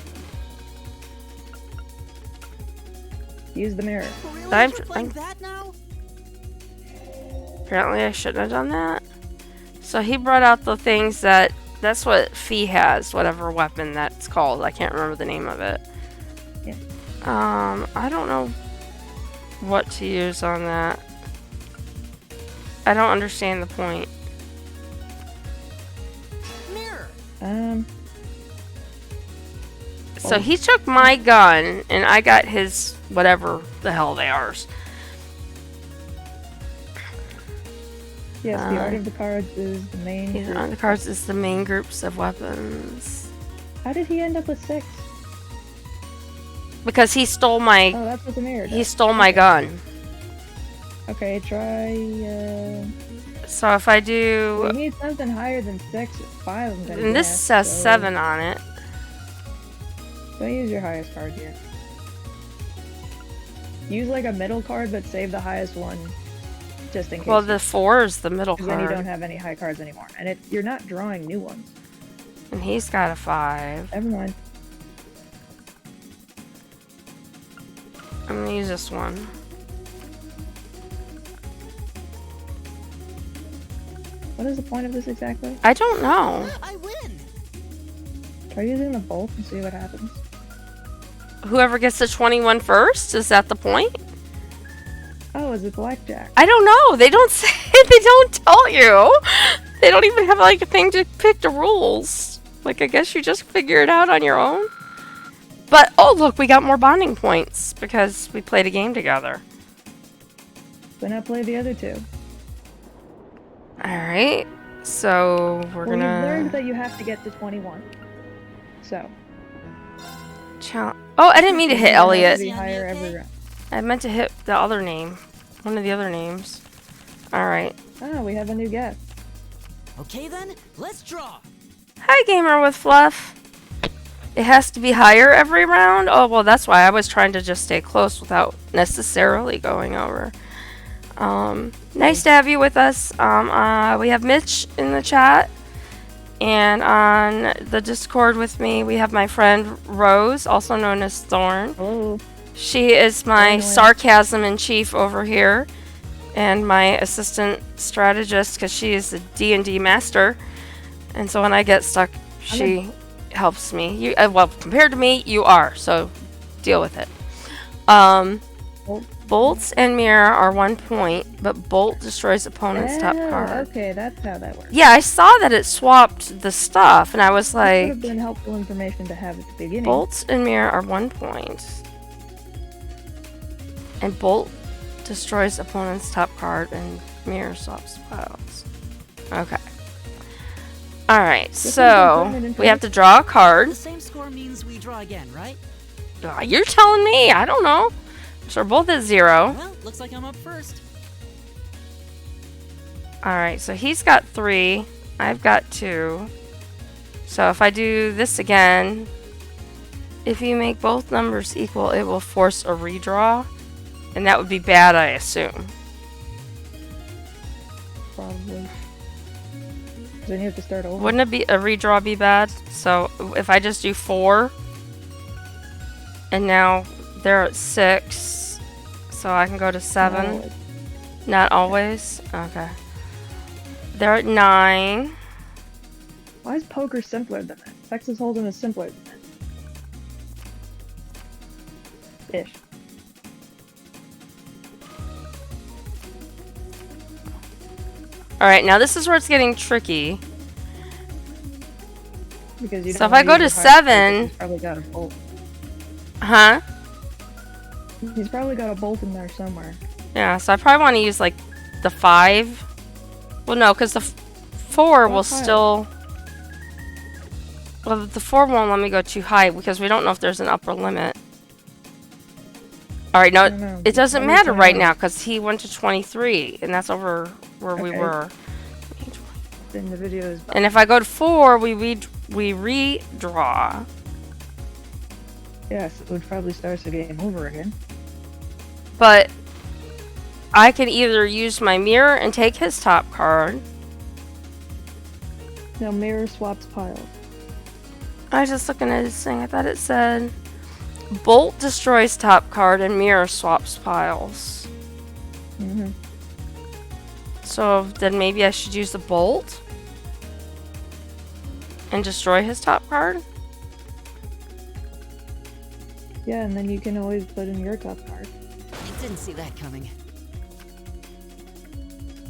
Use the mirror. Really? I'm- You're playing I'm- that now? Apparently I shouldn't have done that. So he brought out the things that... That's what Fee has, whatever weapon that's called. I can't remember the name of it. Yeah. I don't know what to use on that. I don't understand the point. Mirror. So Oh. he took my gun, and I got his whatever the hell they are. Yes, the art of the cards is the main. Yeah, group. on the cards is the main groups of weapons. How did he end up with 6? Because he stole my Oh, that's what the mirror does. he stole my gun. Okay, try. So if I We do, need something higher than 6 or 5. I'm gonna and this guess, says so 7 on it. Don't use your highest card here. Use like a middle card, but save the highest one, just in case. Well, the 4 is the middle Because then you don't card, have any high cards anymore, and you're not drawing new ones. and he's got a 5. Never mind. I'm gonna use this one. What is the point of this exactly? I don't know. I win. Try using the bolt and see what happens. Whoever gets to 21 first, is that the point? Oh, is it blackjack? I don't know. They don't say. They don't tell you. They don't even have like a thing to pick the rules. Like, I guess you just figure it out on your own. But oh look, we got more bonding points because we played a game together. Then I play the other 2. All right. So we're Well, you've learned gonna. that you have to get to 21. So. Oh, I didn't mean to hit It has to Elliot. be higher every round. I meant to hit the other name. One of the other names. All right. Ah, we have a new guest. Okay then, let's draw. Hi, Gamer with Fluff. It has to be higher every round? Oh, well, that's why I was trying to just stay close without necessarily going over. Nice to have you with us. We have Mitch in the chat. And on the Discord with me, we have my friend Rose, also known as Thorn. Hello. She is my Anyway. sarcasm in chief over here. And my assistant strategist, because she is the D&D master. And so when I get stuck, she helps me. You, well, compared to me, you are. So deal with it. Bolts and mirror are 1 point, but bolt destroys opponent's top card. Okay, that's how that works. Yeah, I saw that it swapped the stuff, and I was That would like, have been helpful information to have at the beginning. bolts and mirror are 1 point. And bolt destroys opponent's top card, and mirror swaps piles. Okay. Alright, so we have to draw a card. The same score means we draw again, right? You're telling me, I don't know. So we're both at 0. Well, looks like I'm up first. Alright, so he's got 3. I've got 2. So if I do this again, if you make both numbers equal, it will force a redraw. And that would be bad, I assume. Probably. Then you have to start over. Wouldn't it be a redraw be bad? So if I just do 4, and now they're at 6, so I can go to 7. No, Not always? Okay. They're at 9. why is poker simpler than that? Texas Hold'em is simpler than that. Ish. Alright, now this is where it's getting tricky. Because you So don't if I go wanna to use your highest card, 7 He's probably got a bolt. Huh? He's probably got a bolt in there somewhere. Yeah, so I probably want to use like the 5. Well, no, because the 4 will What pile? still. Well, the 4 won't let me go too high because we don't know if there's an upper limit. All right, no, I don't know. it doesn't Maybe matter right 21. now because he went to 23, and that's over where we Okay. were. Then the video is. And if I go to 4, we redraw. Yes, it would probably start the game over again. But I can either use my mirror and take his top card. Now mirror swaps piles. I was just looking at this thing. I thought it said Bolt destroys top card and mirror swaps piles. Mm-hmm. So then maybe I should use the Bolt and destroy his top card? Yeah, and then you can always put in your top card. I didn't see that coming.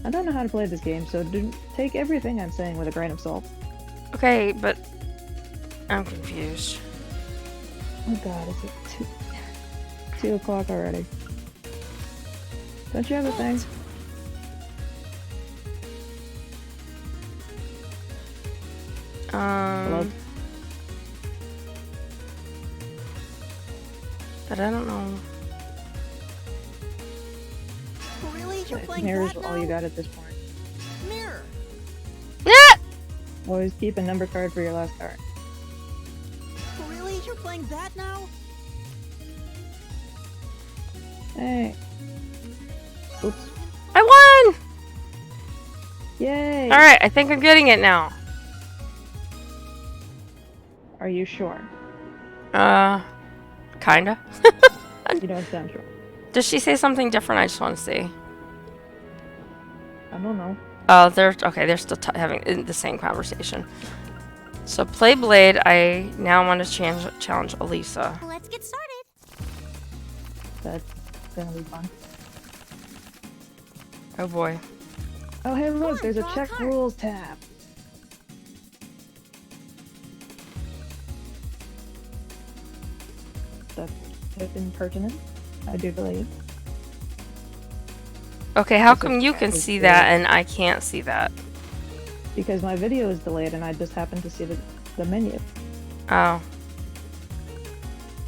I don't know how to play this game, so take everything I'm saying with a grain of salt. Okay, but I'm confused. Oh god, is it 2 o'clock already? Don't you have a thing? Hello? But I don't know. Really? You're playing Mirror's that all now? you got at this point. Mirror. Always keep a number card for your last card. Really? You're playing that now? Hey. Oops. I won! Yay! Alright, I think I'm getting it now. Are you sure? Kinda. You don't sound sure. Does she say something different? I just want to see. I don't know. Oh, they're still having the same conversation. So play Blade. I now want to challenge Elisa. Let's get started. That's gonna be fun. Oh boy. Oh hey look, on, there's a draw a check card. rules tab. That's impertinent, I do believe. Okay, how This is come you can probably see good. that and I can't see that? Because my video is delayed and I just happened to see the menu. Oh.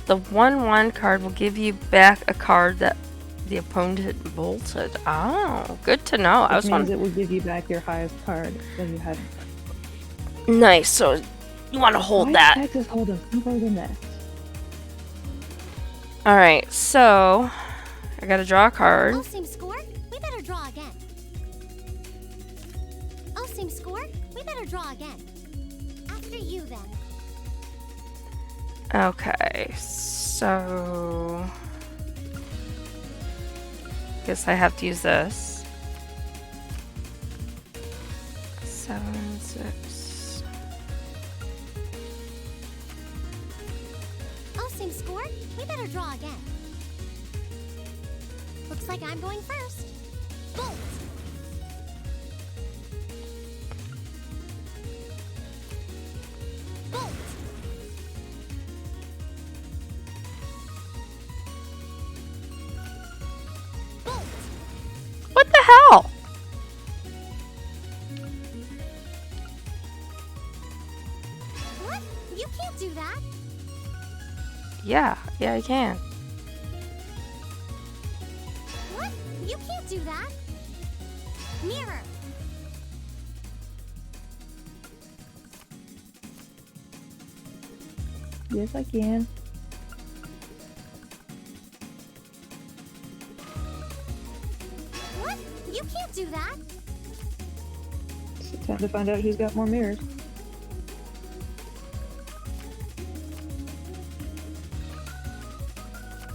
The 1/1 card will give you back a card that the opponent bolted. Oh, good to know. I Which was means wondering. it will give you back your highest card that you had. Nice. So you want to hold Why that. is Texas Hold'em simpler than this? All right. So I got to draw a card. Oh, same score? We better draw again. Oh, same score? We better draw again. After you, then. Okay. So guess I have to use this. 7, 6. Oh, same score? We better draw again. Looks like I'm going first. Bolt! Bolt! Bolt! What the hell? What? You can't do that. Yeah, I can. What? You can't do that. Mirror. Yes, I can. What? You can't do that. It's time to find out who's got more mirrors.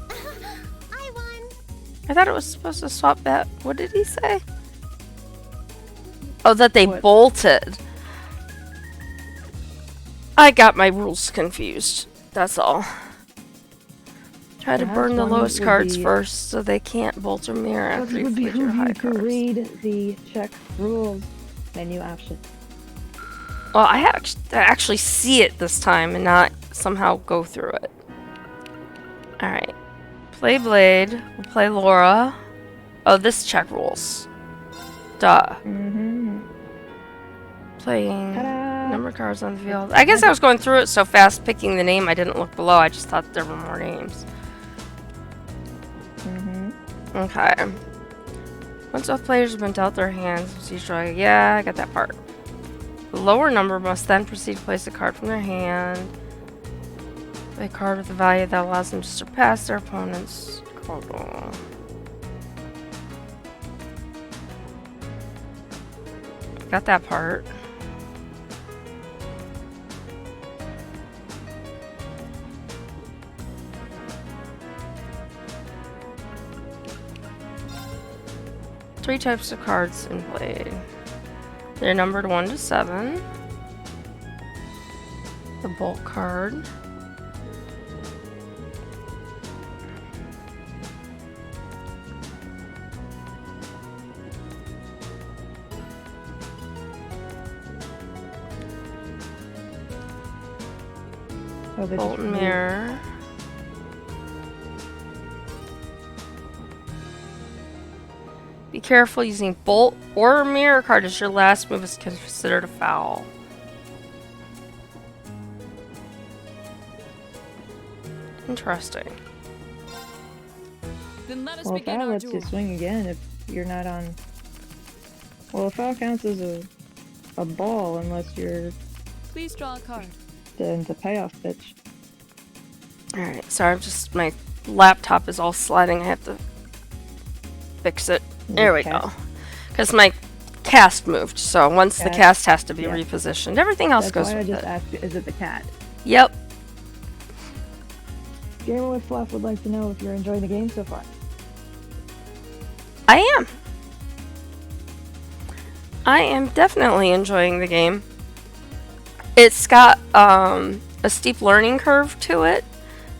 I won. I thought it was supposed to swap that. What did he say? Oh, that they What? bolted. I got my rules confused. That's all. Try to Perhaps burn the one lowest would cards be- first so they can't bolt or mirror It after you would flip your behoove high you to cards. read the check rules menu option. Well, I actually see it this time and not somehow go through it. Alright. Play Blade. We'll play Laura. Oh, this check rules. Duh. Mm-hmm. Playing Ta-da! number cards on the field. I guess I was going through it so fast, picking the name. I didn't look below. I just thought there were more names. Mm-hmm. Okay. Once all players have been dealt their hands, yeah, I got that part. The lower number must then proceed to place a card from their hand. A card with a value that allows them to surpass their opponent's total. Got that part. Three types of cards in play. They're numbered 1 to 7. The bulk card. Bolt and mirror. Be careful using bolt or mirror card as your last move is considered a foul. Interesting. Then let us Well, begin foul our lets you duel. swing again if you're not on. Well, a foul counts as a ball unless you're Please draw a card. in the payoff pitch. Alright, sorry, my laptop is all sliding. I have to fix it. There we go. Because my cast moved, so once the cast has to be repositioned, everything else goes That's why I with just it. asked you, is it the cat? Yep. Gamer with Fluff would like to know if you're enjoying the game so far. I am. I am definitely enjoying the game. It's got a steep learning curve to it.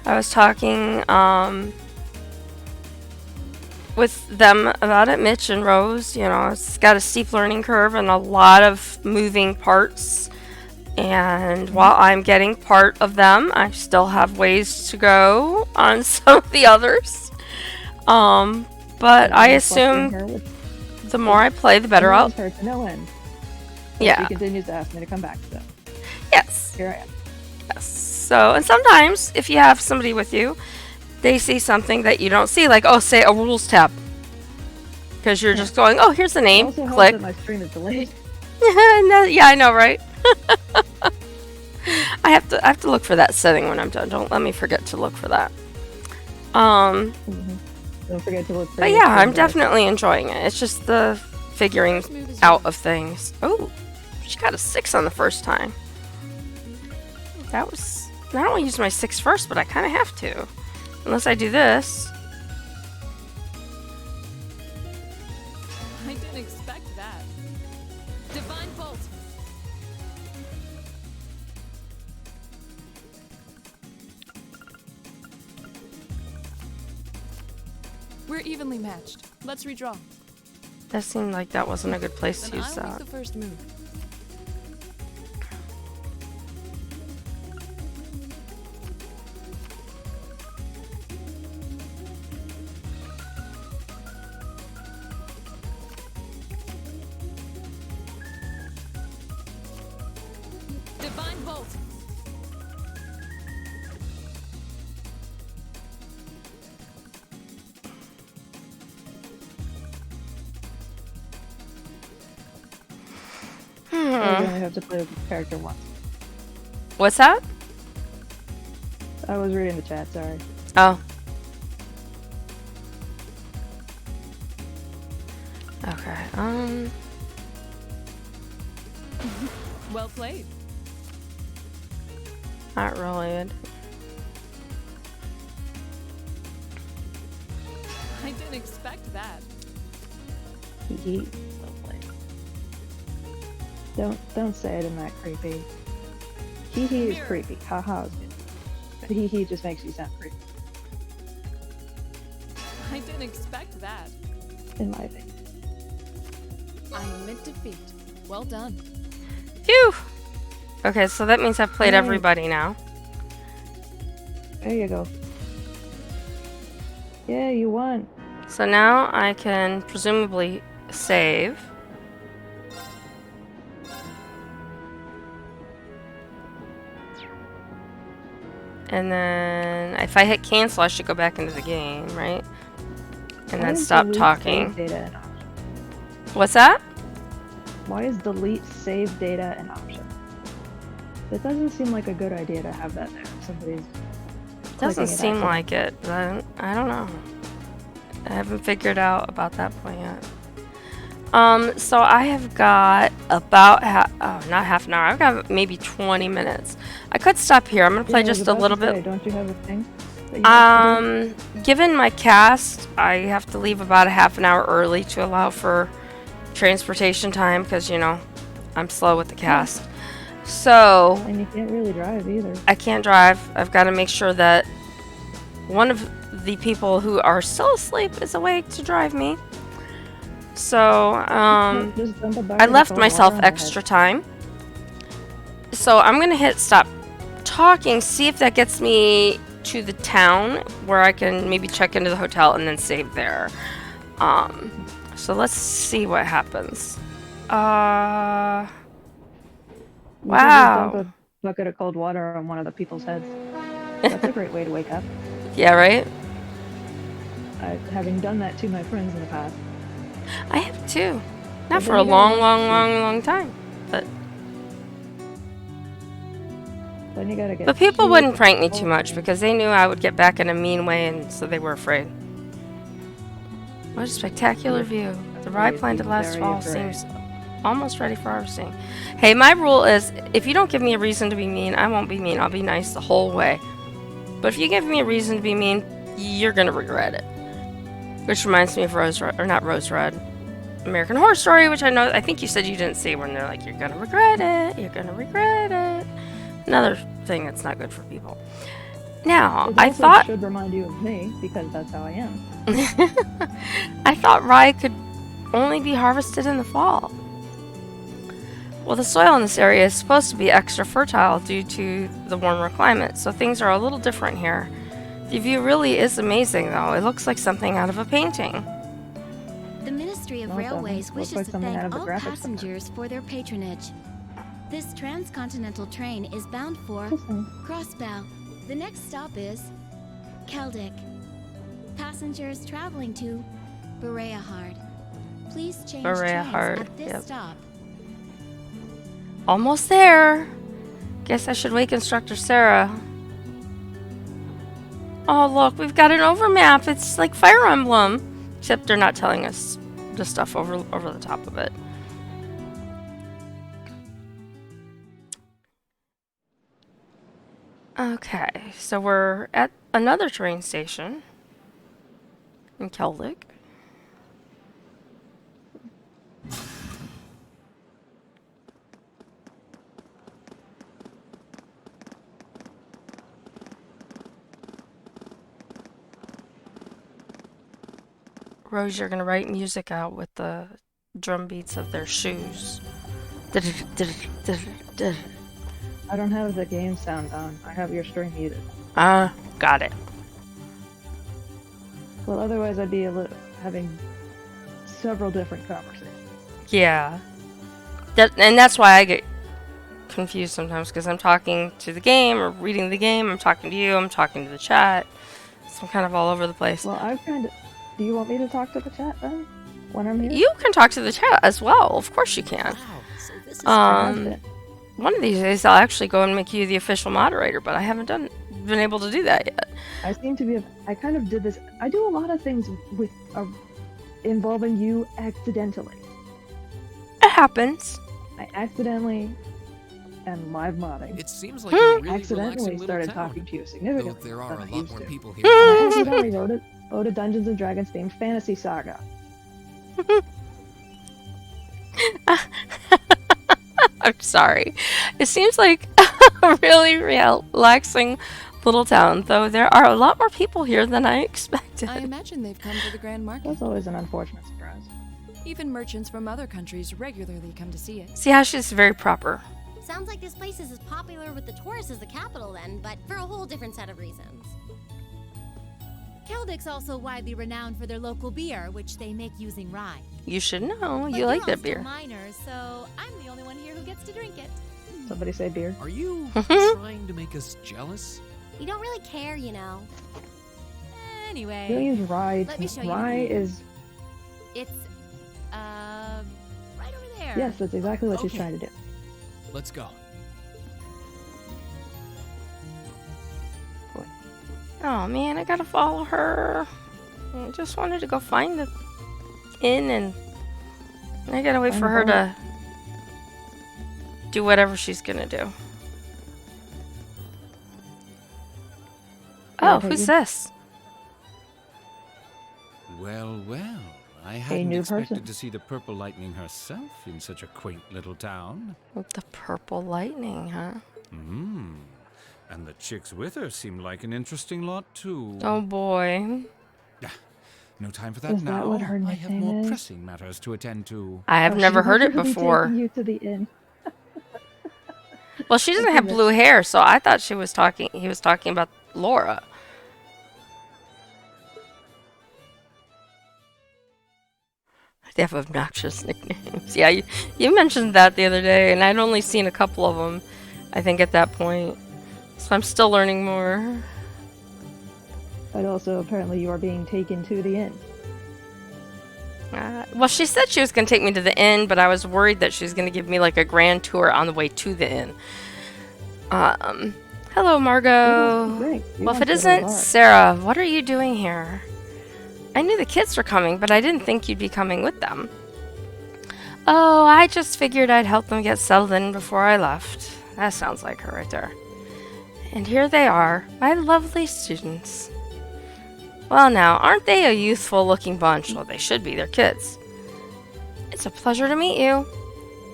I was talking with them about it, Mitch and Rose. You know, it's got a steep learning curve and a lot of moving parts. And while I'm getting part of them, I still have ways to go on some of the others. But I assume the more I play, the better I'll. Her to no end. Yeah. She continues to ask me to come back. So yes. Here I am. Yes. So, and sometimes if you have somebody with you, they see something that you don't see, like, oh, say a rules tab, because you're just going, oh, here's the name, Also helps click. that my stream is delayed. Yeah, I know, right? I have to look for that setting when I'm done. Don't let me forget to look for that. Don't forget to look for But yeah, I'm definitely enjoying it. It's just the figuring out of things. Oh, she got a 6 on the first time. That was... I don't want to use my 6 first, but I kind of have to. Unless I do this. I didn't expect that. Divine Bolt. We're evenly matched. Let's redraw. That seemed like that wasn't a good place to Then use I'll make that. the first move. Divine Bolt. You only have to play with the character once. What's that? I was reading the chat, sorry. Oh. Okay, Well played. not really. I didn't expect that. Hee. Don't say it in that creepy. Hee hee is creepy. Haha is good. But hee hee just makes you sound creepy, I didn't expect that. in my opinion. I admit defeat. Well done. Phew! Okay, so that means I've played Yay. everybody now. There you go. Yeah, you won. So now I can presumably save. And then if I hit cancel, I should go back into the game, right? And Why then is stop delete talking. save data an option? What's that? Why is delete save data an option? It doesn't seem like a good idea to have that there. Somebody's Doesn't clicking it seem accidentally. like it, but I don't know. I haven't figured out about that point yet. So I have got about not half an hour. I've got maybe 20 minutes. I could stop here. I'm gonna play Yeah, I was just a about little to say, bit. Don't you have a thing? that you have to do? Given my cast, I have to leave about a half an hour early to allow for transportation time because, you know, I'm slow with the cast. So And you can't really drive either. I can't drive. I've got to make sure that one of the people who are still asleep is awake to drive me. So Just dump a bucket I of left cold myself water on your extra time. So I'm gonna hit stop talking, see if that gets me to the town where I can maybe check into the hotel and then save there. So let's see what happens. You could just Wow. dump a bucket of cold water on one of the people's heads. That's a great way to wake up. Yeah, right? Having done that to my friends in the past. I have too. But Not for then a you gotta long time. But Then you gotta get. people huge wouldn't prank me too cold much water. because they knew I would get back in a mean way, and so they were afraid. What a spectacular view. The rye You'd planted be last very fall afraid. seems almost ready for harvesting. Hey, my rule is if you don't give me a reason to be mean, I won't be mean. I'll be nice the whole way. But if you give me a reason to be mean, you're gonna regret it. Which reminds me of Rose Red, or not Rose Red, American Horror Story, which I think you said you didn't see, when they're like, you're gonna regret it, you're gonna regret it. Another thing that's not good for people. Now, It I also thought should remind you of me because that's how I am. I thought rye could only be harvested in the fall. Well, the soil in this area is supposed to be extra fertile due to the warmer climate, so things are a little different here. The view really is amazing, though. It looks like something out of a painting. The Ministry of No, it doesn't. Railways Looks wishes like to something thank out of the all graphics passengers for their patronage. This transcontinental train is bound for Interesting. Crossbow. The next stop is Keldick. Passengers traveling to Bereahard. Please change trains Bereahard, at this yep. stop. Almost there. Guess I should wake Instructor Sarah. Oh, look, we've got an overmap. It's like Fire Emblem. Except they're not telling us the stuff over the top of it. Okay, so we're at another train station in Keldick. Rose, you're gonna write music out with the drum beats of their shoes. I don't have the game sound on. I have your stream muted. Got it. Well, otherwise I'd be having several different conversations. Yeah. And that's why I get confused sometimes, because I'm talking to the game or reading the game, I'm talking to you, I'm talking to the chat. So I'm kind of all over the place. Well, I've kind of. Do you want me to talk to the chat then? When I'm here? You can talk to the chat as well. Of course you can. Wow, so this is One of these days I'll actually go and make you the official moderator, but I haven't been able to do that yet. I seem to be. I kind of did this. I do a lot of things with involving you accidentally. It happens. I accidentally am live modding. It seems like a really Accidentally relaxing little started town. talking to you Though significantly. there more are than a I lot used more to. people here. And I accidentally wrote a Dungeons and Dragons themed fantasy saga. I'm sorry. It seems like a really relaxing little town, though there are a lot more people here than I expected. I imagine they've come to the Grand Market. That's always an unfortunate surprise. Even merchants from other countries regularly come to see it. See how she's very proper. Sounds like this place is as popular with the tourists as the capital then, but for a whole different set of reasons. Keldick's also widely renowned for their local beer, which they make using rye. You should know. But You like you're that all beer. still minors, so I'm the only one here who gets to drink it. Somebody say beer. Are you trying to make us jealous? You don't really care, you know. Anyway, Don't use rye. let me show you the Rye view. is. It's, right over there. Yes, that's exactly what she's Okay. trying to do. Let's go. Oh man, I gotta follow her. I just wanted to go find the inn, and I gotta wait Find for the her boat. to do whatever she's gonna do. Yeah, Oh, take who's you. this? Well, well, I A hadn't new expected person. to see the Purple Lightning herself in such a quaint little town. With the purple lightning, huh? Hmm. And the chicks with her seem like an interesting lot, too. Oh boy. No time for that Is now. that what her I have nickname more is? pressing matters to attend to. I have Oh, never she's heard it literally before. taking you to the inn. Well, she doesn't Okay, have but- blue hair, so I thought he was talking about Laura. They have obnoxious nicknames. Yeah, you mentioned that the other day, and I'd only seen a couple of them, I think, at that point. So I'm still learning more. But also, apparently, you are being taken to the inn. Well, she said she was going to take me to the inn, but I was worried that she was going to give me like a grand tour on the way to the inn. Hello, Margot. Great. You Well, if want it to go to a isn't bar. Sarah, what are you doing here? I knew the kids were coming, but I didn't think you'd be coming with them. Oh, I just figured I'd help them get settled in before I left. That sounds like her right there. And here they are, my lovely students. Well now, aren't they a youthful-looking bunch? Well, they should be, they're kids. It's a pleasure to meet you.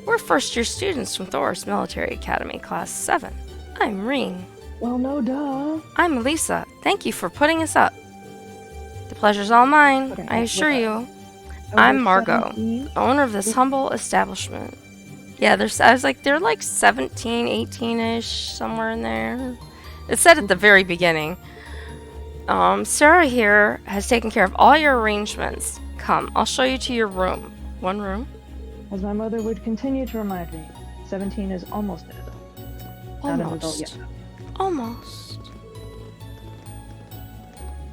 We're first-year students from Thor's Military Academy, Class 7. I'm Reen. Well, no, duh. I'm Elisa. Thank you for putting us up. The pleasure's all mine, Putting I up assure with you. us. I'm Over Margot, 17? the owner of this humble establishment. Yeah, I was like, they're like 17, 18-ish, somewhere in there. It said at the very beginning. Sarah here has taken care of all your arrangements. Come, I'll show you to your room. One room? As my mother would continue to remind me, 17 is almost an adult. Not an adult yet. Almost.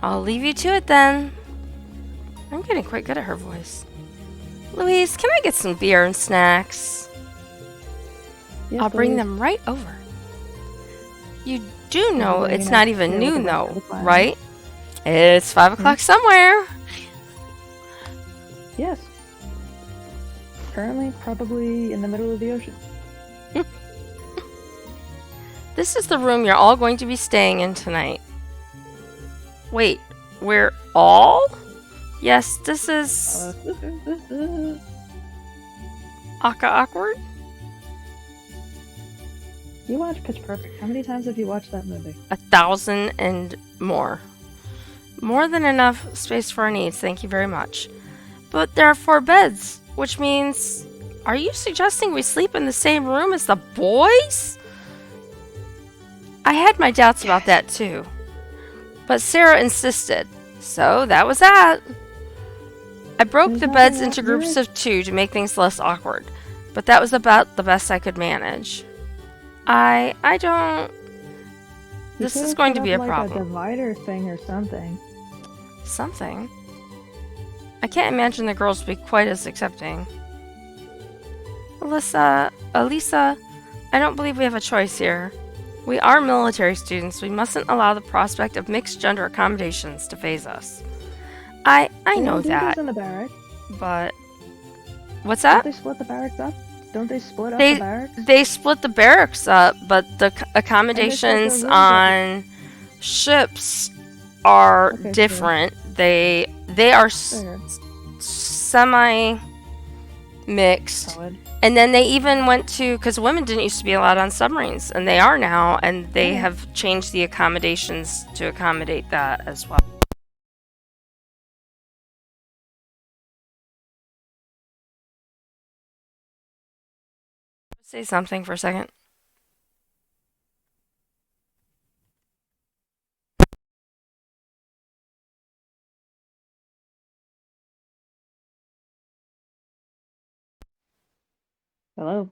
I'll leave you to it then. I'm getting quite good at her voice. Louise, can I get some beer and snacks? Yes, I'll bring please. them right over. You do know bringing it's it? not even Yeah, we'll noon go back to though, the plan. right? It's 5 o'clock somewhere. Yes. Currently, probably in the middle of the ocean. This is the room you're all going to be staying in tonight. Wait, we're all? Yes, this is Aka awkward. You watch Pitch Perfect. How many times have you watched that movie? 1,000 and more. More than enough space for our needs, thank you very much. But there are 4 beds, which means... Are you suggesting we sleep in the same room as the boys? I had my doubts about that too. But Sarah insisted, so that was that. I broke There's the nothing beds else into to groups it. of 2 to make things less awkward, but that was about the best I could manage. I don't... You This is could've going set to be a up, like, problem. a divider thing or something. Something? I can't imagine the girls would be quite as accepting. Elisa, I don't believe we have a choice here. We are military students. We mustn't allow the prospect of mixed gender accommodations to phase us. I They know don't do that, this in the barrack. but... What's Don't that? they split the barracks up? Don't they split up They the barracks? they split the barracks up, but the accommodations rooms up. on ships are Okay, sure. different. They are Fair. semi mixed. Solid. And then they even went to, because women didn't used to be allowed on submarines, and they are now, and they Yeah. have changed the accommodations to accommodate that as well. Say something for a second. Hello.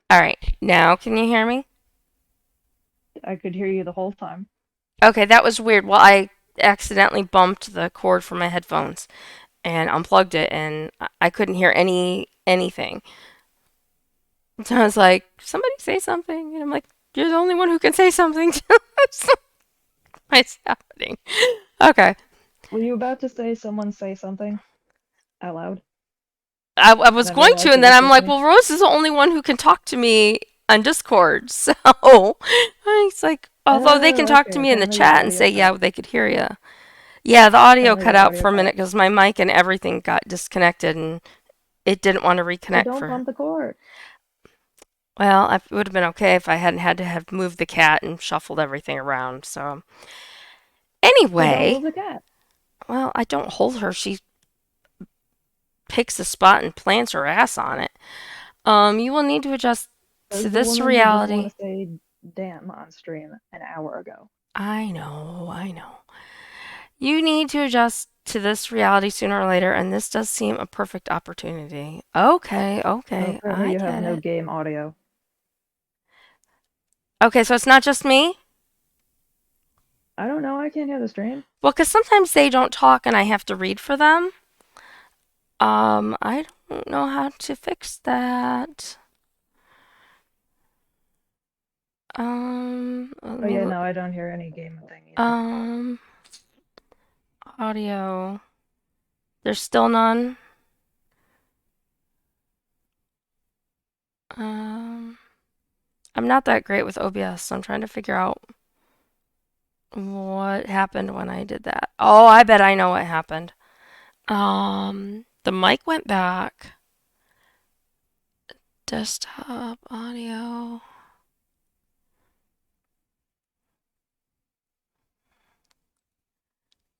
All right, now can you hear me? I could hear you the whole time. Okay, that was weird. Well, I accidentally bumped the cord from my headphones and unplugged it, and I couldn't hear anything. So I was like, "Somebody say something," and I'm like, "You're the only one who can say something." What's happening? Okay. Were you about to say someone say something out loud? I was Then going realized to, it and then was I'm just like, me. well, Rose is the only one who can talk to me on Discord. So it's like, although they can Oh, talk okay. to me in the Apparently your chat and audio say, cut yeah, out. they could hear you. Yeah, the audio Apparently cut your out audio for a cut minute out. because my mic and everything got disconnected and it didn't want to So reconnect don't for. bump the cord. Well, it would have been okay if I hadn't had to have moved the cat and shuffled everything around. So So don't anyway, move the cat. well, I don't hold her. She picks a spot and plants her ass on it. You will need to adjust to There's the this woman who didn't want reality. to say damn on stream an hour ago. I know, I know. You need to adjust to this reality sooner or later, and this does seem a perfect opportunity. Okay, Oh, okay, apparently I you have get no it. game audio. Okay, so it's not just me? I don't know. I can't hear the stream. Well, because sometimes they don't talk and I have to read for them. I don't know how to fix that. Let Oh me yeah, look. no, I don't hear any game thing either. Audio. There's still none. I'm not that great with OBS, so I'm trying to figure out what happened when I did that. Oh, I bet I know what happened. The mic went back. Desktop audio.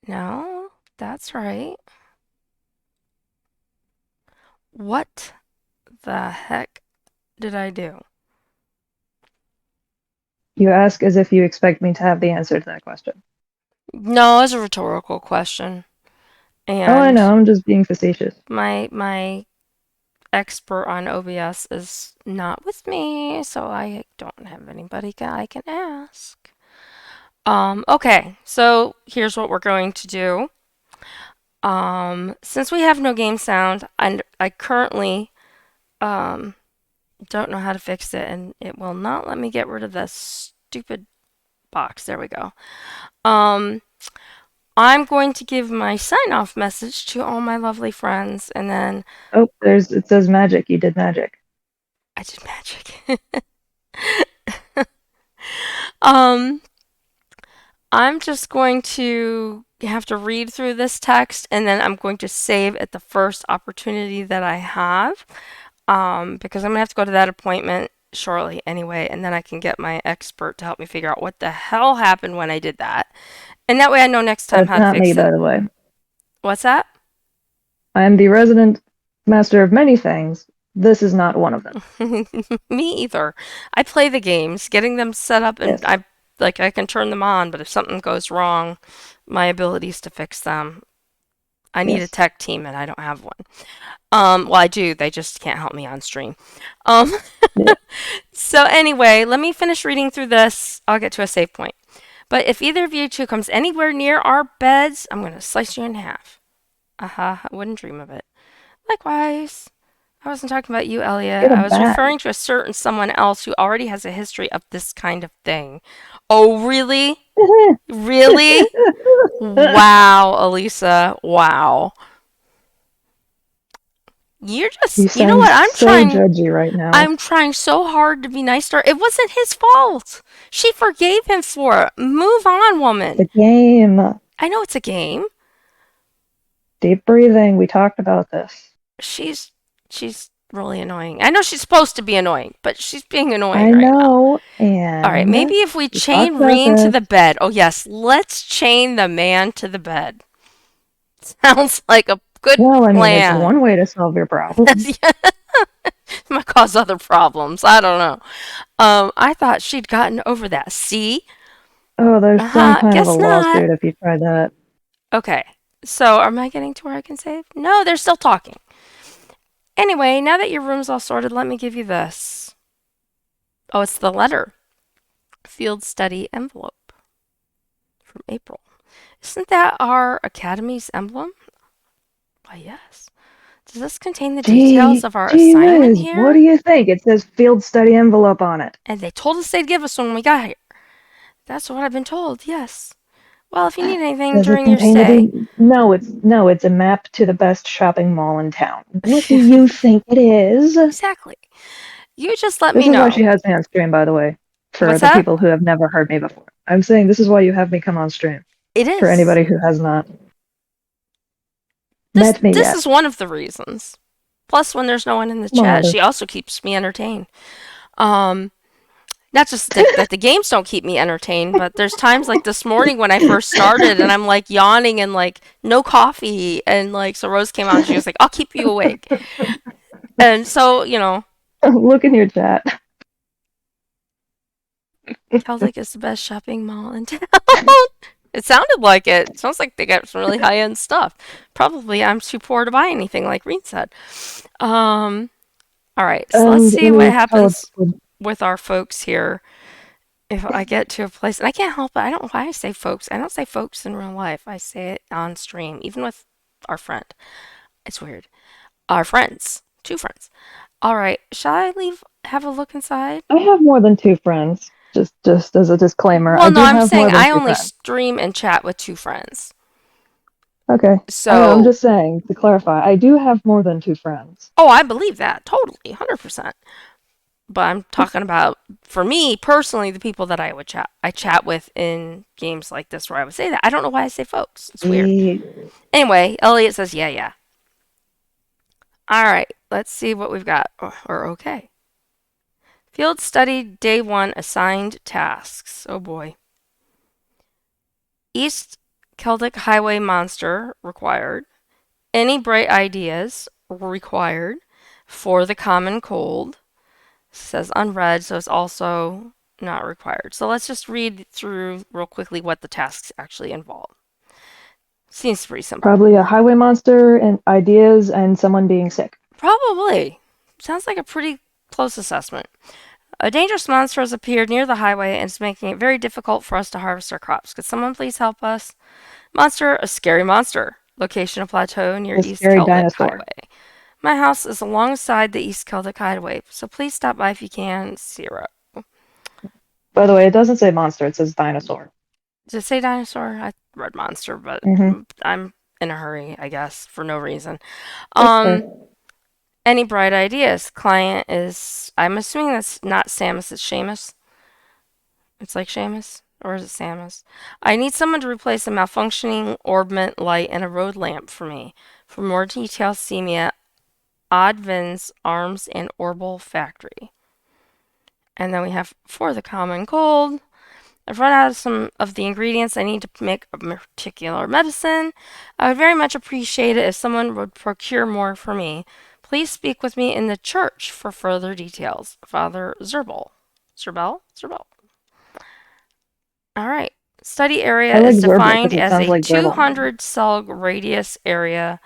No, that's right. What the heck did I do? You ask as if you expect me to have the answer to that question. No, it's a rhetorical question. Oh, I And know. I'm just being facetious. my expert on OBS is not with me, so I don't have anybody I can ask. Okay, so here's what we're going to do. Since we have no game sound, and I currently don't know how to fix it, and it will not let me get rid of this stupid box. There we go. I'm going to give my sign-off message to all my lovely friends, and then Oh, it says magic. You did magic. I did magic. Um, I'm just going to have to read through this text, and then I'm going to save at the first opportunity that I have, because I'm gonna have to go to that appointment shortly anyway, and then I can get my expert to help me figure out what the hell happened when I did that. And that way I know next time That's how to not me, fix by it. the way. What's that? I am the resident master of many things. This is not one of them. Me either. I play the games, getting them set up, and Yes. I can turn them on, but if something goes wrong, my abilities to fix them, I need a Yes. tech team, and I don't have one. Well, I do. They just can't help me on stream. Um, Yeah. So anyway, let me finish reading through this. I'll get to a save point. But if either of you two comes anywhere near our beds, I'm going to slice you in half. I wouldn't dream of it. Likewise. I wasn't talking about you, Elliot. Get a I was bat. referring to a certain someone else who already has a history of this kind of thing. Oh, really? Really? Wow, Elisa. Wow. You're You just, you know sound what? so judgy right now. I'm trying so hard to be nice to her. It wasn't his fault. She forgave him for it. Move on, woman. The game. I know it's a game. Deep breathing. We talked about this. She's really annoying. I know she's supposed to be annoying, but she's being annoying I right now. know. And All right, maybe if we chain talked about Reen to this. the bed. Oh, yes, let's chain the man to the bed. Sounds like a good Well, I mean, it's plan. one way to solve your problem. Might cause other problems. I don't know. I thought she'd gotten over that. See? Oh, there's some kind of Guess a not. lawsuit if you try that. Okay. So, am I getting to where I can save? No, they're still talking. Anyway, now that your room's all sorted, let me give you this. Oh, it's the letter. Field study envelope. from April. Isn't that our Academy's emblem? Why, yes. Does this contain the details of our assignment Liz, here? what do you think? It says field study envelope on it. And they told us they'd give us when we got here. That's what I've been told, yes. Well, if you need anything Does it during your contain stay. No, it's a map to the best shopping mall in town. What do you think it is? Exactly. You just let This me is know. why she has me on stream, by the way. For What's the that? people who have never heard me before. I'm saying this is why you have me come on stream. It is. For anybody who has not This met me yet. is one of the reasons. Plus, when there's no one in the Well, chat, there's- she also keeps me entertained. Not just that the games don't keep me entertained, but there's times like this morning when I first started and I'm like yawning and like no coffee, and like so Rose came out and she was like, "I'll keep you awake," and so Look in your chat. Celtic is the best shopping mall in town. It sounded like it. It sounds like they got some really high-end stuff. Probably I'm too poor to buy anything, like Reed said. All right, so let's see what happens with our folks here. If I get to a place, and I can't help it, I don't know why I say folks. I don't say folks in real life. I say it on stream, even with our friend. It's weird. Our friends. 2 friends. All right, shall I have a look inside? I have more than 2 friends. Just as a disclaimer. Well, no, I'm have saying more than I 2 only friends. stream and chat with 2 friends. Okay. So I'm just saying, to clarify, I do have more than 2 friends. Oh, I believe that. Totally. 100%. But I'm talking about, for me, personally, the people that I chat with in games like this where I would say that. I don't know why I say folks. It's weird. Anyway, Elliot says, yeah. All right. Let's see what we've got. Or okay. Field study day 1 assigned tasks. Oh boy. East Celtic Highway monster required. Any bright ideas required for the common cold. It says unread, so it's also not required. So let's just read through real quickly what the tasks actually involve. Seems pretty simple. Probably a highway monster and ideas and someone being sick. Probably. Sounds like a pretty close assessment. A dangerous monster has appeared near the highway and is making it very difficult for us to harvest our crops. Could someone please help us? Monster, a scary monster. Location, a plateau near East Celtic Highway. My house is alongside the East Celtic Highway, so please stop by if you can. 0. By the way, it doesn't say monster, it says dinosaur. Does it say dinosaur? I read monster, but I'm in a hurry, I guess, for no reason. Any bright ideas? Client is, I'm assuming that's not Samus, it's Seamus. It's like Seamus, or is it Samus? I need someone to replace a malfunctioning orbment light and a road lamp for me. For more details, see me at Oddvin's Arms and Orbal Factory. And then we have for the common cold. I've run out of some of the ingredients I need to make a particular medicine. I would very much appreciate it if someone would procure more for me. Please speak with me in the church for further details. Father Zerbel. Zerbel? All right. Study area is defined as a 200 cell radius area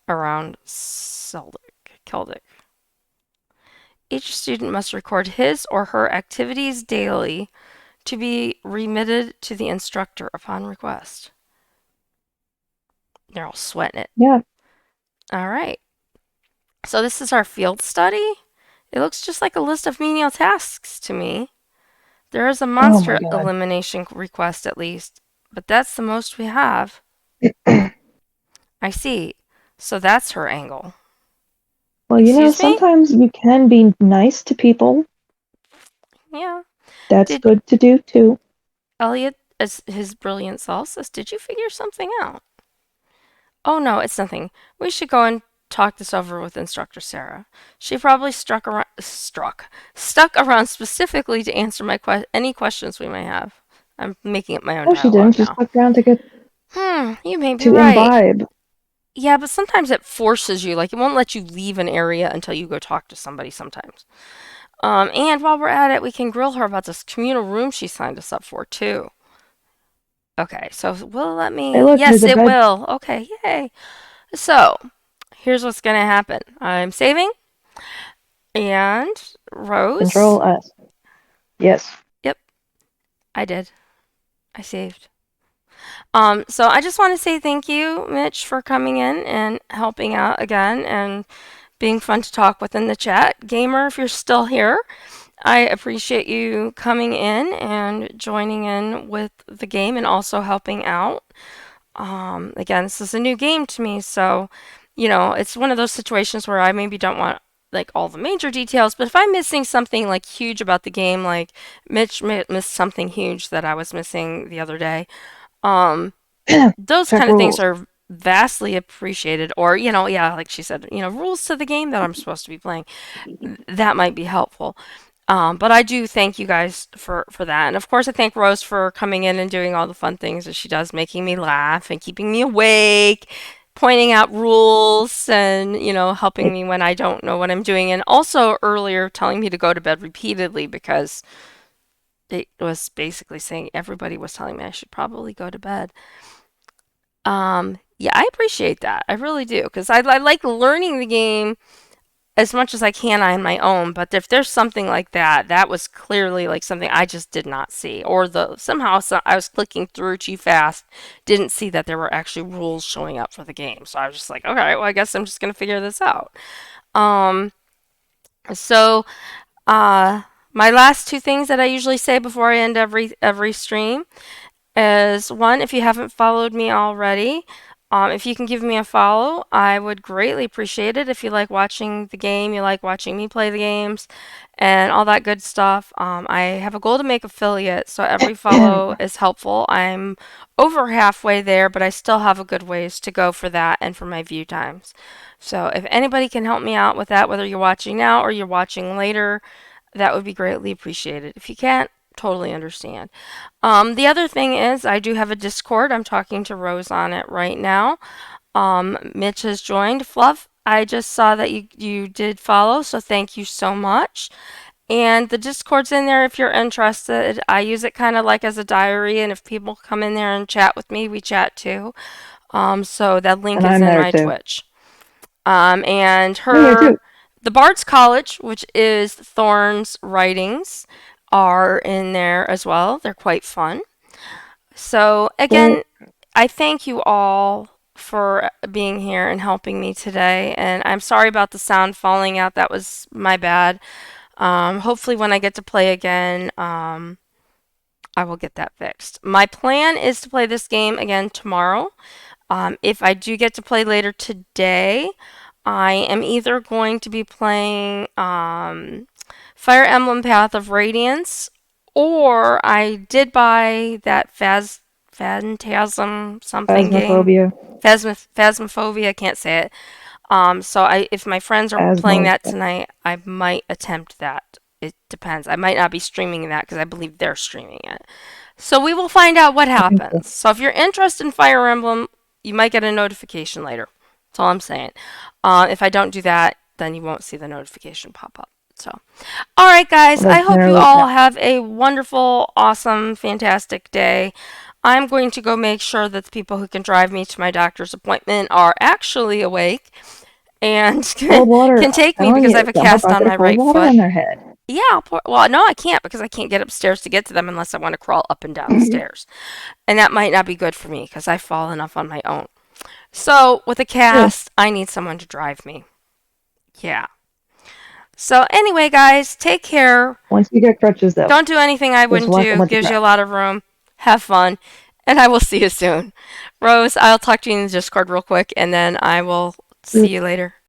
around Celtic. Each student must record his or her activities daily to be remitted to the instructor upon request. They're all sweating it. Yeah. All right. So this is our field study. It looks just like a list of menial tasks to me. There is a monster elimination request at least, but that's the most we have. I see. So that's her angle. Well, sometimes you can be nice to people. Yeah. That's good to do, too. Elliot, as his brilliant self, says, did you figure something out? Oh, no, it's nothing. We should go and talk this over with Instructor Sarah. She probably stuck around specifically to answer any questions we may have. I'm making up my own dialogue she didn't. She now. stuck around to get you may be to right. imbibe. Yeah, but sometimes it forces you. Like, it won't let you leave an area until you go talk to somebody sometimes. And while we're at it, we can grill her about this communal room she signed us up for, too. Okay, so will it let me? Hey, look, yes, it will. Okay, yay. So, here's what's going to happen. I'm saving. And Rose. Control S. Yes. Yep. I did. I saved. So I just want to say thank you, Mitch, for coming in and helping out again and being fun to talk with in the chat. Gamer, if you're still here, I appreciate you coming in and joining in with the game and also helping out. Again, this is a new game to me, so it's one of those situations where I maybe don't want like all the major details, but if I'm missing something like huge about the game, like Mitch missed something huge that I was missing the other day, those Check kind of things rules. are vastly appreciated. Or, yeah, like she said, rules to the game that I'm supposed to be playing. That might be helpful. But I do thank you guys for that. And of course, I thank Rose for coming in and doing all the fun things that she does, making me laugh and keeping me awake, pointing out rules and, helping me when I don't know what I'm doing. And also earlier telling me to go to bed repeatedly because it was basically saying everybody was telling me I should probably go to bed. Yeah, I appreciate that. I really do because I like learning the game as much as I can on my own, but if there's something like that, that was clearly like something I just did not see, or somehow I was clicking through too fast, didn't see that there were actually rules showing up for the game. So I was just like, okay, well, I guess I'm just gonna figure this out. Um, so my last two things that I usually say before I end every stream is one, if you haven't followed me already, if you can give me a follow, I would greatly appreciate it. If you like watching the game, you like watching me play the games, and all that good stuff. I have a goal to make affiliate, so every follow is helpful. I'm over halfway there, but I still have a good ways to go for that and for my view times. So if anybody can help me out with that, whether you're watching now or you're watching later, that would be greatly appreciated. If you can't, totally understand. The other thing is I do have a Discord. I'm talking to Rose on it right now. Mitch has joined. Fluff, I just saw that you did follow, so thank you so much. And the Discord's in there if you're interested. I use it kind of like as a diary, and if people come in there and chat with me, we chat too. So that link And is I'm in there my too. Twitch. And I'm here her, too. the Bard's College, which is Thorn's writings, are in there as well. They're quite fun. So again, I thank you all for being here and helping me today. And I'm sorry about the sound falling out. That was my bad. Hopefully when I get to play again, I will get that fixed. My plan is to play this game again tomorrow. If I do get to play later today, I am either going to be playing Fire Emblem Path of Radiance, or I did buy that Phantasm something game. Phasmophobia, I can't say it. So if my friends are playing that tonight, I might attempt that. It depends. I might not be streaming that because I believe they're streaming it. So we will find out what happens. So if you're interested in Fire Emblem, you might get a notification later. That's all I'm saying. If I don't do that, then you won't see the notification pop up. So, all right, guys, I hope you all have a wonderful, awesome, fantastic day. I'm going to go make sure that the people who can drive me to my doctor's appointment are actually awake and can take me because I have a cast on my right foot. In their head. Yeah, well, no, I can't because I can't get upstairs to get to them unless I want to crawl up and down the stairs. And that might not be good for me because I fall enough on my own. So with a cast, I need someone to drive me. Yeah. So anyway, guys, take care. Once you get crutches, though. Don't do anything I wouldn't do. Gives you a lot of room. Have fun. And I will see you soon. Rose, I'll talk to you in the Discord real quick, and then I will see you later.